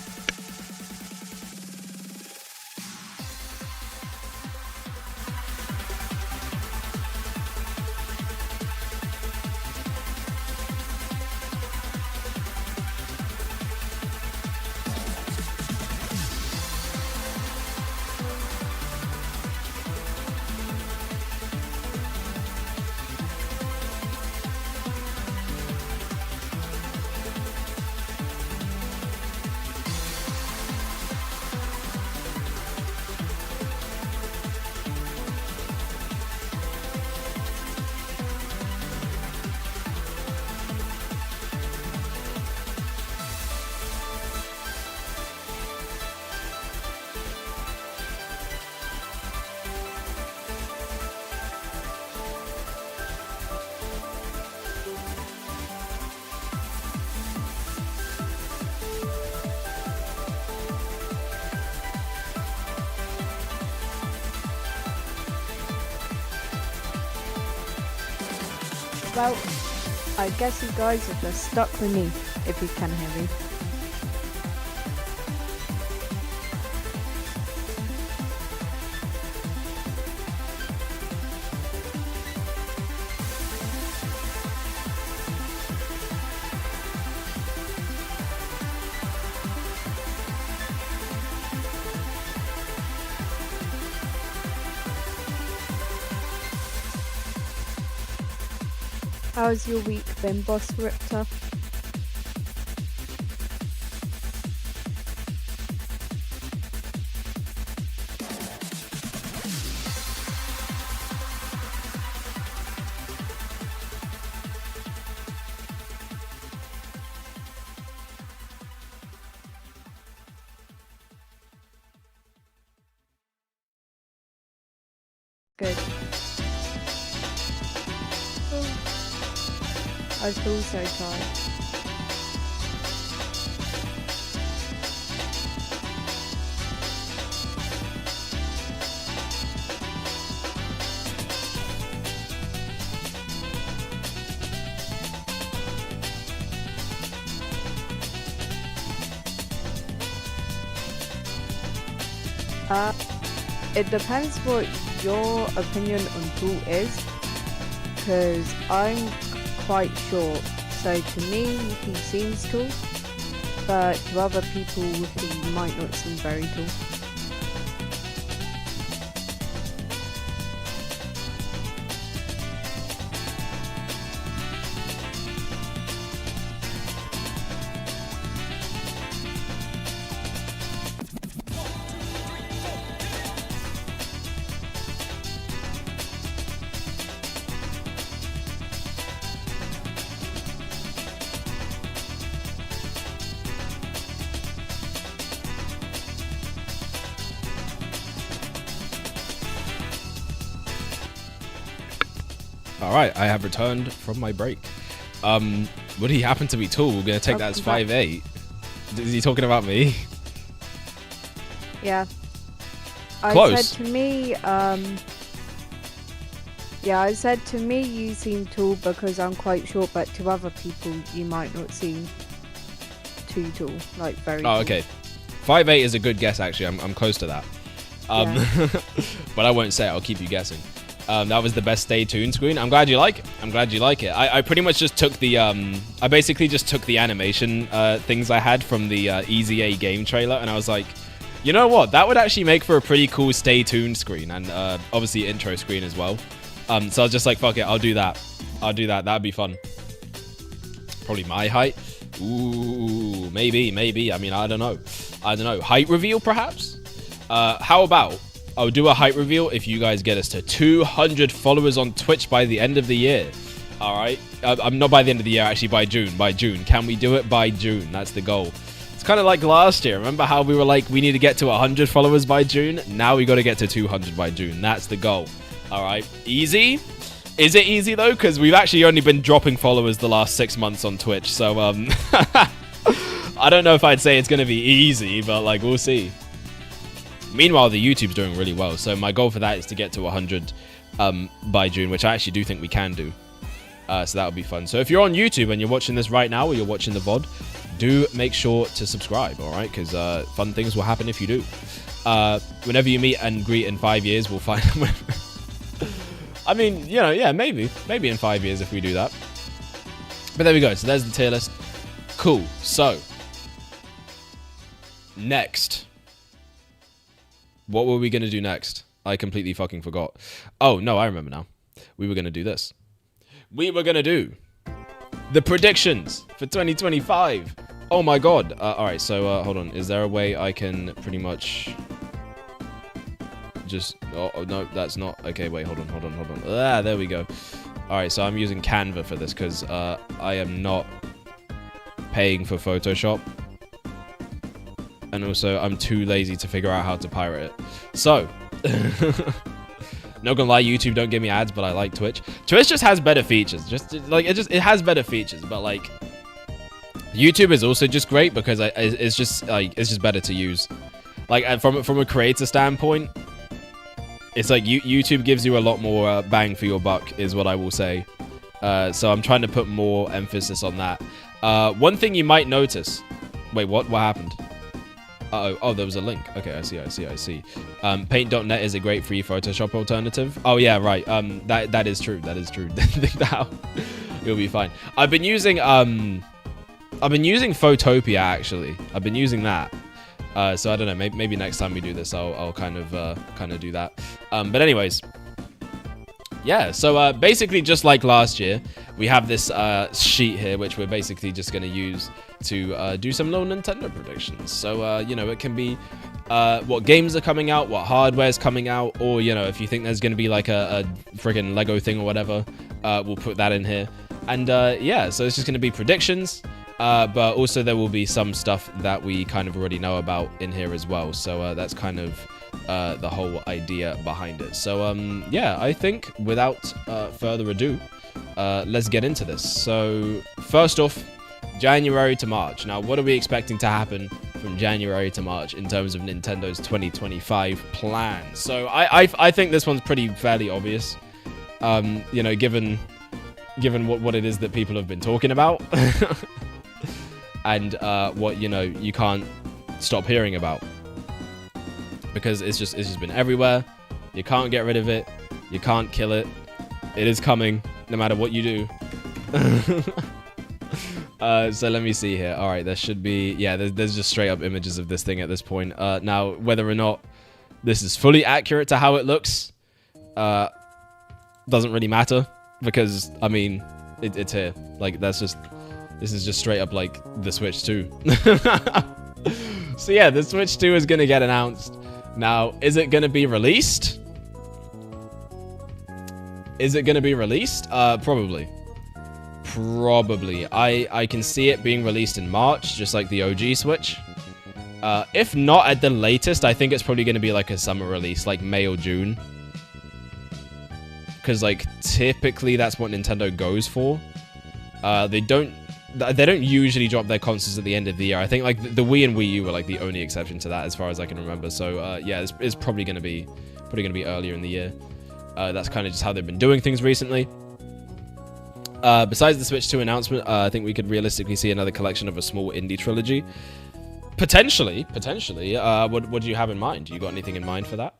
Well, I guess you guys are just stuck with me, if you can hear me. How's your week been, Boss Ripter? Good. I feel so tired. It depends what your opinion on Tool is, because I'm quite short, so to me he seems tall, but to other people he might not seem very tall. All right, I have returned from my break. Would he happen to be tall? We're gonna take that as 5'8". Is he talking about me? Yeah. Close. I said to me you seem tall because I'm quite short, but to other people you might not seem too tall, like very tall. Oh, okay. 5'8" is a good guess, actually. I'm close to that. But I won't say it. I'll keep you guessing. That was the best stay tuned screen. I'm glad you like it. I pretty much just took the I basically just took the animation things I had from the Easy A game trailer, and I was like, you know what, that would actually make for a pretty cool stay tuned screen, and obviously intro screen as well. So I was just like, fuck it, I'll do that. That'd be fun. Probably my height. Ooh, maybe. I mean, I don't know. Height reveal, perhaps. How about I'll do a height reveal if you guys get us to 200 followers on Twitch by the end of the year. All right. I'm not by the end of the year, actually by June. Can we do it by June? That's the goal. It's kind of like last year. Remember how we were like, we need to get to 100 followers by June? Now we got to get to 200 by June. That's the goal. All right. Easy? Is it easy though? Because we've actually only been dropping followers the last 6 months on Twitch. So I don't know if I'd say it's going to be easy, but like, we'll see. Meanwhile, the YouTube's doing really well, so my goal for that is to get to 100 by June, which I actually do think we can do. So that would be fun. So if you're on YouTube and you're watching this right now, or you're watching the VOD, do make sure to subscribe, all right? Because fun things will happen if you do. Whenever you meet and greet in 5 years, we'll find... I mean, you know, yeah, maybe in 5 years if we do that. But there we go. So there's the tier list. Cool. So next... what were we going to do next? I completely fucking forgot. Oh, no, I remember now. We were going to do this. We were going to do the predictions for 2025. Oh my god. All right, so hold on. Is there a way I can pretty much just... oh, no, that's not... okay, wait, hold on. Ah, there we go. All right, so I'm using Canva for this because I am not paying for Photoshop. And also, I'm too lazy to figure out how to pirate it. So, not gonna lie, YouTube don't give me ads, but I like Twitch. Twitch just has better features. It has better features, but like, YouTube is also just great because it's just better to use. Like from a creator standpoint, it's like YouTube gives you a lot more bang for your buck, is what I will say. So I'm trying to put more emphasis on that. One thing you might notice. Wait, what happened? Oh, there was a link. Okay, I see. Paint.net is a great free Photoshop alternative. Oh yeah, right. That is true. Think that out. You'll be fine. I've been using Photopia actually. I've been using that. So I don't know. Maybe next time we do this, I'll kind of do that. But anyways, yeah, so basically just like last year, we have this sheet here, which we're basically just going to use to do some little Nintendo predictions. So, you know, it can be what games are coming out, what hardware is coming out, or, you know, if you think there's going to be like a friggin' Lego thing or whatever, we'll put that in here. And yeah, so it's just going to be predictions, but also there will be some stuff that we kind of already know about in here as well. So that's kind of the whole idea behind it. So yeah, I think without further ado, let's get into this. So first off, January to March. Now, what are we expecting to happen from January to March in terms of Nintendo's 2025 plan? So I think this one's fairly obvious. You know, given what it is that people have been talking about, and what, you know, you can't stop hearing about, because it's just been everywhere. You can't get rid of it. You can't kill it. It is coming no matter what you do. So let me see here. All right, there should be, yeah, there's just straight up images of this thing at this point. Now, whether or not this is fully accurate to how it looks doesn't really matter, because I mean it's here. Like, this is just straight up like the Switch 2. So yeah, the Switch 2 is gonna get announced. Now, is it gonna be released? Probably. I can see it being released in March, just like the OG Switch. If not at the latest, I think it's probably going to be like a summer release, like May or June. Because like typically that's what Nintendo goes for. They don't usually drop their consoles at the end of the year. I think like the Wii and Wii U were like the only exception to that, as far as I can remember. So yeah, it's probably going to be earlier in the year. That's kind of just how they've been doing things recently. Besides the Switch 2 announcement, I think we could realistically see another collection of a small indie trilogy. Potentially. What do you have in mind? You got anything in mind for that?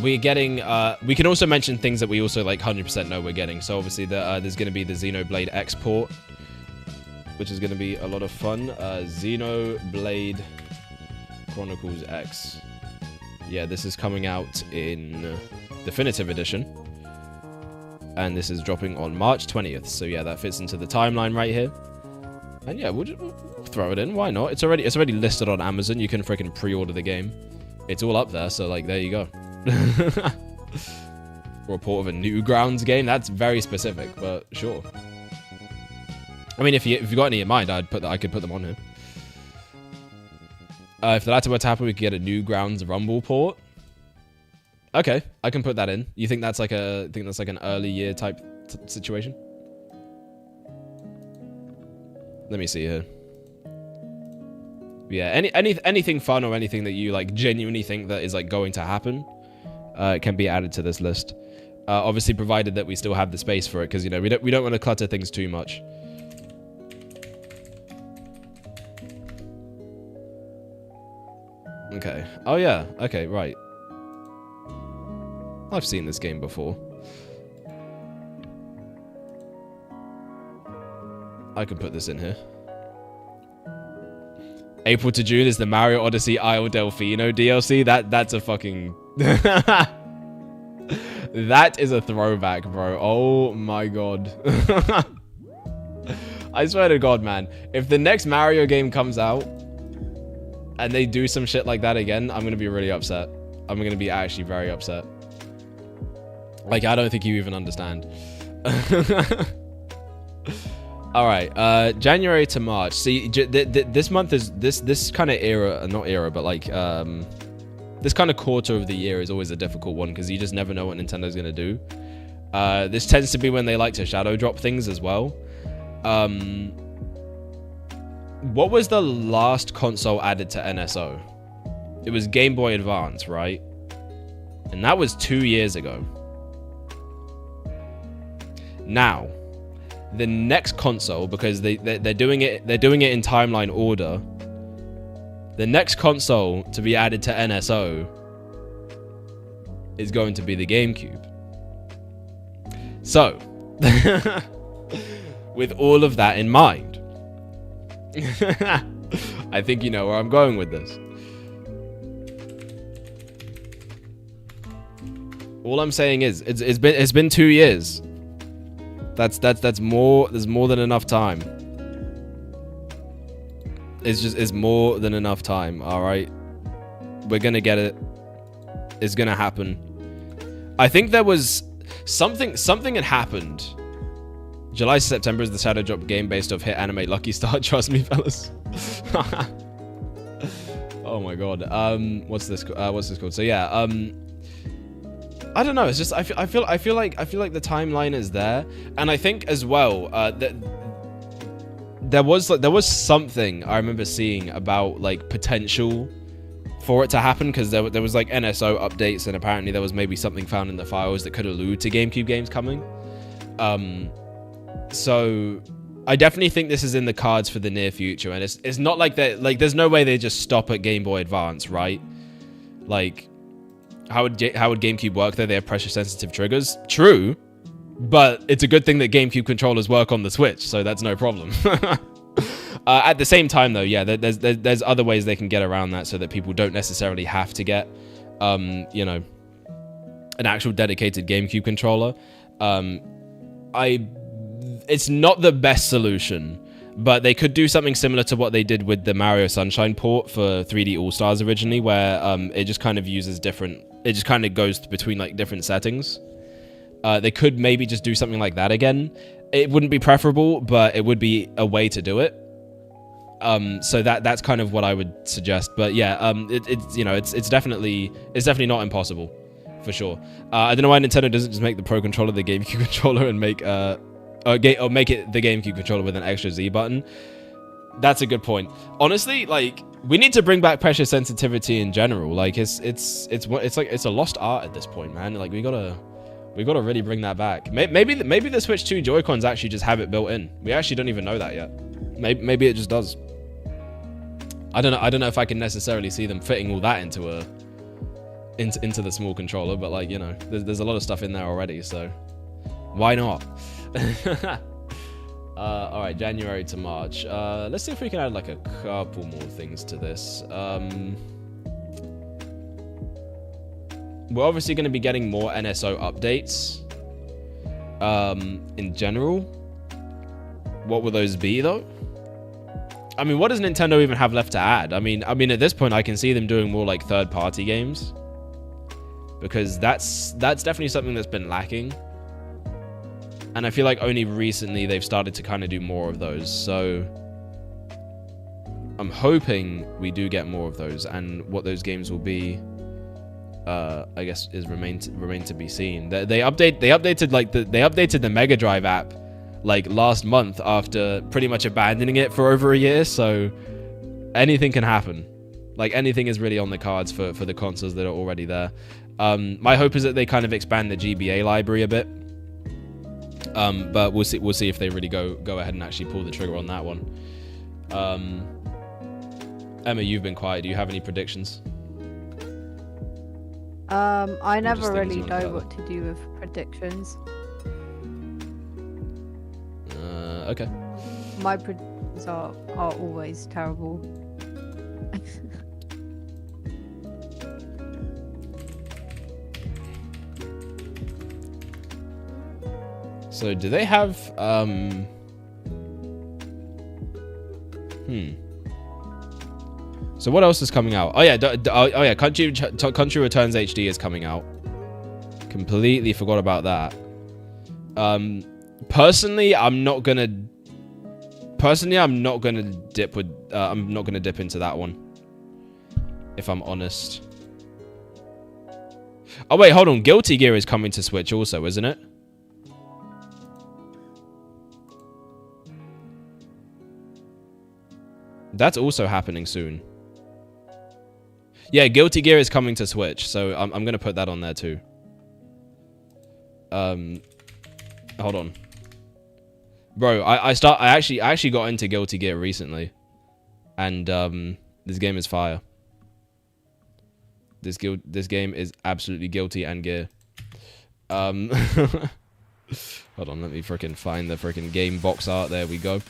We're getting, we can also mention things that we also like 100% know we're getting. So obviously there's going to be the Xenoblade X port, which is going to be a lot of fun. Xenoblade Chronicles X. Yeah, this is coming out in Definitive Edition. And this is dropping on March 20th. So yeah, that fits into the timeline right here. And yeah, we'll throw it in. Why not? It's already listed on Amazon. You can freaking pre-order the game. It's all up there. So like, there you go. Report of a Newgrounds game. That's very specific, but sure. I mean, if you got any in mind, I could put them on here. If the latter were to happen, we could get a Newgrounds Rumble port. Okay, I can put that in. You think that's like an early year type situation? Let me see here. Yeah, anything fun or anything that you like genuinely think that is like going to happen, can be added to this list. Obviously, provided that we still have the space for it, because you know we don't want to clutter things too much. Okay. Oh yeah. Okay. Right. I've seen this game before. I can put this in here. April to June is the Mario Odyssey Isle Delfino DLC. That's a fucking... That is a throwback, bro. Oh my god. I swear to god, man. If the next Mario game comes out and they do some shit like that again, I'm gonna be really upset. I'm gonna be actually very upset. Like, I don't think you even understand. All right, January to March. See, this month is this kind of era, not era, but like this kind of quarter of the year is always a difficult one, because you just never know what Nintendo's gonna do. This tends to be when they like to shadow drop things as well. What was the last console added to NSO? It was Game Boy Advance, right? And that was 2 years ago. Now, the next console, because they're doing it in timeline order. The next console to be added to NSO is going to be the GameCube. So, with all of that in mind, I think you know where I'm going with this. All I'm saying is it's been 2 years. That's more. There's more than enough time. It's more than enough time. All right, we're gonna get it. It's gonna happen. I think there was something had happened. July to September is the Shadow Drop game based off hit anime Lucky Star. Trust me, fellas. Oh my god. What's this called? So yeah. I don't know. It's just I feel like the timeline is there, and I think as well that there was something I remember seeing about like potential for it to happen, because there was like NSO updates, and apparently there was maybe something found in the files that could allude to GameCube games coming. So I definitely think this is in the cards for the near future, and it's not like that. Like, there's no way they just stop at Game Boy Advance, right? Like, how would GameCube work there? They have pressure sensitive triggers. True, but it's a good thing that GameCube controllers work on the Switch, so that's no problem. At the same time, though, yeah, there's other ways they can get around that so that people don't necessarily have to get, you know, an actual dedicated GameCube controller. It's not the best solution, but they could do something similar to what they did with the Mario Sunshine port for 3D All-Stars originally, where it just kind of uses different... It just kind of goes between, like, different settings. They could maybe just do something like that again. It wouldn't be preferable, but it would be a way to do it. So that's kind of what I would suggest. But yeah, it's you know, it's definitely not impossible, for sure. I don't know why Nintendo doesn't just make the Pro Controller the GameCube controller and make or make it the GameCube controller with an extra Z button. That's a good point. Honestly, like, we need to bring back pressure sensitivity in general. Like, it's like it's a lost art at this point, man. Like, we gotta really bring that back. Maybe the Switch 2 Joy-Cons actually just have it built in. We actually don't even know that yet. Maybe it just does. I don't know if I can necessarily see them fitting all that into the small controller, but, like, you know, there's a lot of stuff in there already, so why not? All right, January to March. Let's see if we can add like a couple more things to this. We're obviously going to be getting more NSO updates. In general, what will those be though? I mean, what does Nintendo even have left to add? I mean, at this point, I can see them doing more like third-party games, because that's definitely something that's been lacking. And I feel like only recently they've started to kind of do more of those. So I'm hoping we do get more of those, and what those games will be, I guess, is remain to be seen. They updated the Mega Drive app like last month after pretty much abandoning it for over a year. So anything can happen. Like, anything is really on the cards for the consoles that are already there. My hope is that they kind of expand the GBA library a bit. But we'll see if they really go ahead and actually pull the trigger on that one. Emma, you've been quiet. Do you have any predictions? I never really know what to do with predictions. Okay. My predictions are always terrible. So do they have So what else is coming out? Oh yeah, Country Returns HD is coming out. Completely forgot about that. Personally, I'm not gonna dip into that one, if I'm honest. Oh wait, hold on. Guilty Gear is coming to Switch also, isn't it? That's also happening soon. Yeah, Guilty Gear is coming to Switch, so I'm gonna put that on there too. Hold on, bro. I actually got into Guilty Gear recently, and this game is fire. This game is absolutely Guilty and Gear. Hold on, let me freaking find the freaking game box art. There we go.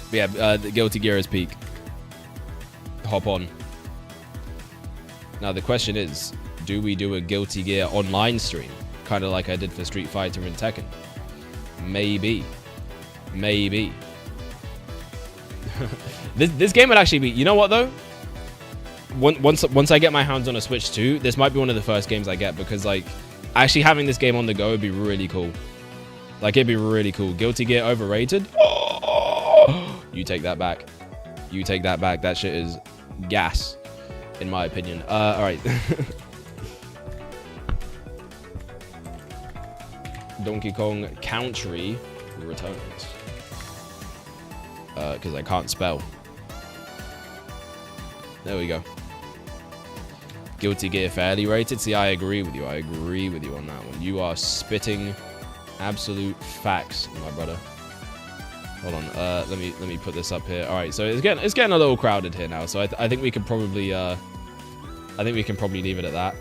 But yeah, the Guilty Gear is peak. Hop on. Now the question is, do we do a Guilty Gear online stream? Kind of like I did for Street Fighter and Tekken. Maybe. This game would actually be... You know what, though? Once I get my hands on a Switch 2, this might be one of the first games I get, because, like, actually having this game on the go would be really cool. Like, it'd be really cool. Guilty Gear overrated? Oh, you take that back. You take that back. That shit is gas, in my opinion. All right. Donkey Kong Country returns. Because I can't spell. There we go. Guilty Gear fairly rated. See, I agree with you. I agree with you on that one. You are spitting absolute facts, my brother. Hold on. Let me put this up here. All right. So it's getting a little crowded here now. So I think we can probably leave it at that.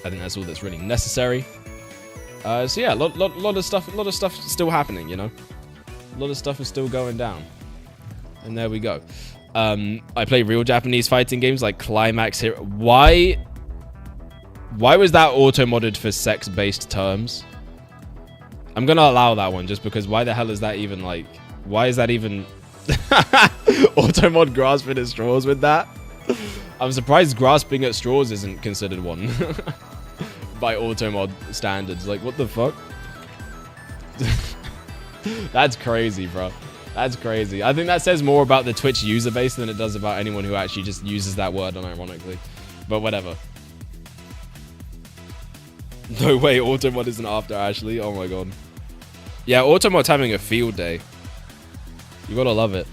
I think that's all that's really necessary. So yeah, lot of stuff still happening. You know, a lot of stuff is still going down. And there we go. I play real Japanese fighting games like Climax Hero. Why was that auto-modded for sex-based terms? I'm gonna allow that one just because why the hell is that even like... Why is that even... Auto-mod grasping at straws with that? I'm surprised grasping at straws isn't considered one. By auto-mod standards. Like, what the fuck? That's crazy, bro. That's crazy. I think that says more about the Twitch user base than it does about anyone who actually just uses that word unironically. But whatever. No way, Automod isn't after Ashley. Oh my god. Yeah, Automod's having a field day. You gotta love it.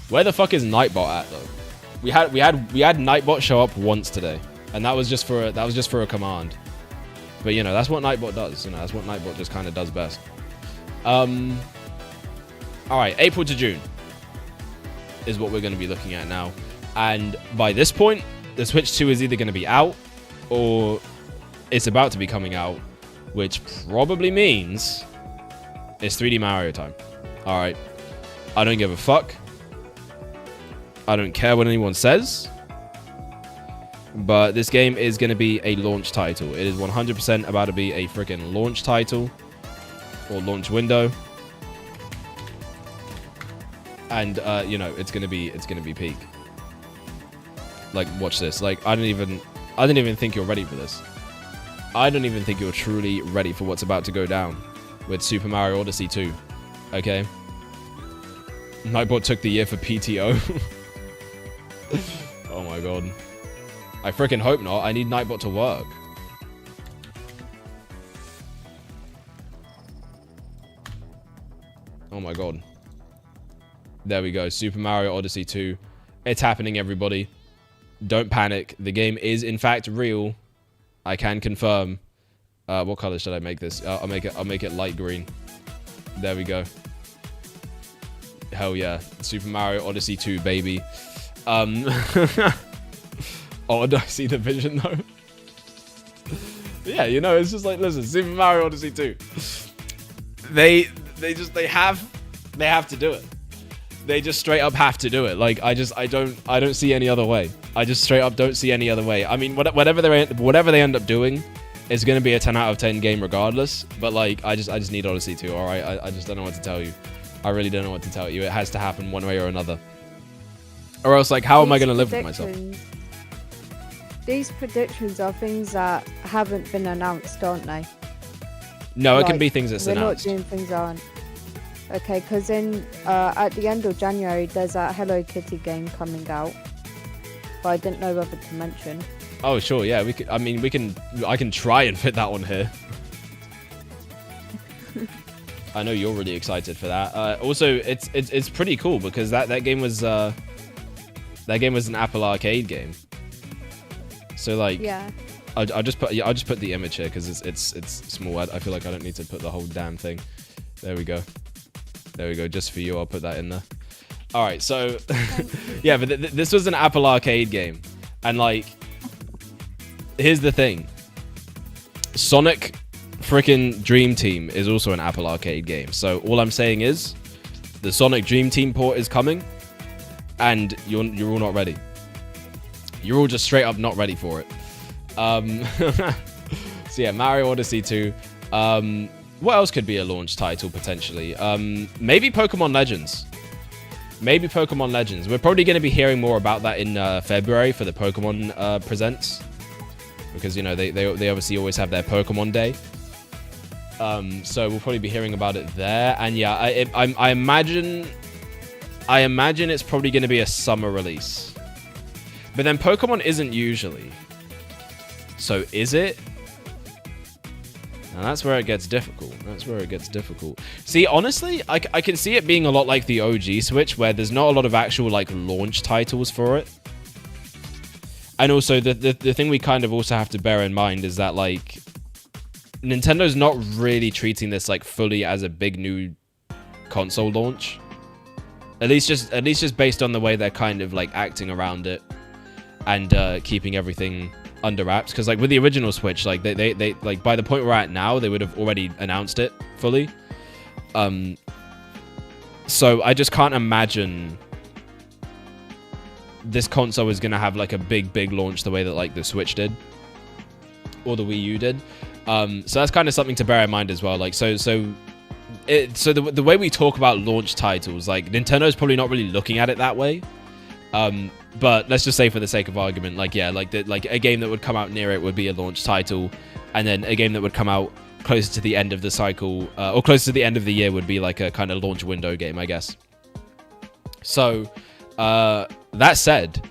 Where the fuck is Nightbot at though? We had Nightbot show up once today, and that was just for a command. But you know, that's what Nightbot does. You know, that's what Nightbot just kind of does best. All right, April to June is what we're going to be looking at now. And by this point, the Switch 2 is either going to be out or it's about to be coming out, which probably means it's 3D Mario time. All right. I don't give a fuck. I don't care what anyone says. But this game is going to be a launch title. It is 100% about to be a freaking launch title or launch window. And you know, it's gonna be peak. Like, watch this. Like, I didn't even think you're ready for this. I don't even think you're truly ready for what's about to go down with Super Mario Odyssey 2. Okay. Nightbot took the year for PTO. Oh my god. I freaking hope not. I need Nightbot to work. Oh my god. There we go. Super Mario Odyssey 2. It's happening, everybody. Don't panic. The game is, in fact, real. I can confirm. What color should I make this? I'll make it light green. There we go. Hell yeah. Super Mario Odyssey 2, baby. Oh, do I see the vision, though? Yeah, you know, it's just like, listen, Super Mario Odyssey 2. They have to do it. They just straight up have to do it. Like, I don't see any other way. I just straight up don't see any other way. I mean, whatever they end up doing is going to be a 10 out of 10 game regardless. But like, I just need Odyssey 2. All right, I just don't know what to tell you. I really don't know what to tell you. It has to happen one way or another. Or else, like, how am I going to live with myself? These predictions are things that haven't been announced, aren't they? No, it can be things that's announced. We're not doing things that aren't. Okay, because then at the end of January, there's that Hello Kitty game coming out. But I didn't know whether to mention. Oh, sure, yeah. I can try and fit that one here. I know you're really excited for that. Also, it's pretty cool because that game was an Apple Arcade game. So like, yeah. I'll just put the image here because it's small. I feel like I don't need to put the whole damn thing. There we go. There we go. Just for you, I'll put that in there. All right. So, yeah, but this was an Apple Arcade game, and like, here's the thing: Sonic freaking Dream Team is also an Apple Arcade game. So all I'm saying is, the Sonic Dream Team port is coming, and you're all not ready. You're all just straight up not ready for it. So yeah, Mario Odyssey 2. What else could be a launch title potentially? Maybe Pokemon Legends. Maybe Pokemon Legends. We're probably going to be hearing more about that in February for the Pokemon Presents, because you know they obviously always have their Pokemon Day. So we'll probably be hearing about it there. And yeah, I imagine it's probably going to be a summer release. But then Pokemon isn't usually. So is it? And that's where it gets difficult. See, honestly, I can see it being a lot like the OG Switch, where there's not a lot of actual like launch titles for it. And also the thing we kind of also have to bear in mind is that like Nintendo's not really treating this like fully as a big new console launch. At least just based on the way they're kind of like acting around it and keeping everything under wraps. Because like with the original Switch, like they like by the point we're at now, they would have already announced it fully. So I just can't imagine this console is gonna have like a big launch the way that like the Switch did or the Wii U did. So that's kind of something to bear in mind as well. Like so the way we talk about launch titles, like Nintendo's probably not really looking at it that way. But let's just say for the sake of argument, like yeah, like a game that would come out near it would be a launch title, and then a game that would come out closer to the end of the cycle or closer to the end of the year would be like a kind of launch window game, I guess. So that said,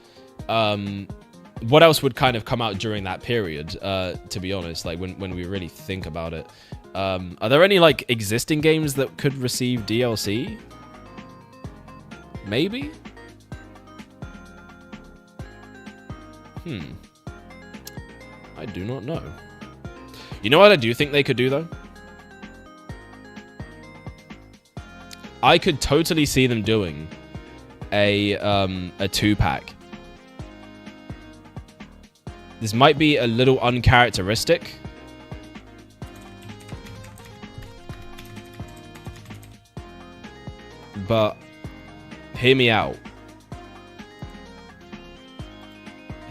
what else would kind of come out during that period? To be honest, like when we really think about it, are there any like existing games that could receive DLC? Maybe. I do not know. You know what I do think they could do though? I could totally see them doing a 2-pack. This might be a little uncharacteristic, but hear me out.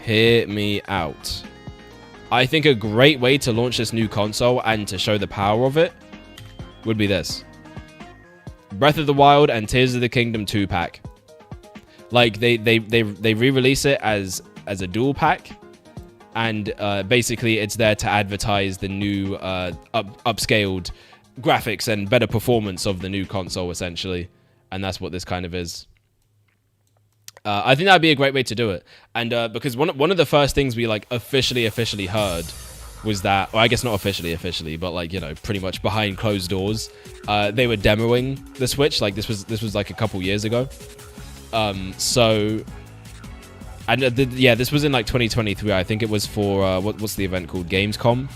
Hear me out. I think a great way to launch this new console and to show the power of it would be this: Breath of the Wild and Tears of the Kingdom 2-pack. Like they re-release it as a dual pack, and basically it's there to advertise the new upscaled graphics and better performance of the new console, essentially. And that's what this kind of is. I think that'd be a great way to do it, and because one of the first things we like officially heard was that, or I guess not officially, but like, you know, pretty much behind closed doors, they were demoing the Switch. Like this was like a couple years ago. So, and this was in like 2023. I think it was for what's the event called? Gamescom.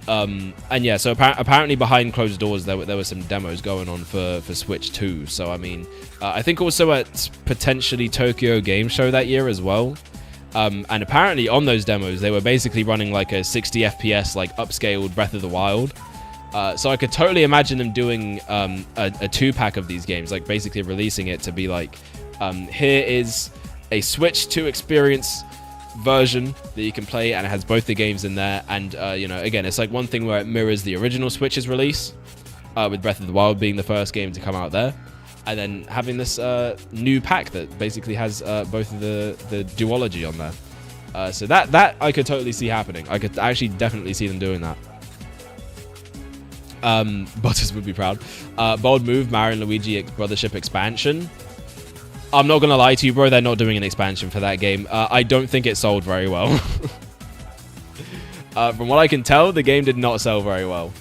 And yeah, so apparently behind closed doors there were some demos going on for Switch 2. So I mean, I think also at potentially Tokyo Game Show that year as well. And apparently on those demos they were basically running like a 60 FPS like upscaled Breath of the Wild. So I could totally imagine them doing a 2-pack of these games, like basically releasing it to be like, here is a Switch 2 experience version that you can play, and it has both the games in there. And you know, again, it's like one thing where it mirrors the original Switch's release, with Breath of the Wild being the first game to come out there, and then having this new pack that basically has both of the duology on there. So that I could totally see happening. I could actually definitely see them doing that. Butters would be proud. Bold move, Mario and Luigi Brothership expansion. I'm not gonna lie to you, bro, they're not doing an expansion for that game. I don't think it sold very well. From what I can tell, the game did not sell very well.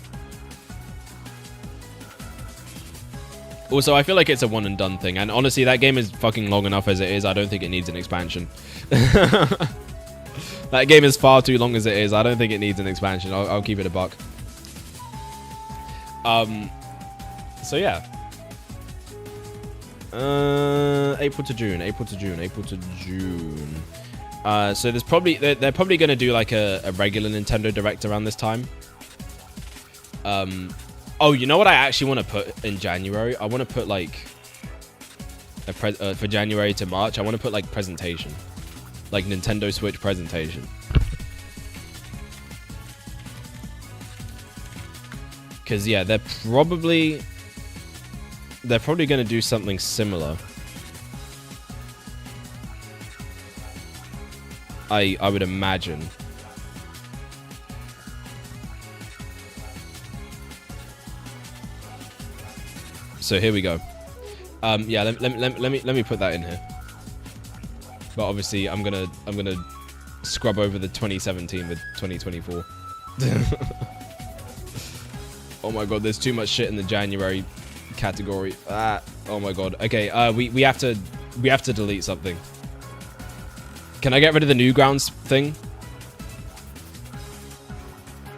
Also, I feel like it's a one and done thing, and honestly, that game is fucking long enough as it is. I don't think it needs an expansion. That game is far too long as it is. I don't think it needs an expansion. I'll keep it a buck. So yeah. April to June. So there's probably they're probably going to do like a regular Nintendo Direct around this time. Oh, you know what I actually want to put in January? I want to put like for January to March. I want to put like presentation, like Nintendo Switch presentation. Because yeah, they're probably going to do something similar. I would imagine. So here we go. Yeah, let me put that in here. But obviously, I'm gonna scrub over the 2017 with 2024. Oh my god, there's too much shit in the January category. Oh my god. Okay, we have to delete something. Can I get rid of the Newgrounds thing?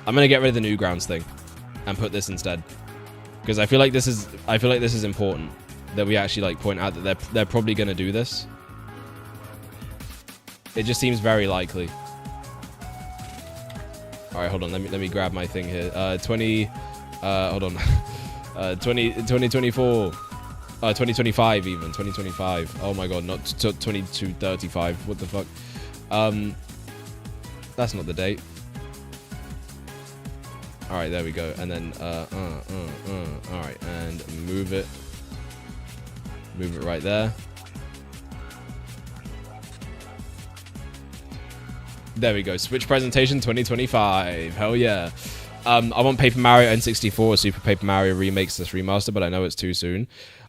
I'm gonna get rid of the Newgrounds thing and put this instead, because I feel like this is important that we actually like point out that they're probably gonna do this. It just seems very likely. All right, hold on. Let me grab my thing here. 2024. 2025 even. 2025. Oh my god, not 2235. What the fuck? That's not the date. All right, there we go. And then all right, and move it right there. There we go. Switch presentation 2025. Hell yeah. I want Paper Mario N64 or Super Paper Mario remakes this remaster, but I know it's too soon.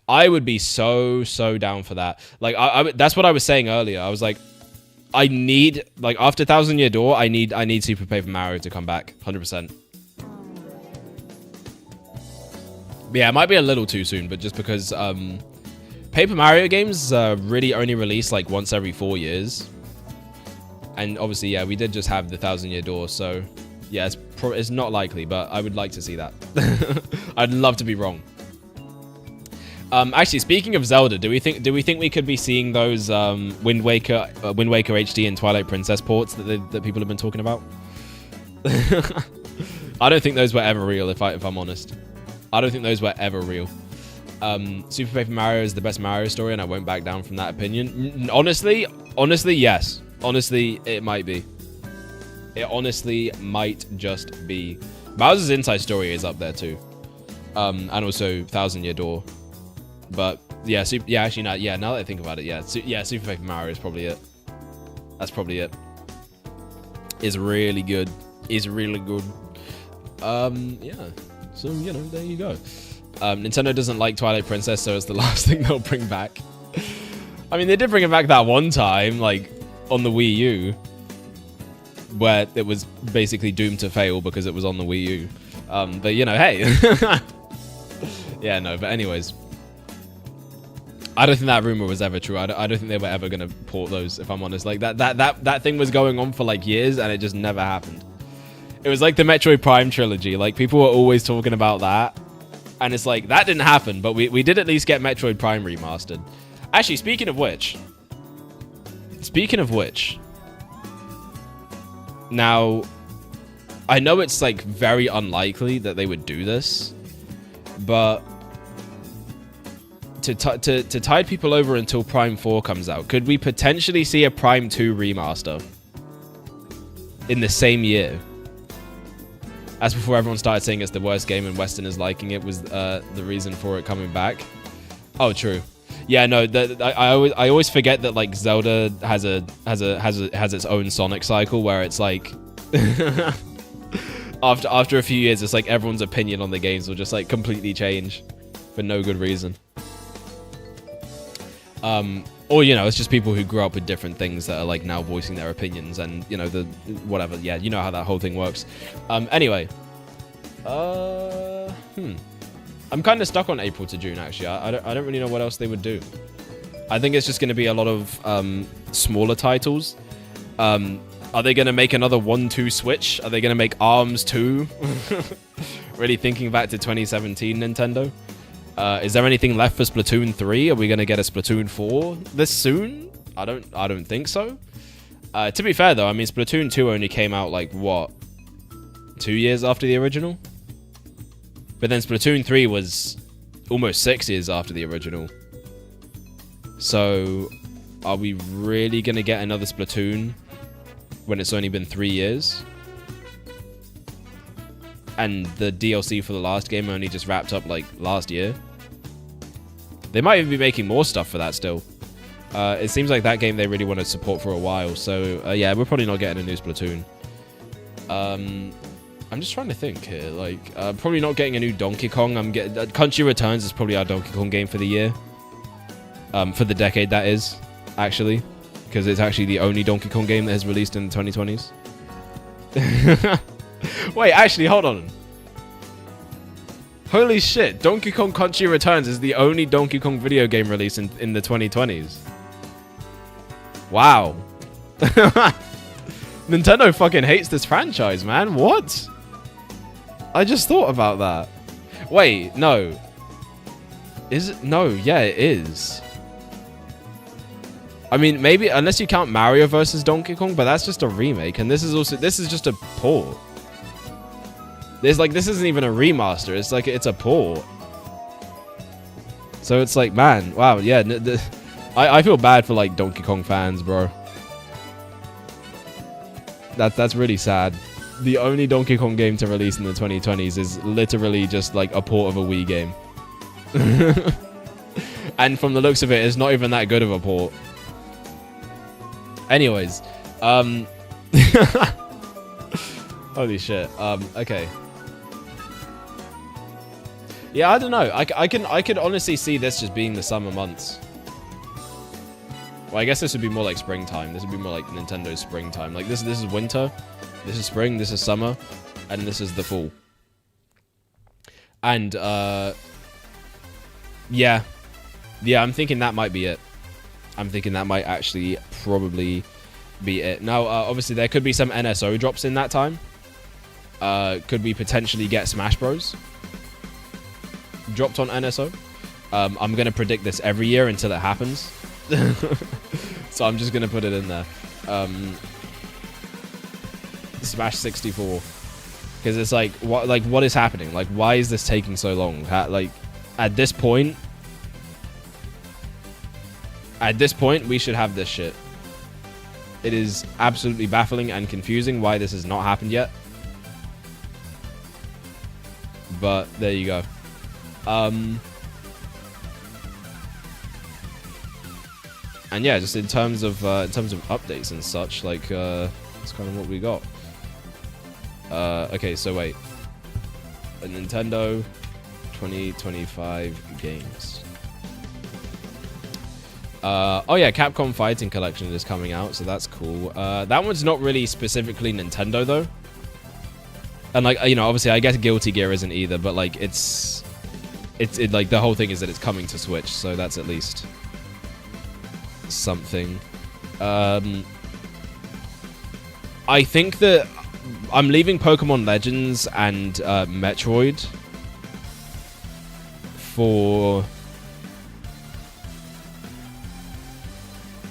I would be so down for that. Like, that's what I was saying earlier. I was like, I need, like, after Thousand Year Door, I need Super Paper Mario to come back. 100%. But yeah, it might be a little too soon, but just because Paper Mario games really only release like once every 4 years. And obviously, yeah, we did just have the Thousand Year Door, so yeah, it's not likely, but I would like to see that. I'd love to be wrong. Actually, speaking of Zelda, do we think we could be seeing those Wind Waker HD and Twilight Princess ports that people have been talking about? I don't think those were ever real, if I'm honest. I don't think those were ever real. Super Paper Mario is the best Mario story, and I won't back down from that opinion. Honestly, yes. Honestly, it might be. It honestly might just be. Bowser's Inside Story is up there too, and also Thousand Year Door. But yeah, actually, no, yeah. Now that I think about it, yeah, Super Paper Mario is probably it. That's probably it. Is really good. Is really good. Yeah. So you know, there you go. Nintendo doesn't like Twilight Princess, so it's the last thing they'll bring back. I mean, they did bring it back that one time, like on the Wii U, where it was basically doomed to fail because it was on the Wii U. But you know, hey. Yeah, no, but anyways. I don't think that rumor was ever true. I don't think they were ever going to port those, if I'm honest. Like, that thing was going on for like years, and it just never happened. It was like the Metroid Prime trilogy. Like, people were always talking about that. And it's like, that didn't happen, but we did at least get Metroid Prime remastered. Actually, speaking of which, now, I know it's like very unlikely that they would do this, but to tide people over until Prime 4 comes out, could we potentially see a Prime 2 remaster in the same year? As before everyone started saying it's the worst game and Westerners liking it was the reason for it coming back. Oh, true. Yeah, no, I always forget that like Zelda has its own Sonic cycle where it's like after a few years, it's like everyone's opinion on the games will just like completely change for no good reason. Or, you know, it's just people who grew up with different things that are like now voicing their opinions and, you know, whatever. Yeah, you know how that whole thing works. Anyway. I'm kind of stuck on April to June, actually. I don't really know what else they would do. I think it's just going to be a lot of smaller titles. Are they going to make another 1-2 Switch? Are they going to make ARMS 2? Really thinking back to 2017 Nintendo. Is there anything left for Splatoon 3? Are we going to get a Splatoon 4 this soon? I don't think so. To be fair, though, I mean, Splatoon 2 only came out, like, what? 2 years after the original? But then Splatoon 3 was almost 6 years after the original. So, are we really going to get another Splatoon when it's only been 3 years? and the DLC for the last game only just wrapped up like last year. They might even be making more stuff for that still. It seems like that game they really want to support for a while. So yeah, we're probably not getting a new Splatoon. I'm just trying to think here. Like, probably not getting a new Donkey Kong. I'm getting Country Returns is probably our Donkey Kong game for the year. For the decade, that is, actually, because it's actually the only Donkey Kong game that has released in the 2020s. Wait, actually, hold on. Holy shit, Donkey Kong Country Returns is the only Donkey Kong video game release in the 2020s. Wow. Nintendo fucking hates this franchise, man. What? I just thought about that. Wait, no. Is it? No, yeah, it is. I mean, maybe, unless you count Mario vs. Donkey Kong, but that's just a remake, and this is just a port. This isn't even a remaster, it's a port. So it's like, man, wow, yeah, I feel bad for, like, Donkey Kong fans, bro. That's really sad. The only Donkey Kong game to release in the 2020s is literally just, like, a port of a Wii game. And from the looks of it, it's not even that good of a port. Anyways, holy shit. Okay. Yeah, I don't know. I could honestly see this just being the summer months. Well, I guess this would be more like springtime. This would be more like Nintendo's springtime. Like this is winter, this is spring, this is summer, and this is the fall. And yeah, I'm thinking that might be it. I'm thinking that might actually probably be it. Now, obviously, there could be some NSO drops in that time. Could we potentially get Smash Bros. Dropped on NSO? I'm going to predict this every year until it happens. So I'm just going to put it in there. Smash 64. Because it's like, what is happening? Like, why is this taking so long? Like, at this point, we should have this shit. It is absolutely baffling and confusing why this has not happened yet. But there you go. And yeah, just in terms of updates and such, like that's kind of what we got. Okay, so wait. A Nintendo 2025 games. Oh yeah, Capcom Fighting Collection is coming out, so that's cool. That one's not really specifically Nintendo though. And like, you know, obviously I guess Guilty Gear isn't either, but like it's like the whole thing is that it's coming to Switch, so that's at least something. I think that I'm leaving Pokemon Legends and Metroid for...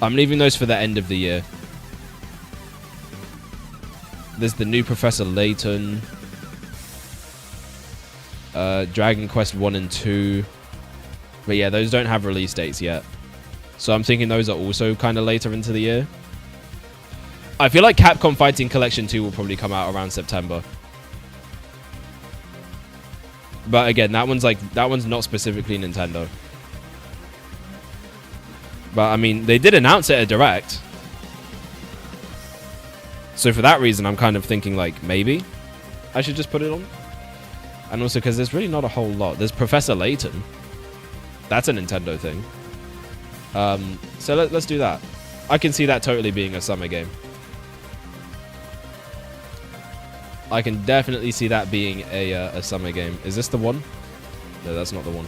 I'm leaving those for the end of the year. There's the new Professor Layton, Dragon Quest 1 and 2. But yeah, those don't have release dates yet. So I'm thinking those are also kind of later into the year. I feel like Capcom Fighting Collection 2 will probably come out around September. But again, that one's not specifically Nintendo. But I mean, they did announce it at Direct. So for that reason, I'm kind of thinking like maybe I should just put it on. And also because there's really not a whole lot. There's Professor Layton. That's a Nintendo thing. So let's do that. I can see that totally being a summer game. I can definitely see that being a summer game. Is this the one? No, that's not the one.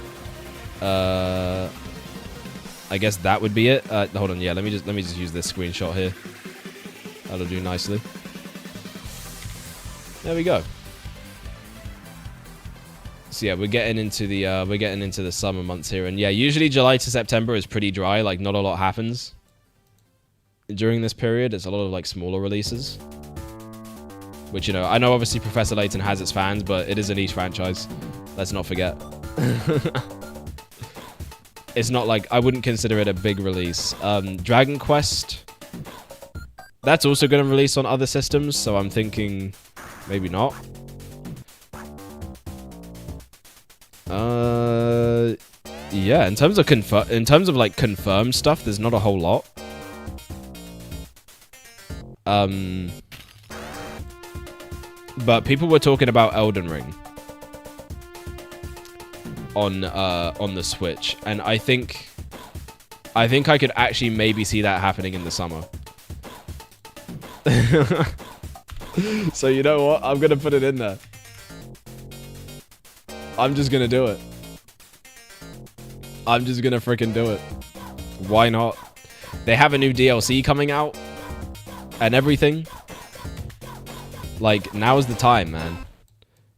I guess that would be it. Hold on, yeah. Let me just use this screenshot here. That'll do nicely. There we go. So yeah, we're getting into the summer months here, and yeah, usually July to September is pretty dry. Like not a lot happens during this period. It's a lot of like smaller releases. Which, you know, I know obviously Professor Layton has its fans, but it is a niche franchise. Let's not forget. It's not like, I wouldn't consider it a big release. Dragon Quest, that's also going to release on other systems, so I'm thinking maybe not. Yeah. In terms of like confirmed stuff, there's not a whole lot. But people were talking about Elden Ring on the Switch, and I think I could actually maybe see that happening in the summer. So you know what? I'm gonna put it in there. I'm just gonna do it. I'm just gonna freaking do it. Why not? They have a new DLC coming out and everything. Like, now's the time, man.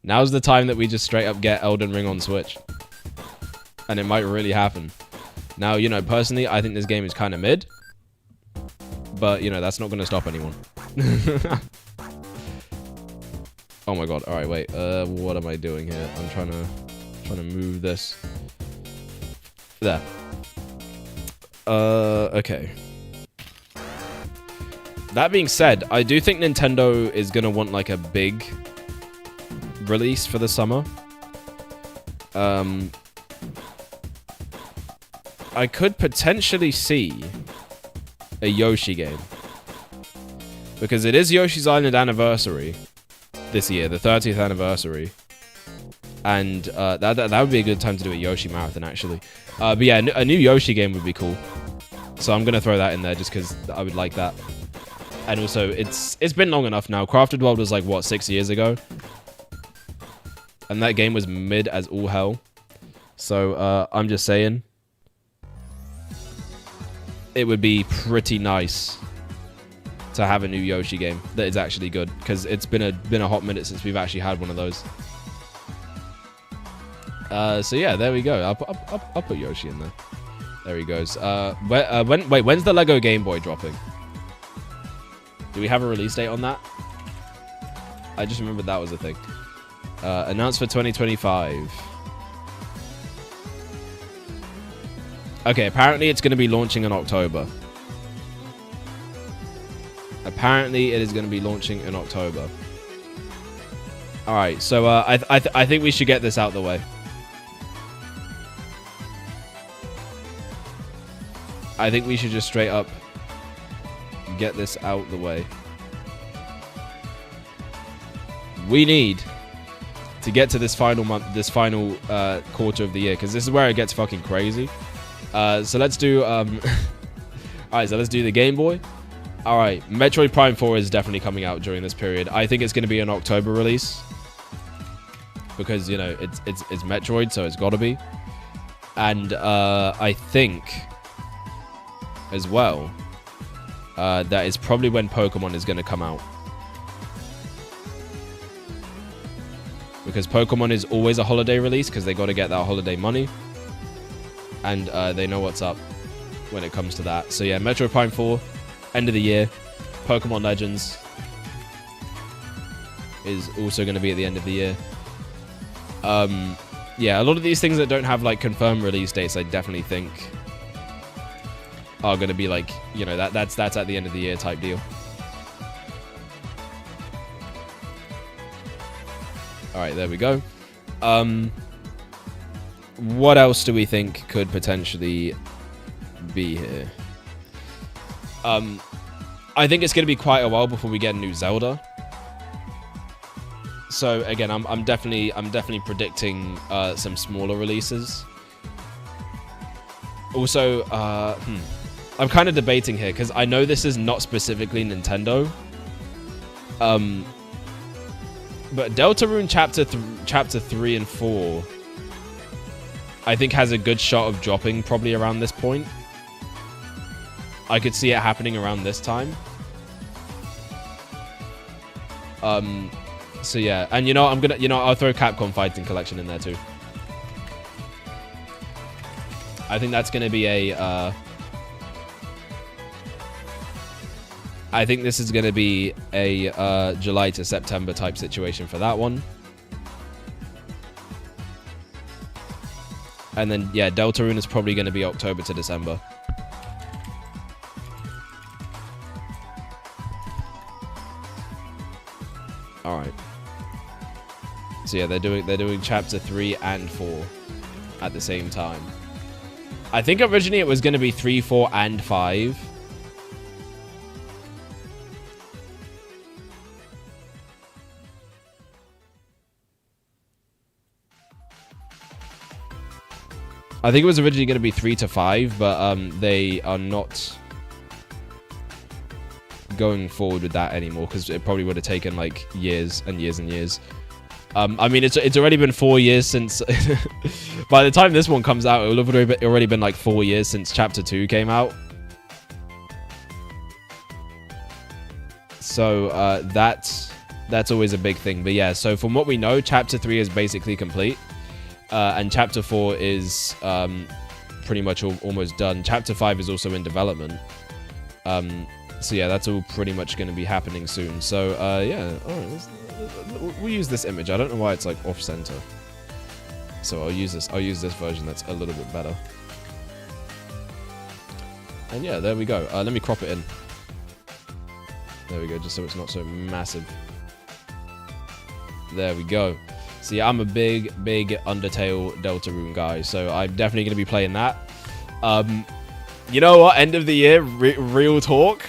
Now's the time that we just straight up get Elden Ring on Switch. And it might really happen. Now, you know, personally, I think this game is kind of mid. But, you know, that's not going to stop anyone. Oh my god. Alright, wait. What am I doing here? I'm trying to move this. There. Okay. That being said, I do think Nintendo is going to want, like, a big release for the summer. I could potentially see a Yoshi game. Because it is Yoshi's Island anniversary this year, the 30th anniversary. And that would be a good time to do a Yoshi marathon, actually. But yeah, a new Yoshi game would be cool. So I'm going to throw that in there just because I would like that. And also, it's been long enough now. Crafted World was like, what, 6 years ago? And that game was mid as all hell. So, I'm just saying. It would be pretty nice to have a new Yoshi game that is actually good. Because it's been a hot minute since we've actually had one of those. So yeah, there we go. I'll put Yoshi in there. There he goes. When's the Lego Game Boy dropping? Do we have a release date on that? I just remembered that was a thing. Announced for 2025. Okay, apparently it's going to be launching in October. Apparently it is going to be launching in October. Alright, so I think we should get this out the way. I think we should just straight up get this out the way. We need to get to this final month, this final quarter of the year, because this is where it gets fucking crazy. So let's do alright, so let's do the Game Boy. Alright, Metroid Prime 4 is definitely coming out during this period. I think it's going to be an October release. Because, you know, it's Metroid, so it's got to be. And I think as well, that is probably when Pokemon is going to come out. Because Pokemon is always a holiday release, because they got to get that holiday money. And they know what's up when it comes to that. So yeah, Metroid Prime 4, end of the year. Pokemon Legends is also going to be at the end of the year. Yeah, a lot of these things that don't have like confirmed release dates, I definitely think are going to be like, you know, that's at the end of the year type deal. All right, there we go. What else do we think could potentially be here? I think it's going to be quite a while before we get a new Zelda. So again, I'm definitely predicting some smaller releases. Also, I'm kind of debating here because I know this is not specifically Nintendo. But Deltarune Chapter 3 and 4, I think has a good shot of dropping probably around this point. I could see it happening around this time. So yeah, and you know, I'll throw Capcom Fighting Collection in there too. I think that's gonna be a, I think this is gonna be a July to September type situation for that one. And then yeah, Deltarune is probably gonna be October to December. Alright. So yeah, they're doing chapter 3 and 4 at the same time. I think originally it was going to be 3, 4, and 5. I think it was originally going to be 3 to 5, but they are not going forward with that anymore because it probably would have taken like years and years and years. I mean, it's already been 4 years since. By the time this one comes out, it will have already been like 4 years since chapter 2 came out. So that's always a big thing. But yeah, so from what we know, chapter 3 is basically complete. And chapter 4 is pretty much almost done. Chapter 5 is also in development. So yeah, that's all pretty much going to be happening soon. So yeah, all right, we'll use this image. I don't know why it's like off center. So I'll use this version that's a little bit better. And yeah, there we go. Let me crop it in. There we go, just so it's not so massive. There we go. So yeah, I'm a big Undertale Deltarune guy, so I'm definitely going to be playing that. You know what? End of the year, real talk.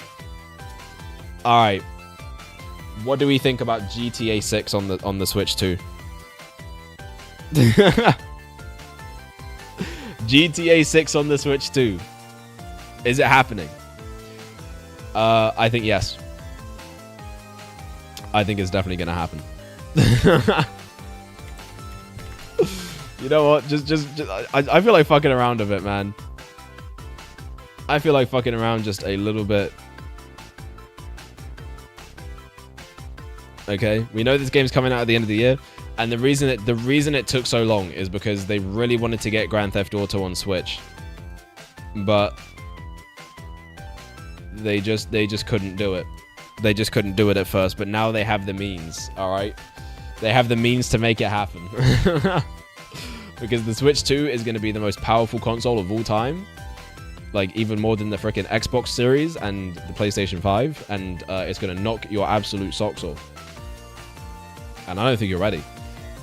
All right. What do we think about GTA 6 on the Switch 2? GTA 6 on the Switch 2. Is it happening? I think yes. I think it's definitely going to happen. You know what? I feel like fucking around a bit, man. I feel like fucking around just a little bit. Okay, we know this game's coming out at the end of the year, and the reason it took so long is because they really wanted to get Grand Theft Auto on Switch, but they just couldn't do it. They just couldn't do it at first, but now they have the means. All right, they have the means to make it happen. Because the Switch 2 is going to be the most powerful console of all time. Like, even more than the freaking Xbox Series and the PlayStation 5. And it's going to knock your absolute socks off. And I don't think you're ready.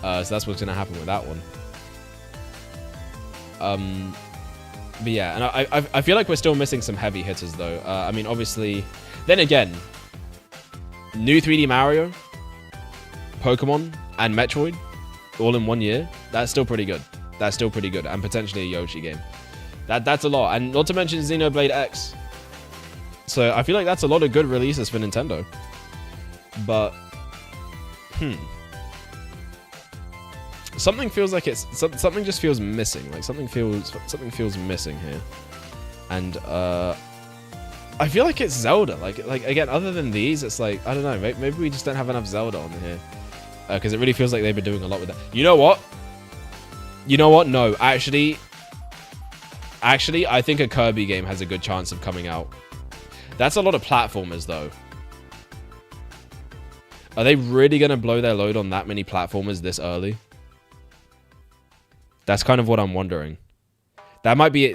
So that's what's going to happen with that one. But yeah, and I feel like we're still missing some heavy hitters, though. I mean, obviously... Then again, new 3D Mario, Pokemon, and Metroid, all in 1 year. That's still pretty good. That's still pretty good. And potentially a Yoshi game. That's a lot. And not to mention Xenoblade X. So I feel like that's a lot of good releases for Nintendo. But, something feels like something just feels missing. Like something feels missing here. And I feel like it's Zelda. Like again, other than these, it's like, I don't know, maybe we just don't have enough Zelda on here. Because it really feels like they've been doing a lot with that. You know what? No, actually, I think a Kirby game has a good chance of coming out. That's a lot of platformers, though. Are they really going to blow their load on that many platformers this early? That's kind of what I'm wondering. That might be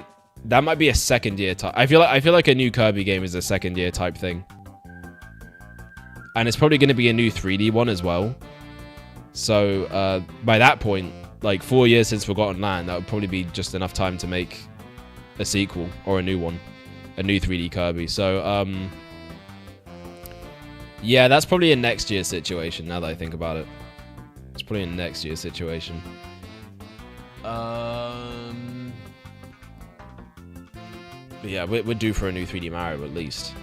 a second year type. I feel like a new Kirby game is a second year type thing. And it's probably going to be a new 3D one as well. So by that point, like 4 years since Forgotten Land, that would probably be just enough time to make a sequel or a new one, a new 3D Kirby. So yeah, that's probably a next year situation. Now that I think about it, it's probably a next year situation. But yeah, we're due for a new 3D Mario at least.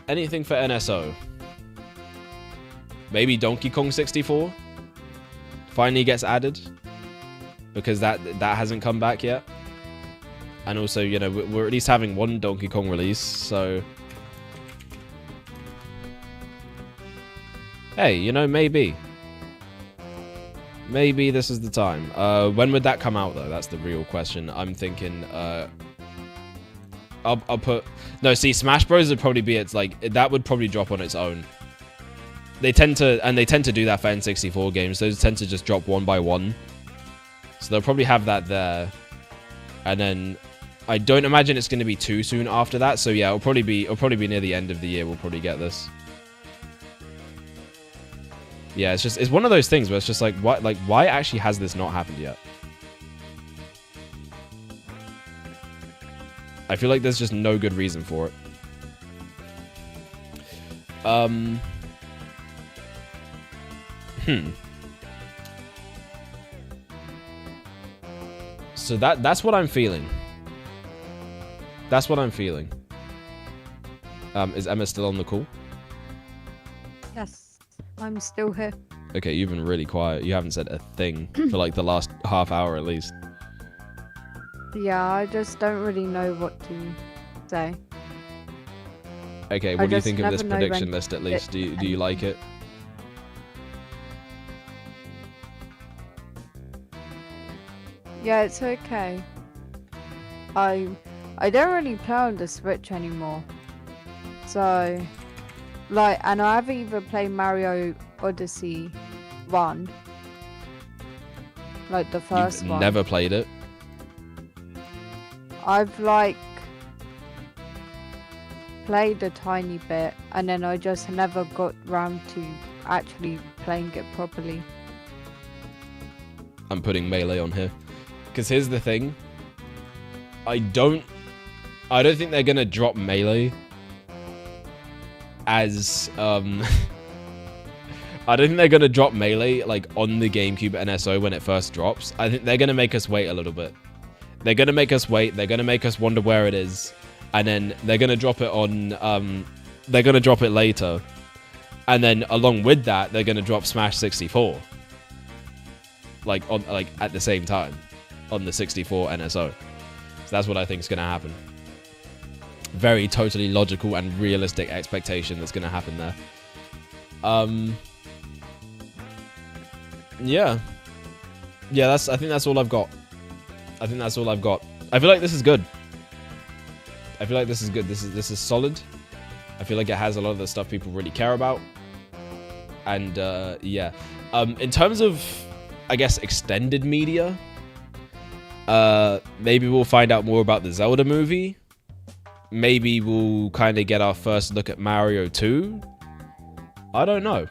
Anything for NSO? Maybe Donkey Kong 64 finally gets added, because that hasn't come back yet. And also, you know, we're at least having one Donkey Kong release, so hey, you know, maybe this is the time. When would that come out, though? That's the real question. I'm thinking I'll put... No, see, Smash Bros would probably be... It's like... That would probably drop on its own. They tend to do that for N64 games. Those tend to just drop one by one. So they'll probably have that there. And then... I don't imagine it's going to be too soon after that. So yeah, it'll probably be near the end of the year we'll probably get this. Yeah, it's one of those things where it's just like, why actually has this not happened yet? I feel like there's just no good reason for it. So that's what I'm feeling. That's what I'm feeling. Is Emma still on the call? Yes, I'm still here. Okay, you've been really quiet. You haven't said a thing for like the last half hour at least. Yeah, I just don't really know what to say. Okay, what do you think of this prediction list at least? Do you like it? Yeah, it's okay. I don't really play on the Switch anymore. So, like, and I haven't even played Mario Odyssey 1. Like the first one. Never played it? I've like played a tiny bit and then I just never got round to actually playing it properly. I'm putting Melee on here. Because here's the thing. I don't think they're gonna drop Melee as I don't think they're gonna drop Melee like on the GameCube NSO when it first drops. I think they're gonna make us wait a little bit. They're gonna make us wait, they're gonna make us wonder where it is, and then they're gonna drop it on they're gonna drop it later. And then along with that, they're gonna drop Smash 64. Like at the same time. On the 64 NSO. So that's what I think is going to happen. Very totally logical and realistic expectation that's going to happen there. Yeah. Yeah, I think that's all I've got. I think that's all I've got. I feel like this is good. I feel like this is good. This is solid. I feel like it has a lot of the stuff people really care about. And yeah. In terms of, I guess, extended media, maybe we'll find out more about the Zelda movie. Maybe we'll kind of get our first look at Mario 2. I don't know.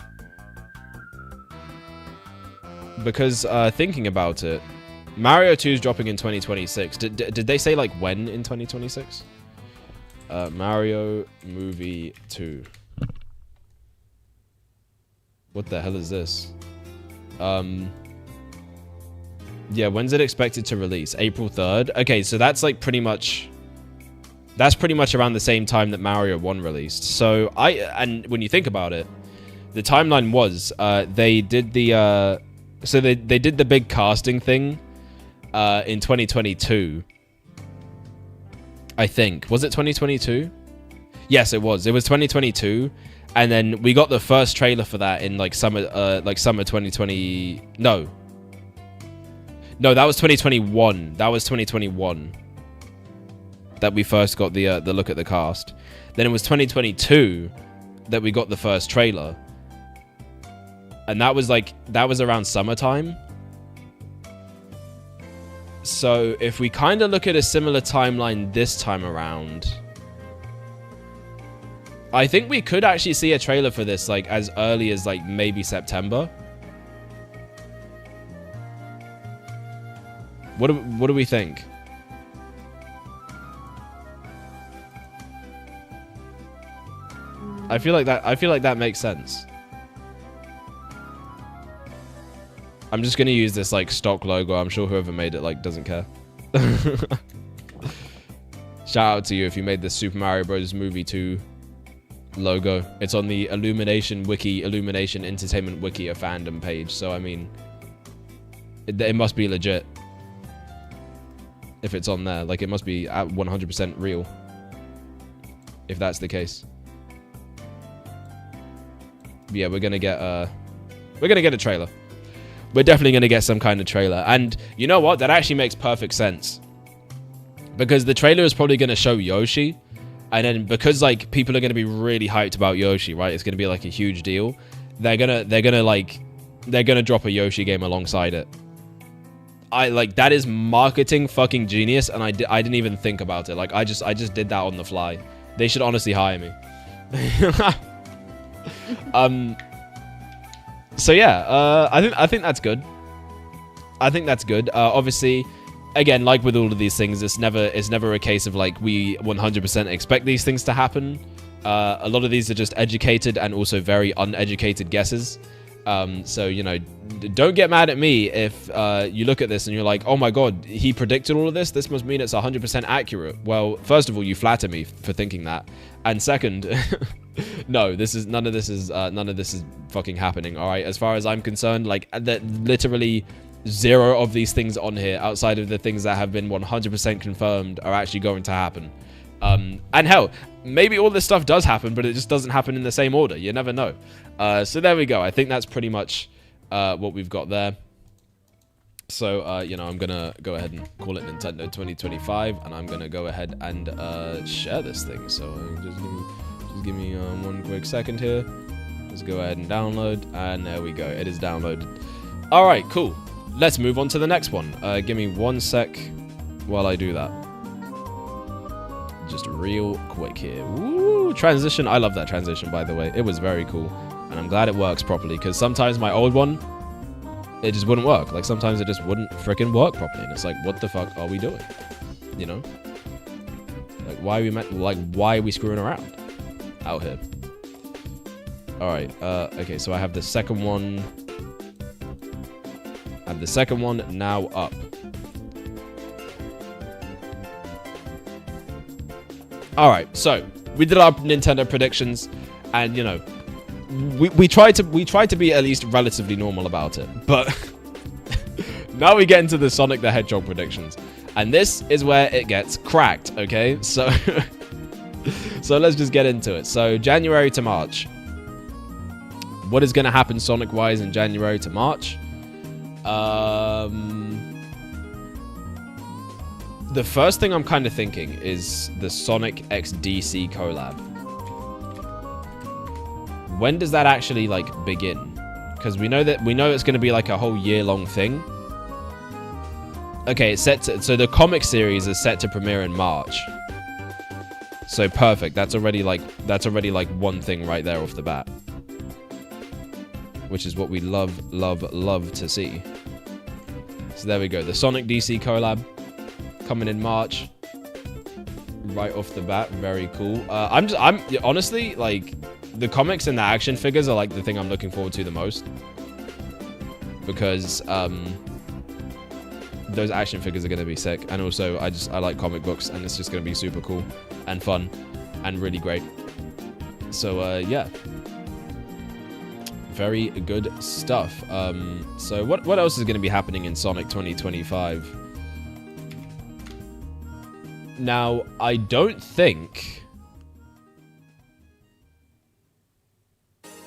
Because thinking about it, Mario 2 is dropping in 2026. Did they say like when in 2026? Mario movie 2. What the hell is this? Yeah, when's it expected to release? April 3rd? Okay, so that's like pretty much... That's pretty much around the same time that Mario 1 released. So, and when you think about it, the timeline was, they did the... so they did the big casting thing in 2022. I think. Was it 2022? Yes, it was. It was 2022. And then we got the first trailer for that in like summer 2020... No, that was 2021. That was 2021 that we first got the look at the cast. Then it was 2022 that we got the first trailer, and that was around summertime. So if we kind of look at a similar timeline this time around, I think we could actually see a trailer for this like as early as like maybe September. What do we think? I feel like that makes sense. I'm just gonna use this like stock logo. I'm sure whoever made it like doesn't care. Shout out to you if you made the Super Mario Bros. Movie 2 logo. It's on the Illumination Entertainment Wiki, a fandom page. So I mean, it must be legit. If it's on there, like it must be at 100% real. If that's the case. Yeah, we're gonna get a trailer. We're definitely gonna get some kind of trailer. And you know what? That actually makes perfect sense. Because the trailer is probably gonna show Yoshi. And then because like people are gonna be really hyped about Yoshi, right? It's gonna be like a huge deal. They're gonna drop a Yoshi game alongside it. That is marketing fucking genius, and I didn't even think about it. Like I just did that on the fly. They should honestly hire me. So yeah, I think that's good. I think that's good. Obviously, again, like with all of these things, it's never a case of like we 100% expect these things to happen. A lot of these are just educated and also very uneducated guesses. So, you know, don't get mad at me if you look at this and you're like, oh my god, he predicted all of this. This must mean it's 100% accurate. Well, first of all, you flatter me for thinking that, and second, no, none of this is fucking happening. All right, as far as I'm concerned, like that, literally zero of these things on here, outside of the things that have been 100% confirmed, are actually going to happen. And hell, maybe all this stuff does happen, but it just doesn't happen in the same order. You never know. So there we go. I think that's pretty much what we've got there. So, you know, I'm going to go ahead and call it Nintendo 2025, and I'm going to go ahead and share this thing. So just give me 1 quick second here. Let's go ahead and download, and there we go. It is downloaded. All right, cool. Let's move on to the next one. Give me 1 sec while I do that. Just real quick here. Ooh, transition. I love that transition, by the way. It was very cool. And I'm glad it works properly, because sometimes my old one, it just wouldn't work. Like, sometimes it just wouldn't freaking work properly. And it's like, what the fuck are we doing? You know? Like, why are we screwing around out here? Alright, okay, so I have the second one. I have the second one now up. Alright, so we did our Nintendo predictions, and you know, we tried to be at least relatively normal about it. But now we get into the Sonic the Hedgehog predictions, and this is where it gets cracked. Okay, so so let's just get into it. So January to March, what is going to happen Sonic wise in January to March? The first thing I'm kind of thinking is the Sonic X DC collab. When does that actually like begin? Because we know it's going to be like a whole year-long thing. Okay, it's set to, so the comic series is set to premiere in March. So perfect. That's already like one thing right there off the bat, which is what we love to see. So there we go. The Sonic DC collab coming in March, right off the bat. Very cool. I'm honestly, like, the comics and the action figures are like the thing I'm looking forward to the most, because those action figures are going to be sick, and also I like comic books, and it's just going to be super cool and fun and really great. So yeah, very good stuff. So what else is going to be happening in Sonic 2025? Now, I don't think,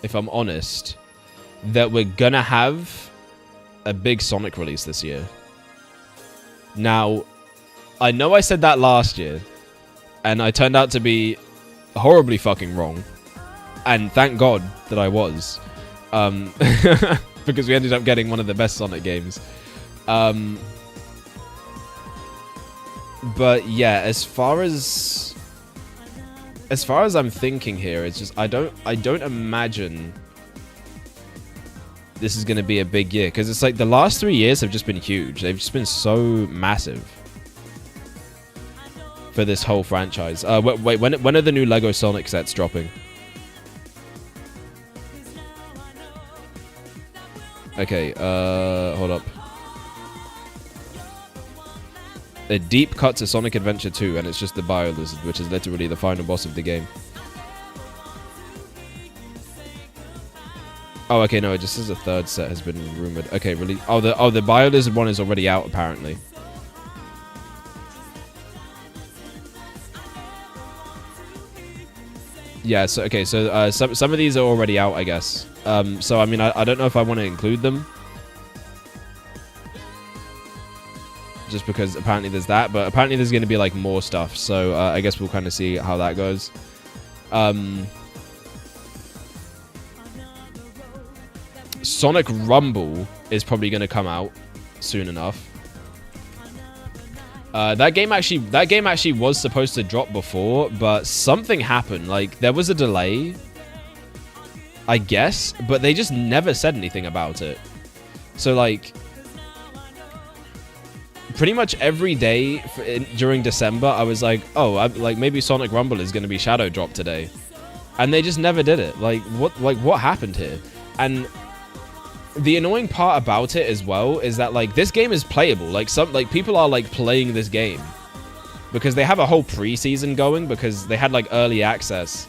if I'm honest, that we're gonna have a big Sonic release this year. Now, I know I said that last year, and I turned out to be horribly fucking wrong. And thank God that I was. Because we ended up getting one of the best Sonic games. But yeah, as far as I'm thinking here, it's just I don't imagine this is going to be a big year, because it's like the last 3 years have just been huge. They've just been so massive for this whole franchise. Wait, when are the new Lego Sonic sets dropping? Okay, hold up. A deep cut to Sonic Adventure 2, and it's just the Bio Lizard, which is literally the final boss of the game. Oh, okay, no, it just says a third set has been rumored. Okay, really? Oh, the Bio Lizard one is already out, apparently. Yeah, so okay, so some of these are already out, I guess. So I mean, I don't know if I want to include them, just because apparently there's that, but apparently there's going to be like more stuff, so I guess we'll kind of see how that goes. Sonic Rumble is probably going to come out soon enough. That game actually was supposed to drop before, but something happened. Like, there was a delay, I guess, but they just never said anything about it. So like, pretty much every day during December, I was like, oh, like maybe Sonic Rumble is going to be shadow drop today, and they just never did it. Like what happened here? And the annoying part about it as well is that like this game is playable. Like people are like playing this game because they have a whole preseason going because they had like early access,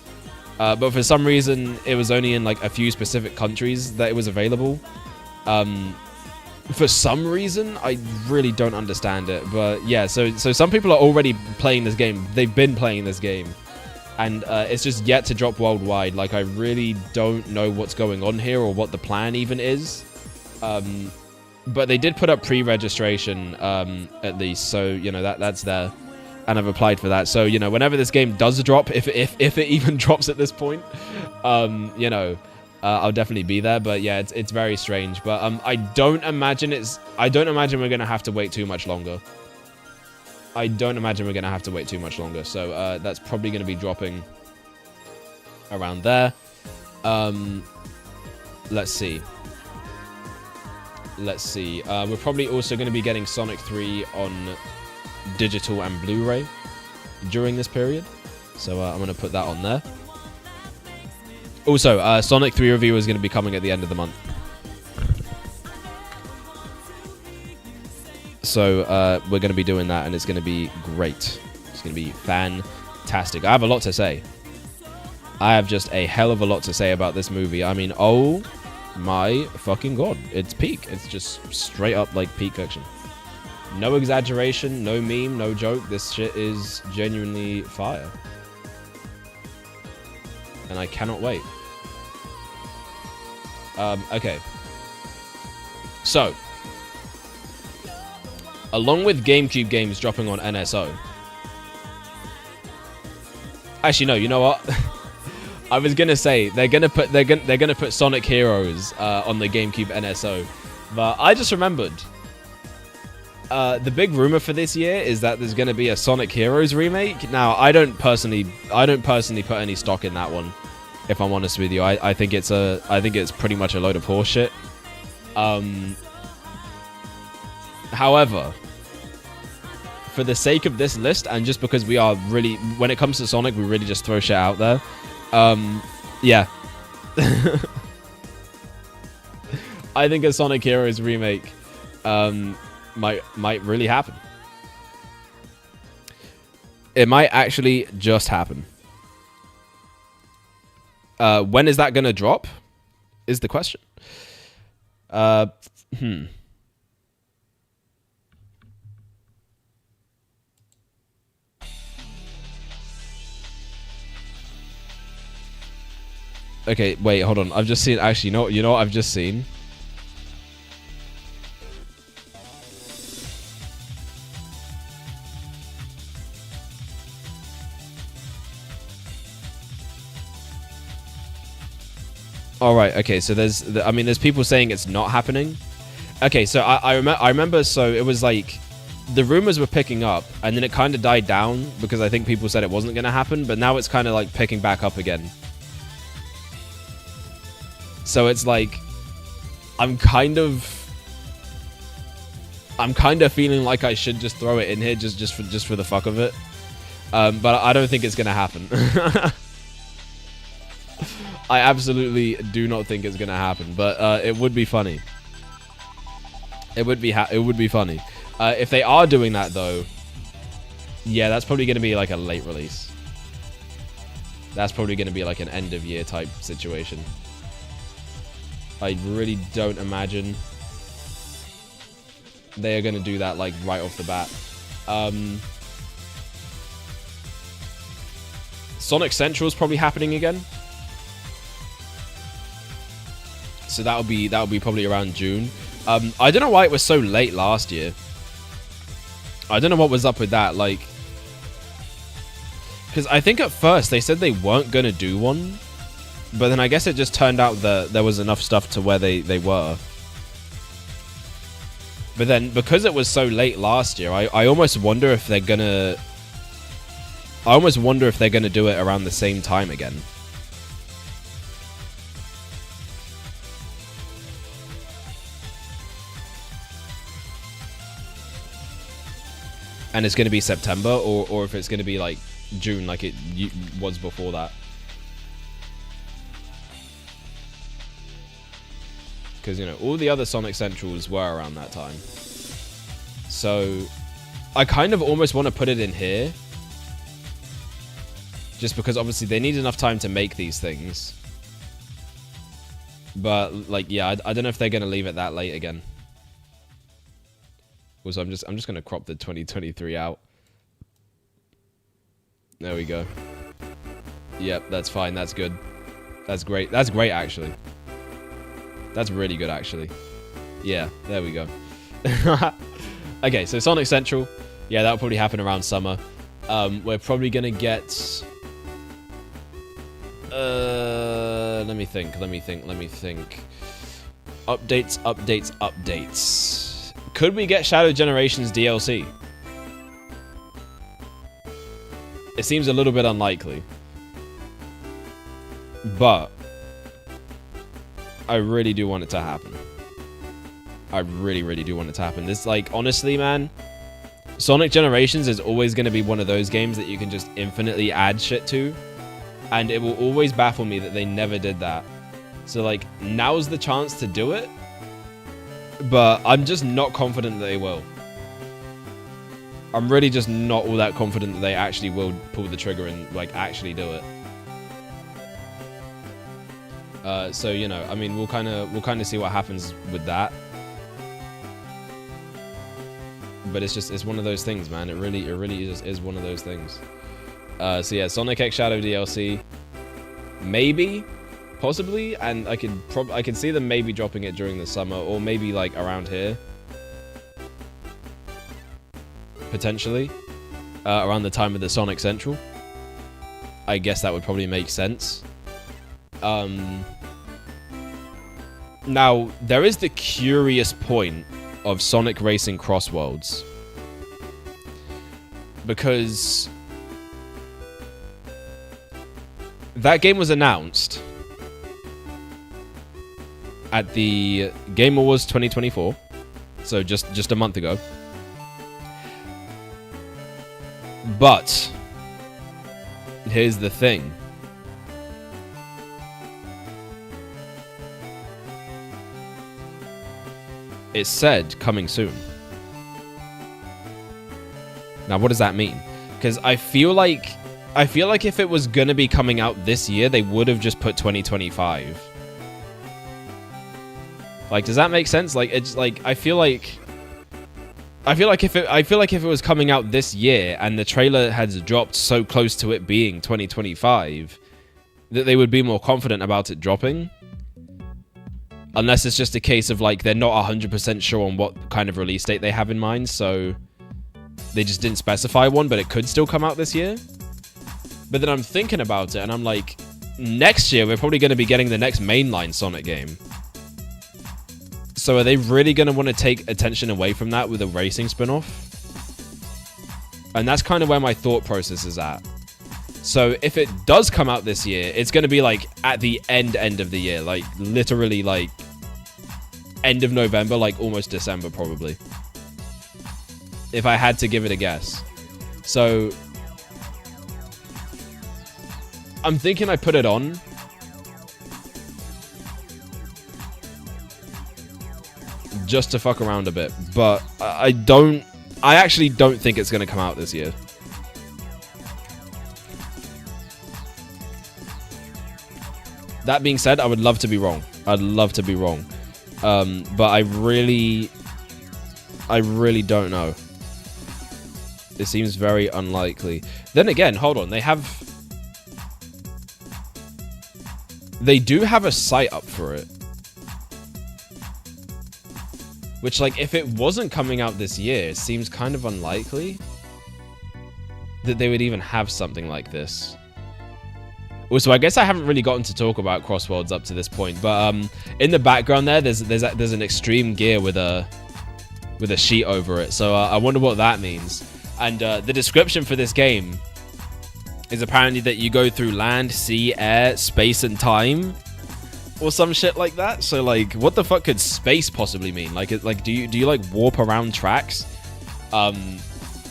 but for some reason it was only in like a few specific countries that it was available. For some reason, I really don't understand it, but yeah, so some people are already playing this game. They've been playing this game, and it's just yet to drop worldwide. Like, I really don't know what's going on here or what the plan even is. But they did put up pre-registration, at least, so, you know, that's there, and I've applied for that. So, you know, whenever this game does drop, if it even drops at this point, you know, I'll definitely be there. But yeah, it's very strange. But I don't imagine we're gonna have to wait too much longer. So that's probably gonna be dropping around there. Let's see. We're probably also gonna be getting Sonic 3 on digital and Blu-ray during this period. So I'm gonna put that on there. Also, Sonic 3 review is going to be coming at the end of the month. So, we're going to be doing that, and it's going to be great. It's going to be fantastic. I have a lot to say. I have just a hell of a lot to say about this movie. I mean, oh my fucking god. It's peak. It's just straight up, like, peak fiction. No exaggeration, no meme, no joke. This shit is genuinely fire. And I cannot wait. Okay. So, along with GameCube games dropping on NSO. Actually, no. You know what? I was gonna say they're gonna put Sonic Heroes on the GameCube NSO, but I just remembered. The big rumor for this year is that there's gonna be a Sonic Heroes remake. Now, I don't personally put any stock in that one. If I'm honest with you, I think it's pretty much a load of horseshit. However, for the sake of this list, and just because we are really, when it comes to Sonic, we really just throw shit out there. Yeah. I think a Sonic Heroes remake might really happen. It might actually just happen. When is that gonna drop? Is the question. Okay, wait, hold on. I've just seen. Actually, you know what I've just seen. All right. Okay. So there's people saying it's not happening. Okay. So I remember. So it was like the rumors were picking up, and then it kind of died down because I think people said it wasn't going to happen. But now it's kind of like picking back up again. So it's like I'm kind of feeling like I should just throw it in here just for the fuck of it. But I don't think it's going to happen. I absolutely do not think it's gonna happen, but it would be funny. It would be funny. If they are doing that though, yeah, that's probably gonna be like a late release. That's probably gonna be like an end of year type situation. I really don't imagine they are gonna do that like right off the bat. Sonic Central is probably happening again. So that'll be probably around June. I don't know why it was so late last year. I don't know what was up with that. Like, because I think at first they said they weren't gonna do one, but then I guess it just turned out that there was enough stuff to where they were. But then because it was so late last year, I almost wonder if they're gonna. I almost wonder if they're gonna do it around the same time again. and it's going to be September, or if it's going to be like June like it was before that. Because, you know, all the other Sonic Centrals were around that time. So I kind of almost want to put it in here. Just because obviously they need enough time to make these things. But like, yeah, I don't know if they're going to leave it that late again. Also, I'm just going to crop the 2023 out. There we go. Yep, that's fine. That's good. That's great. That's great, actually. That's really good, actually. Yeah, there we go. Okay, so Sonic Central. Yeah, that'll probably happen around summer. We're probably going to get... let me think. Updates. Could we get Shadow Generations DLC? It seems a little bit unlikely. But I really do want it to happen. I really do want it to happen. This, like, honestly, man, Sonic Generations is always going to be one of those games that you can just infinitely add shit to. And it will always baffle me that they never did that. So, like, now's the chance to do it. But I'm just not confident that they will. I'm really just not all that confident that they actually will pull the trigger and, like, actually do it. So, you know, I mean, we'll kind of see what happens with that. But it's one of those things, man. It really is one of those things. So yeah, Sonic X Shadow DLC, maybe, possibly, and I could see them maybe dropping it during the summer, or maybe like around here, potentially, around the time of the Sonic Central. I guess that would probably make sense. Now there is the curious point of Sonic Racing Cross Worlds, because that game was announced at the Game Awards 2024, so just a month ago. But here's the thing. It said coming soon. Now, what does that mean? Because I feel like if it was gonna be coming out this year, they would have just put 2025. Like, does that make sense? Like, it's like I feel like if it was coming out this year and the trailer had dropped so close to it being 2025, that they would be more confident about it dropping. Unless it's just a case of, like, they're not 100% sure on what kind of release date they have in mind, so they just didn't specify one, but it could still come out this year. But then I'm thinking about it, and I'm like, next year we're probably going to be getting the next mainline Sonic game. So are they really going to want to take attention away from that with a racing spin-off? And that's kind of where my thought process is at. So if it does come out this year, it's going to be like at the end of the year, like literally like end of November, like almost December probably. If I had to give it a guess. So I'm thinking I put it on. Just to fuck around a bit, but I actually don't think it's going to come out this year. That being said, I would love to be wrong. I'd love to be wrong. But I really don't know. It seems very unlikely. Then again, hold on. They do have a site up for it. Which, like, if it wasn't coming out this year, it seems kind of unlikely that they would even have something like this. Also, I guess I haven't really gotten to talk about Cross Worlds up to this point, but in the background there's an Extreme Gear with a sheet over it. So I wonder what that means. And the description for this game is apparently that you go through land, sea, air, space, and time, or some shit like that. So, like, what the fuck could space possibly mean? Like, do you like warp around tracks?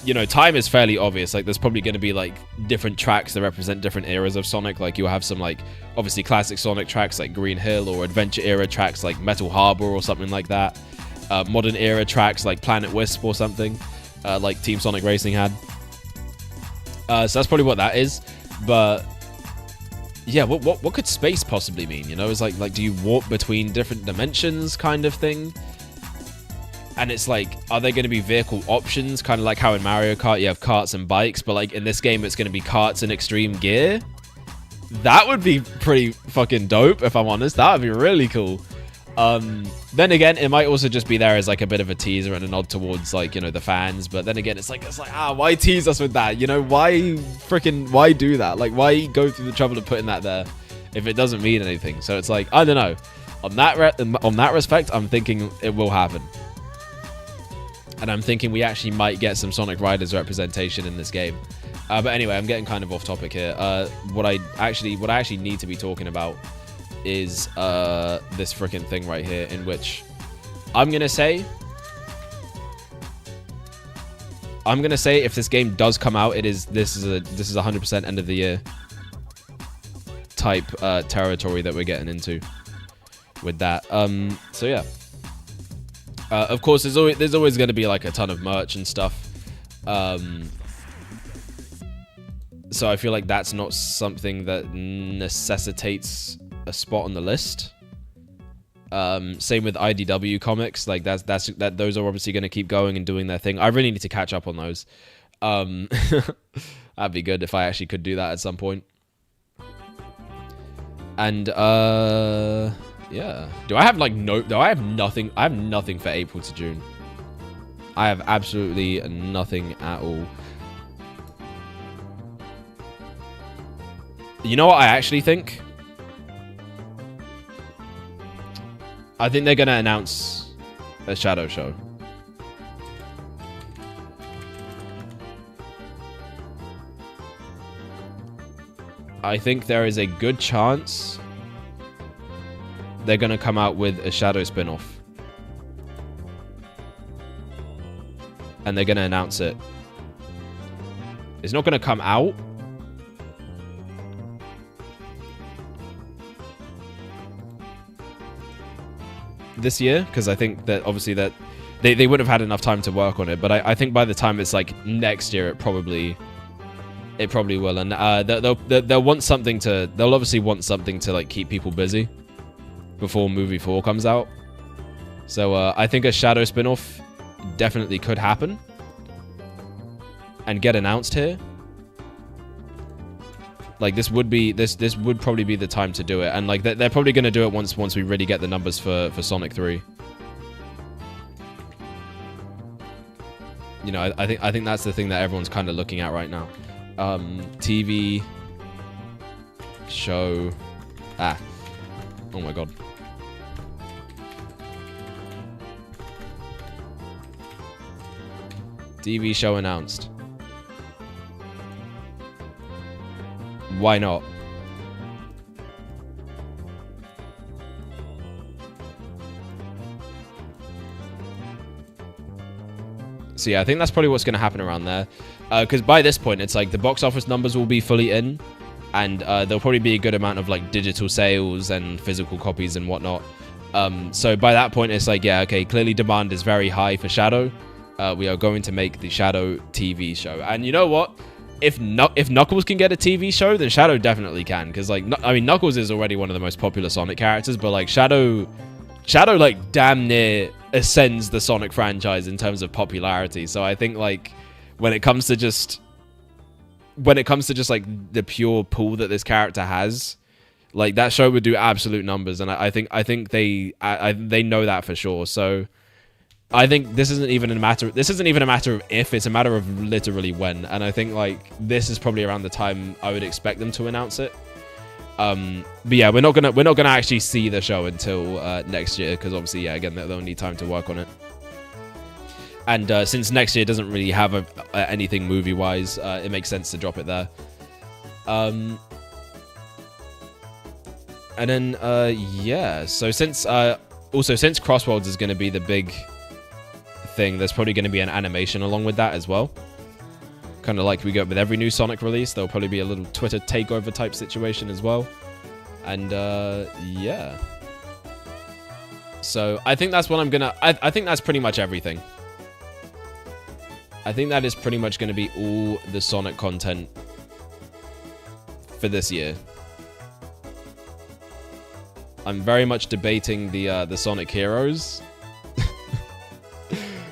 you know, time is fairly obvious. Like, there's probably going to be like different tracks that represent different eras of Sonic. Like, you'll have some like obviously classic Sonic tracks like Green Hill, or adventure era tracks like Metal Harbor or something like that. Modern era tracks like Planet Wisp or something, like Team Sonic Racing had. So that's probably what that is. But yeah, what could space possibly mean? You know, it's like do you warp between different dimensions kind of thing? And it's like, are there going to be vehicle options, kind of like how in Mario Kart you have karts and bikes, but like in this game it's going to be karts and extreme gear? That would be pretty fucking dope, if I'm honest. That would be really cool. Then again, it might also just be there as like a bit of a teaser and a nod towards like, you know, the fans. But then again, it's like why tease us with that? You know, why do that? Like, why go through the trouble of putting that there if it doesn't mean anything? So it's like, I don't know. On that respect, I'm thinking it will happen. And I'm thinking we actually might get some Sonic Riders representation in this game. But anyway, I'm getting kind of off topic here. What I actually need to be talking about is this freaking thing right here, in which I'm gonna say if this game does come out, this is 100% end of the year type territory that we're getting into with that. So yeah. Of course, there's always going to be like a ton of merch and stuff. So I feel like that's not something that necessitates a spot on the list. Same with IDW comics. Like those are obviously going to keep going and doing their thing. I really need to catch up on those. That'd be good if I actually could do that at some point. And yeah. I have nothing. I have nothing for April to June. I have absolutely nothing at all. You know what I actually think? I think they're going to announce a Shadow show. I think there is a good chance they're going to come out with a Shadow spin-off. And they're going to announce it. It's not going to come out. This year, because I think that obviously that they wouldn't have had enough time to work on it. But I think by the time it's like next year, it probably will. And they'll want something to... They'll obviously want something to like keep people busy before movie 4 comes out. So I think a Shadow spin-off definitely could happen and get announced here. Like this would probably be the time to do it, and like they're probably going to do it once we really get the numbers for Sonic 3. You know, I think that's the thing that everyone's kind of looking at right now. TV show. Oh my god. TV show announced. Why not? So yeah, I think that's probably what's going to happen around there. Because by this point, it's like the box office numbers will be fully in. And there'll probably be a good amount of like digital sales and physical copies and whatnot. So by that point, it's like, yeah, okay, clearly demand is very high for Shadow. We are going to make the Shadow TV show. And you know what? If Knuckles can get a TV show, then Shadow definitely can. Because, like, I mean, Knuckles is already one of the most popular Sonic characters, but, like, Shadow, like, damn near ascends the Sonic franchise in terms of popularity. So I think, like, when it comes to just, like, the pure pool that this character has, like, that show would do absolute numbers. And I think they know that for sure. So I think this isn't even a matter of if, it's a matter of literally when. And I think like this is probably around the time I would expect them to announce it. But yeah, we're not gonna actually see the show until next year, because obviously, yeah, again, they'll need time to work on it. And since next year doesn't really have anything movie wise, it makes sense to drop it there. And then yeah, so since Crossworlds is going to be the big thing, there's probably going to be an animation along with that as well. Kind of like we get with every new Sonic release. There'll probably be a little Twitter takeover type situation as well. And yeah. So I think that's what I'm gonna... I think that's pretty much everything. I think that is pretty much going to be all the Sonic content for this year. I'm very much debating the Sonic Heroes.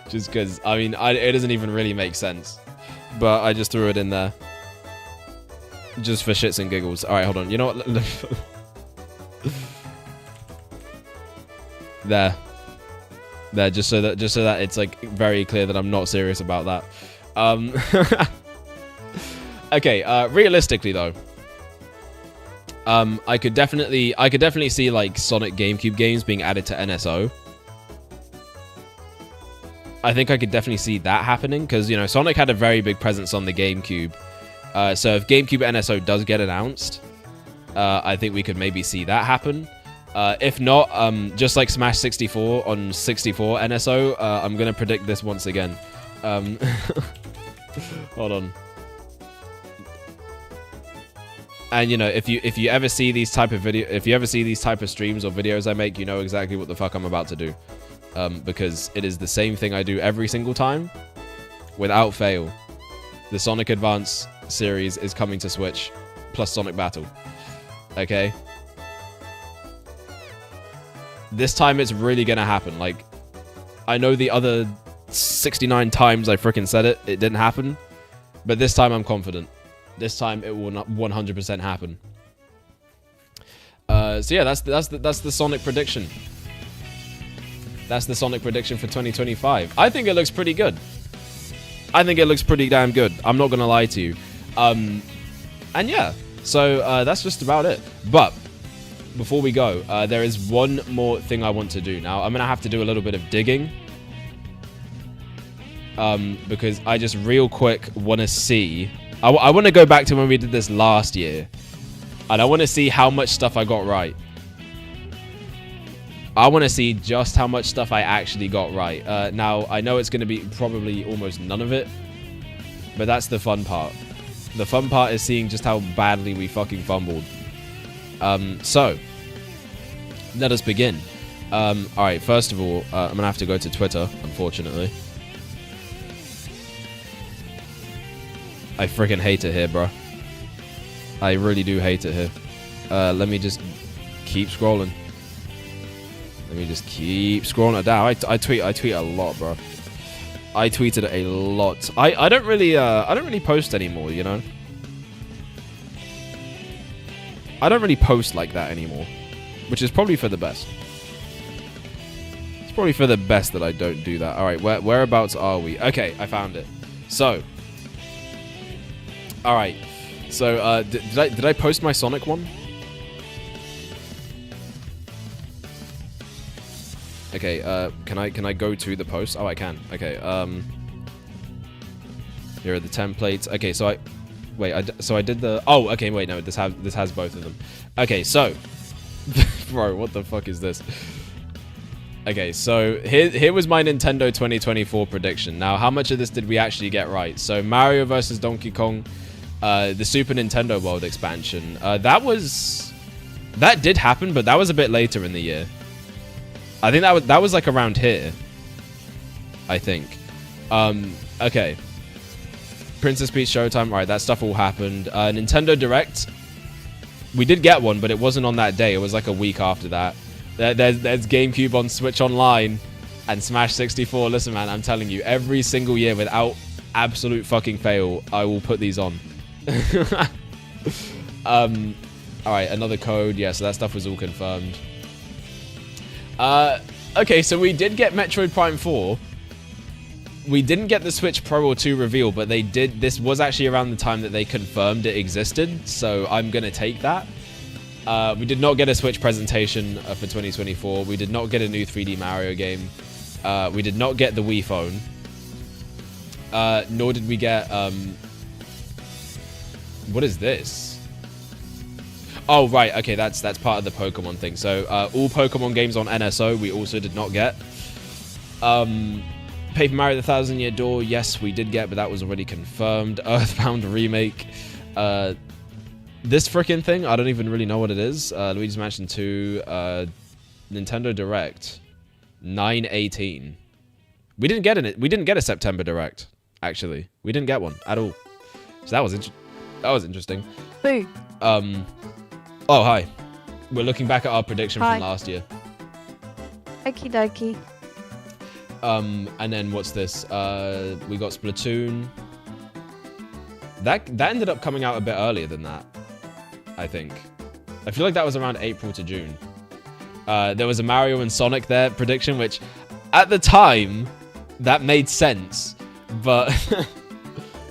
Just because, I mean, it doesn't even really make sense. But I just threw it in there. Just for shits and giggles. Alright, hold on. You know what? There, just so that it's like very clear that I'm not serious about that. Okay, realistically though, I could definitely see like Sonic GameCube games being added to NSO. I think I could definitely see that happening because, you know, Sonic had a very big presence on the GameCube. So if GameCube NSO does get announced, I think we could maybe see that happen. If not, just like Smash 64 on 64 NSO, I'm gonna predict this once again. Hold on. And you know, if you ever see these type of streams or videos I make, you know exactly what the fuck I'm about to do, because it is the same thing I do every single time, without fail. The Sonic Advance series is coming to Switch, plus Sonic Battle. Okay. This time it's really gonna happen. Like, I know the other 69 times I freaking said it, it didn't happen. But this time I'm confident. This time it will not 100% happen. So yeah, that's the Sonic prediction. That's the Sonic prediction for 2025. I think it looks pretty good. I think it looks pretty damn good. I'm not gonna lie to you. And yeah, so that's just about it. But before we go, there is one more thing I want to do. Now, I'm going to have to do a little bit of digging. Because I just real quick want to see... I want to go back to when we did this last year. And I want to see how much stuff I got right. I want to see just how much stuff I actually got right. Now, I know it's going to be probably almost none of it. But that's the fun part. The fun part is seeing just how badly we fucking fumbled. So, let us begin. Alright, first of all, I'm gonna have to go to Twitter, unfortunately. I freaking hate it here, bro. I really do hate it here. Let me just keep scrolling. Let me just keep scrolling it down. I tweet a lot, bro. I tweeted a lot. I don't really post anymore, you know? I don't really post like that anymore, which is probably for the best. It's probably for the best that I don't do that. All right, whereabouts are we? Okay, I found it. So, all right. So, did I post my Sonic one? Okay. Can I go to the post? Oh, I can. Okay. Here are the templates. Okay, so I did the... Oh, okay, wait, no, this has both of them. Okay, so... Bro, what the fuck is this? Okay, so here was my Nintendo 2024 prediction. Now, how much of this did we actually get right? So, Mario vs. Donkey Kong, the Super Nintendo World expansion. That did happen, but that was a bit later in the year. I think that was like around here. I think. Okay. Princess Peach Showtime, right, that stuff all happened. Nintendo Direct, we did get one, but it wasn't on that day. It was like a week after that. There's GameCube on Switch Online and Smash 64. Listen, man, I'm telling you, every single year without absolute fucking fail, I will put these on. Alright, another code. Yeah, so that stuff was all confirmed. Okay, so we did get Metroid Prime 4. We didn't get the Switch Pro or 2 reveal, but they did. This was actually around the time that they confirmed it existed, so I'm going to take that. We did not get a Switch presentation for 2024. We did not get a new 3D Mario game. We did not get the Wii Phone. Nor did we get... what is this? Oh, right. Okay, that's part of the Pokemon thing. So, all Pokemon games on NSO, we also did not get. Paper Mario the Thousand Year Door, yes, we did get, but that was already confirmed. Earthbound remake. This freaking thing, I don't even really know what it is. Luigi's Mansion 2, Nintendo Direct, 9/18. We didn't get it. We didn't get a September Direct. Actually, we didn't get one at all. So that was interesting. Boo. Oh, hi. We're looking back at our prediction from last year. Okie dokie. And then what's this? We got Splatoon. That ended up coming out a bit earlier than that, I think. I feel like that was around April to June. There was a Mario and Sonic there prediction, which at the time that made sense, but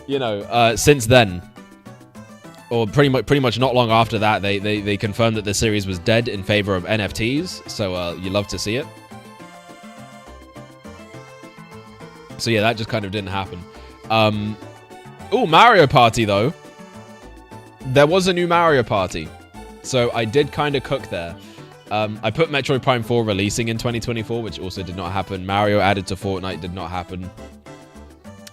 you know, since then, or pretty much not long after that, they confirmed that the series was dead in favor of NFTs. So you love to see it. So yeah, that just kind of didn't happen. Oh, Mario Party though. There was a new Mario Party, so I did kind of cook there. I put Metroid Prime 4 releasing in 2024, which also did not happen. Mario added to Fortnite did not happen.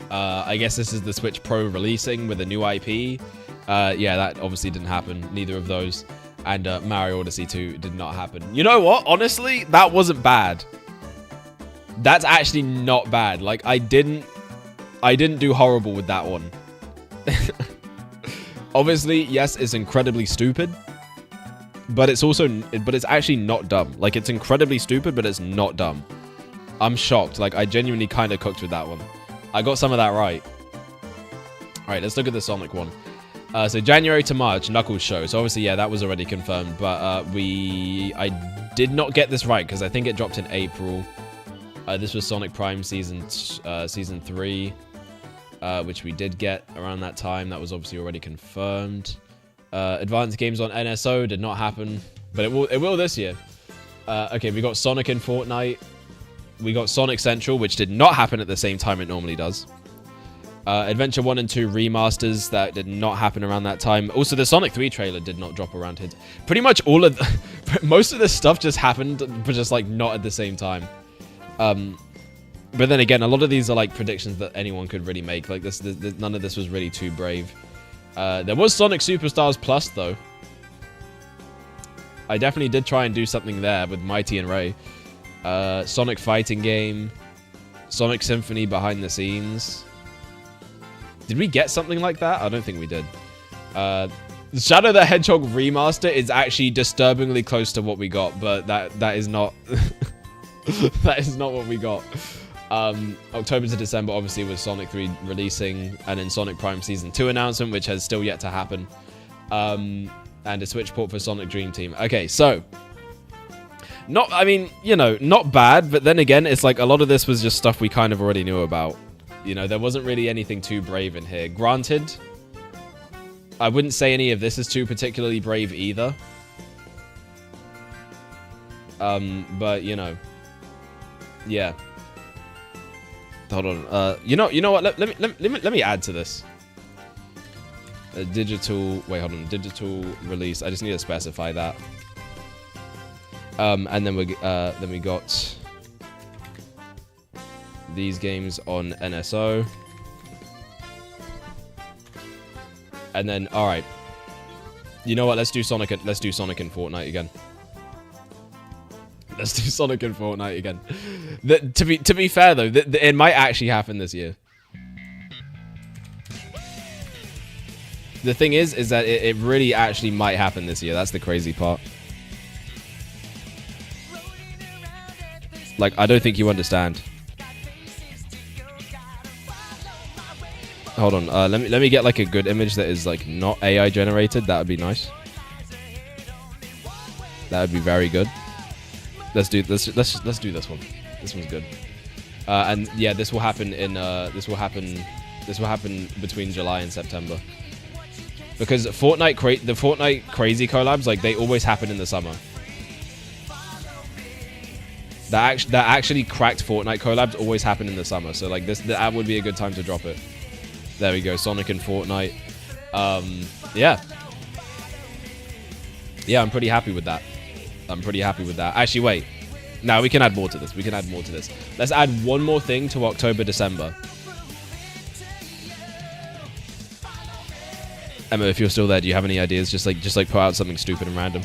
I guess this is the Switch Pro releasing with a new IP. Yeah, that obviously didn't happen. Neither of those. And Mario Odyssey 2 did not happen. You know what? Honestly, that wasn't bad. That's actually not bad. Like, I didn't do horrible with that one. Obviously, yes, it's incredibly stupid. But it's actually not dumb. Like, it's incredibly stupid, but it's not dumb. I'm shocked. Like, I genuinely kind of cooked with that one. I got some of that right. Alright, let's look at the Sonic one. So January to March, Knuckles show. So obviously, yeah, that was already confirmed. But I did not get this right, because I think it dropped in April. This was Sonic Prime Season 3, which we did get around that time. That was obviously already confirmed. Advanced games on NSO did not happen, but it will this year. Okay, we got Sonic in Fortnite. We got Sonic Central, which did not happen at the same time it normally does. Adventure 1 and 2 remasters, that did not happen around that time. Also, the Sonic 3 trailer did not drop around here. Pretty much all of most of this stuff just happened, but just like not at the same time. But then again, a lot of these are like predictions that anyone could really make. Like this none of this was really too brave. There was Sonic Superstars Plus though. I definitely did try and do something there with Mighty and Ray. Sonic Fighting Game, Sonic Symphony behind the scenes. Did we get something like that? I don't think we did. Shadow the Hedgehog remaster is actually disturbingly close to what we got, but that is not that is not what we got. October to December obviously was Sonic 3 releasing, and then Sonic Prime Season 2 announcement, which has still yet to happen. And a Switch port for Sonic Dream Team. Okay, so I mean, you know, not bad, but then again, it's like a lot of this was just stuff we kind of already knew about. You know, there wasn't really anything too brave in here. Granted, I wouldn't say any of this is too particularly brave either. But you know, yeah. Hold on. You know what? Let me add to this. A digital. Wait, hold on. Digital release. I just need to specify that. And then we got these games on NSO. And then, all right. You know what? Let's do Sonic in Fortnite again. Let's do Sonic in Fortnite again. To be fair though, it might actually happen this year. The thing is that it really actually might happen this year. That's the crazy part. Like, I don't think you understand. Hold on. Let me get like a good image that is like not AI generated. That would be nice. That would be very good. Let's do this one. This one's good. And yeah, this will happen between July and September. Because the Fortnite crazy collabs, like, they always happen in the summer. That actually cracked Fortnite collabs always happen in the summer. So like that would be a good time to drop it. There we go, Sonic and Fortnite. Yeah. Yeah, I'm pretty happy with that. Actually, wait. Now we can add more to this. We can add more to this. Let's add one more thing to October, December. Emma, if you're still there, do you have any ideas? Just like put out something stupid and random.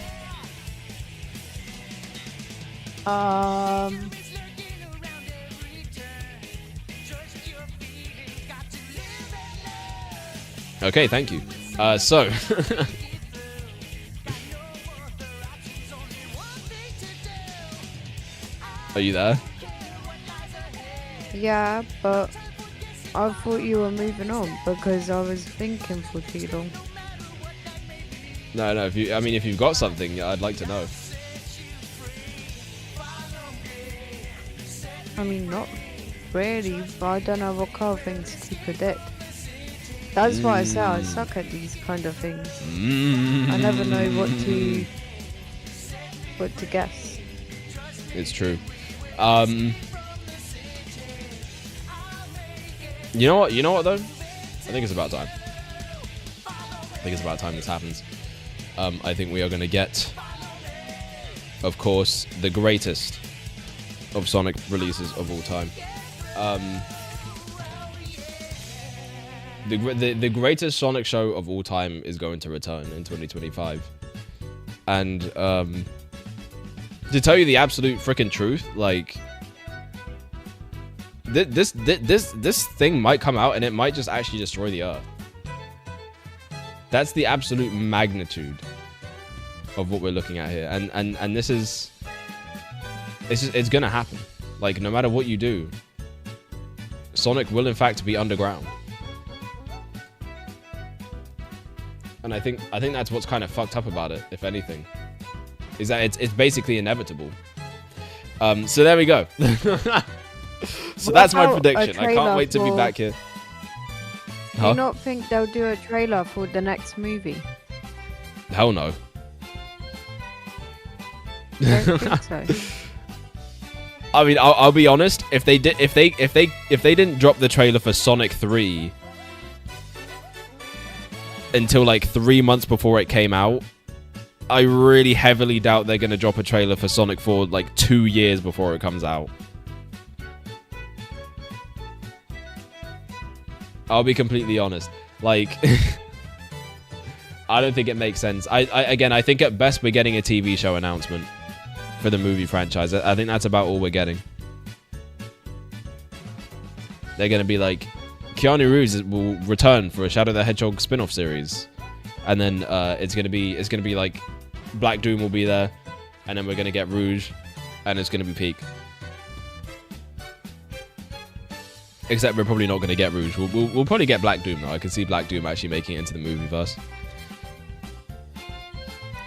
Okay, thank you. So are you there? Yeah, but I thought you were moving on because I was thinking for too long. No. If you've got something, I'd like to know. I mean, not really, but I don't know what kind of things to predict. That's why I say I suck at these kind of things. I never know what to guess. It's true. You know what though? I think it's about time. This happens. I think we are going to get, of course, the greatest of Sonic releases of all time. The greatest Sonic show of all time is going to return in 2025. And to tell you the absolute freaking truth, like this thing might come out and it might just actually destroy the Earth. That's the absolute magnitude of what we're looking at here, and this is it's gonna happen. Like, no matter what you do, Sonic will in fact be underground. And I think that's what's kind of fucked up about it, if anything, is that it's basically inevitable. So there we go. So that's my prediction. I can't wait to be back here. Do you not think they'll do a trailer for the next movie? Hell no. I don't think so. I mean, I'll be honest. If they didn't drop the trailer for Sonic 3 until like 3 months before it came out, I really heavily doubt they're gonna drop a trailer for Sonic 4 like 2 years before it comes out. I'll be completely honest. Like, I don't think it makes sense. I think at best we're getting a TV show announcement for the movie franchise. I think that's about all we're getting. They're going to be like, Keanu Reeves will return for a Shadow the Hedgehog spin-off series. And then it's going to be like Black Doom will be there, and then we're going to get Rouge, and it's going to be peak. Except we're probably not going to get Rouge. We'll probably get Black Doom, though. I can see Black Doom actually making it into the movieverse.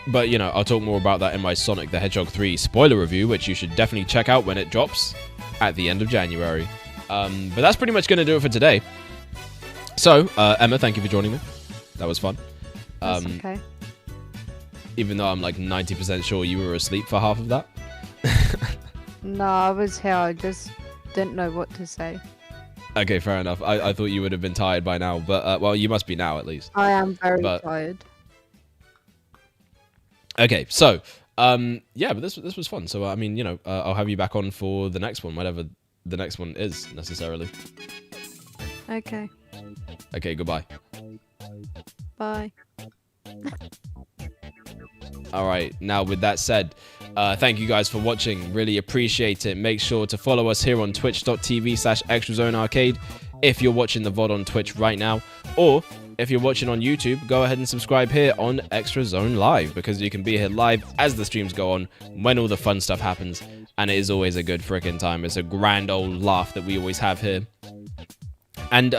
But, you know, I'll talk more about that in my Sonic the Hedgehog 3 spoiler review, which you should definitely check out when it drops at the end of January. But that's pretty much going to do it for today. So, Emma, thank you for joining me. That was fun. That's okay. Even though I'm like 90% sure you were asleep for half of that. No, I was here. I just didn't know what to say. Okay, fair enough. I thought you would have been tired by now, but well, you must be now at least. I am very tired. Okay, so yeah, but this was fun. So I mean, you know, I'll have you back on for the next one, whatever the next one is necessarily. Okay. Okay, goodbye. Bye. All right, now with that said, thank you guys for watching. Really appreciate it. Make sure to follow us here on twitch.tv/ExtraZoneArcade if you're watching the VOD on Twitch right now, or if you're watching on YouTube, go ahead and subscribe here on Extra Zone Live, because you can be here live as the streams go on, when all the fun stuff happens, and it is always a good freaking time. It's a grand old laugh that we always have here. And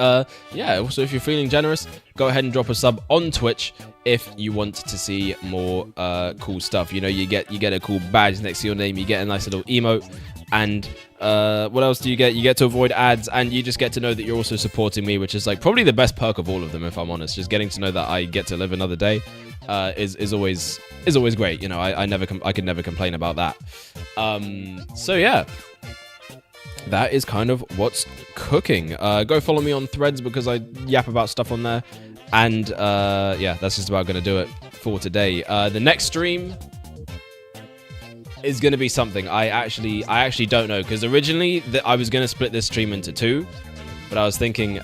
yeah, also if you're feeling generous, go ahead and drop a sub on Twitch if you want to see more cool stuff. You know, you get a cool badge next to your name, you get a nice little emote, and what else do you get? You get to avoid ads, and you just get to know that you're also supporting me, which is like probably the best perk of all of them, if I'm honest. Just getting to know that I get to live another day is always great. You know, I could never complain about that. So yeah. That is kind of what's cooking. Go follow me on Threads because I yap about stuff on there. And yeah, that's just about going to do it for today. The next stream is going to be something. I actually don't know, because originally I was going to split this stream into two, but I was thinking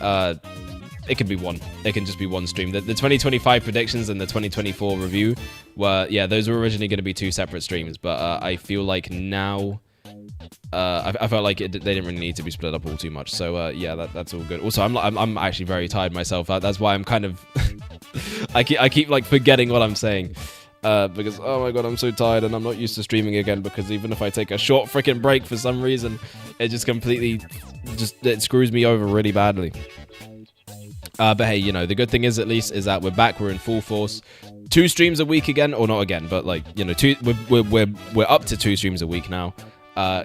it could be one. It can just be one stream. The 2025 predictions and the 2024 review were, yeah, those were originally going to be two separate streams, but I feel like now I felt like they didn't really need to be split up all too much. So yeah, that's all good. Also, I'm actually very tired myself. That's why I'm kind of I keep like forgetting what I'm saying. Because, oh my god, I'm so tired and I'm not used to streaming again, because even if I take a short freaking break for some reason, it just completely, it screws me over really badly. But hey, you know, the good thing is at least is that we're back, we're in full force. 2 streams a week again, or not again, but like, you know, we're up to 2 streams a week now,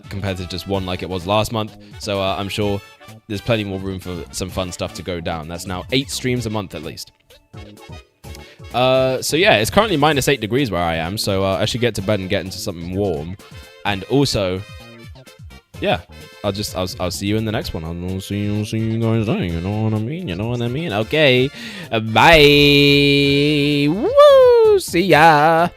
compared to just 1 like it was last month. So I'm sure there's plenty more room for some fun stuff to go down. That's now 8 streams a month at least. So yeah, it's currently -8 degrees where I am, so I should get to bed and get into something warm. And also, yeah, I'll see you in the next one. I'll see you guys there, you know what I mean? You know what I mean? Okay, bye. Woo, see ya.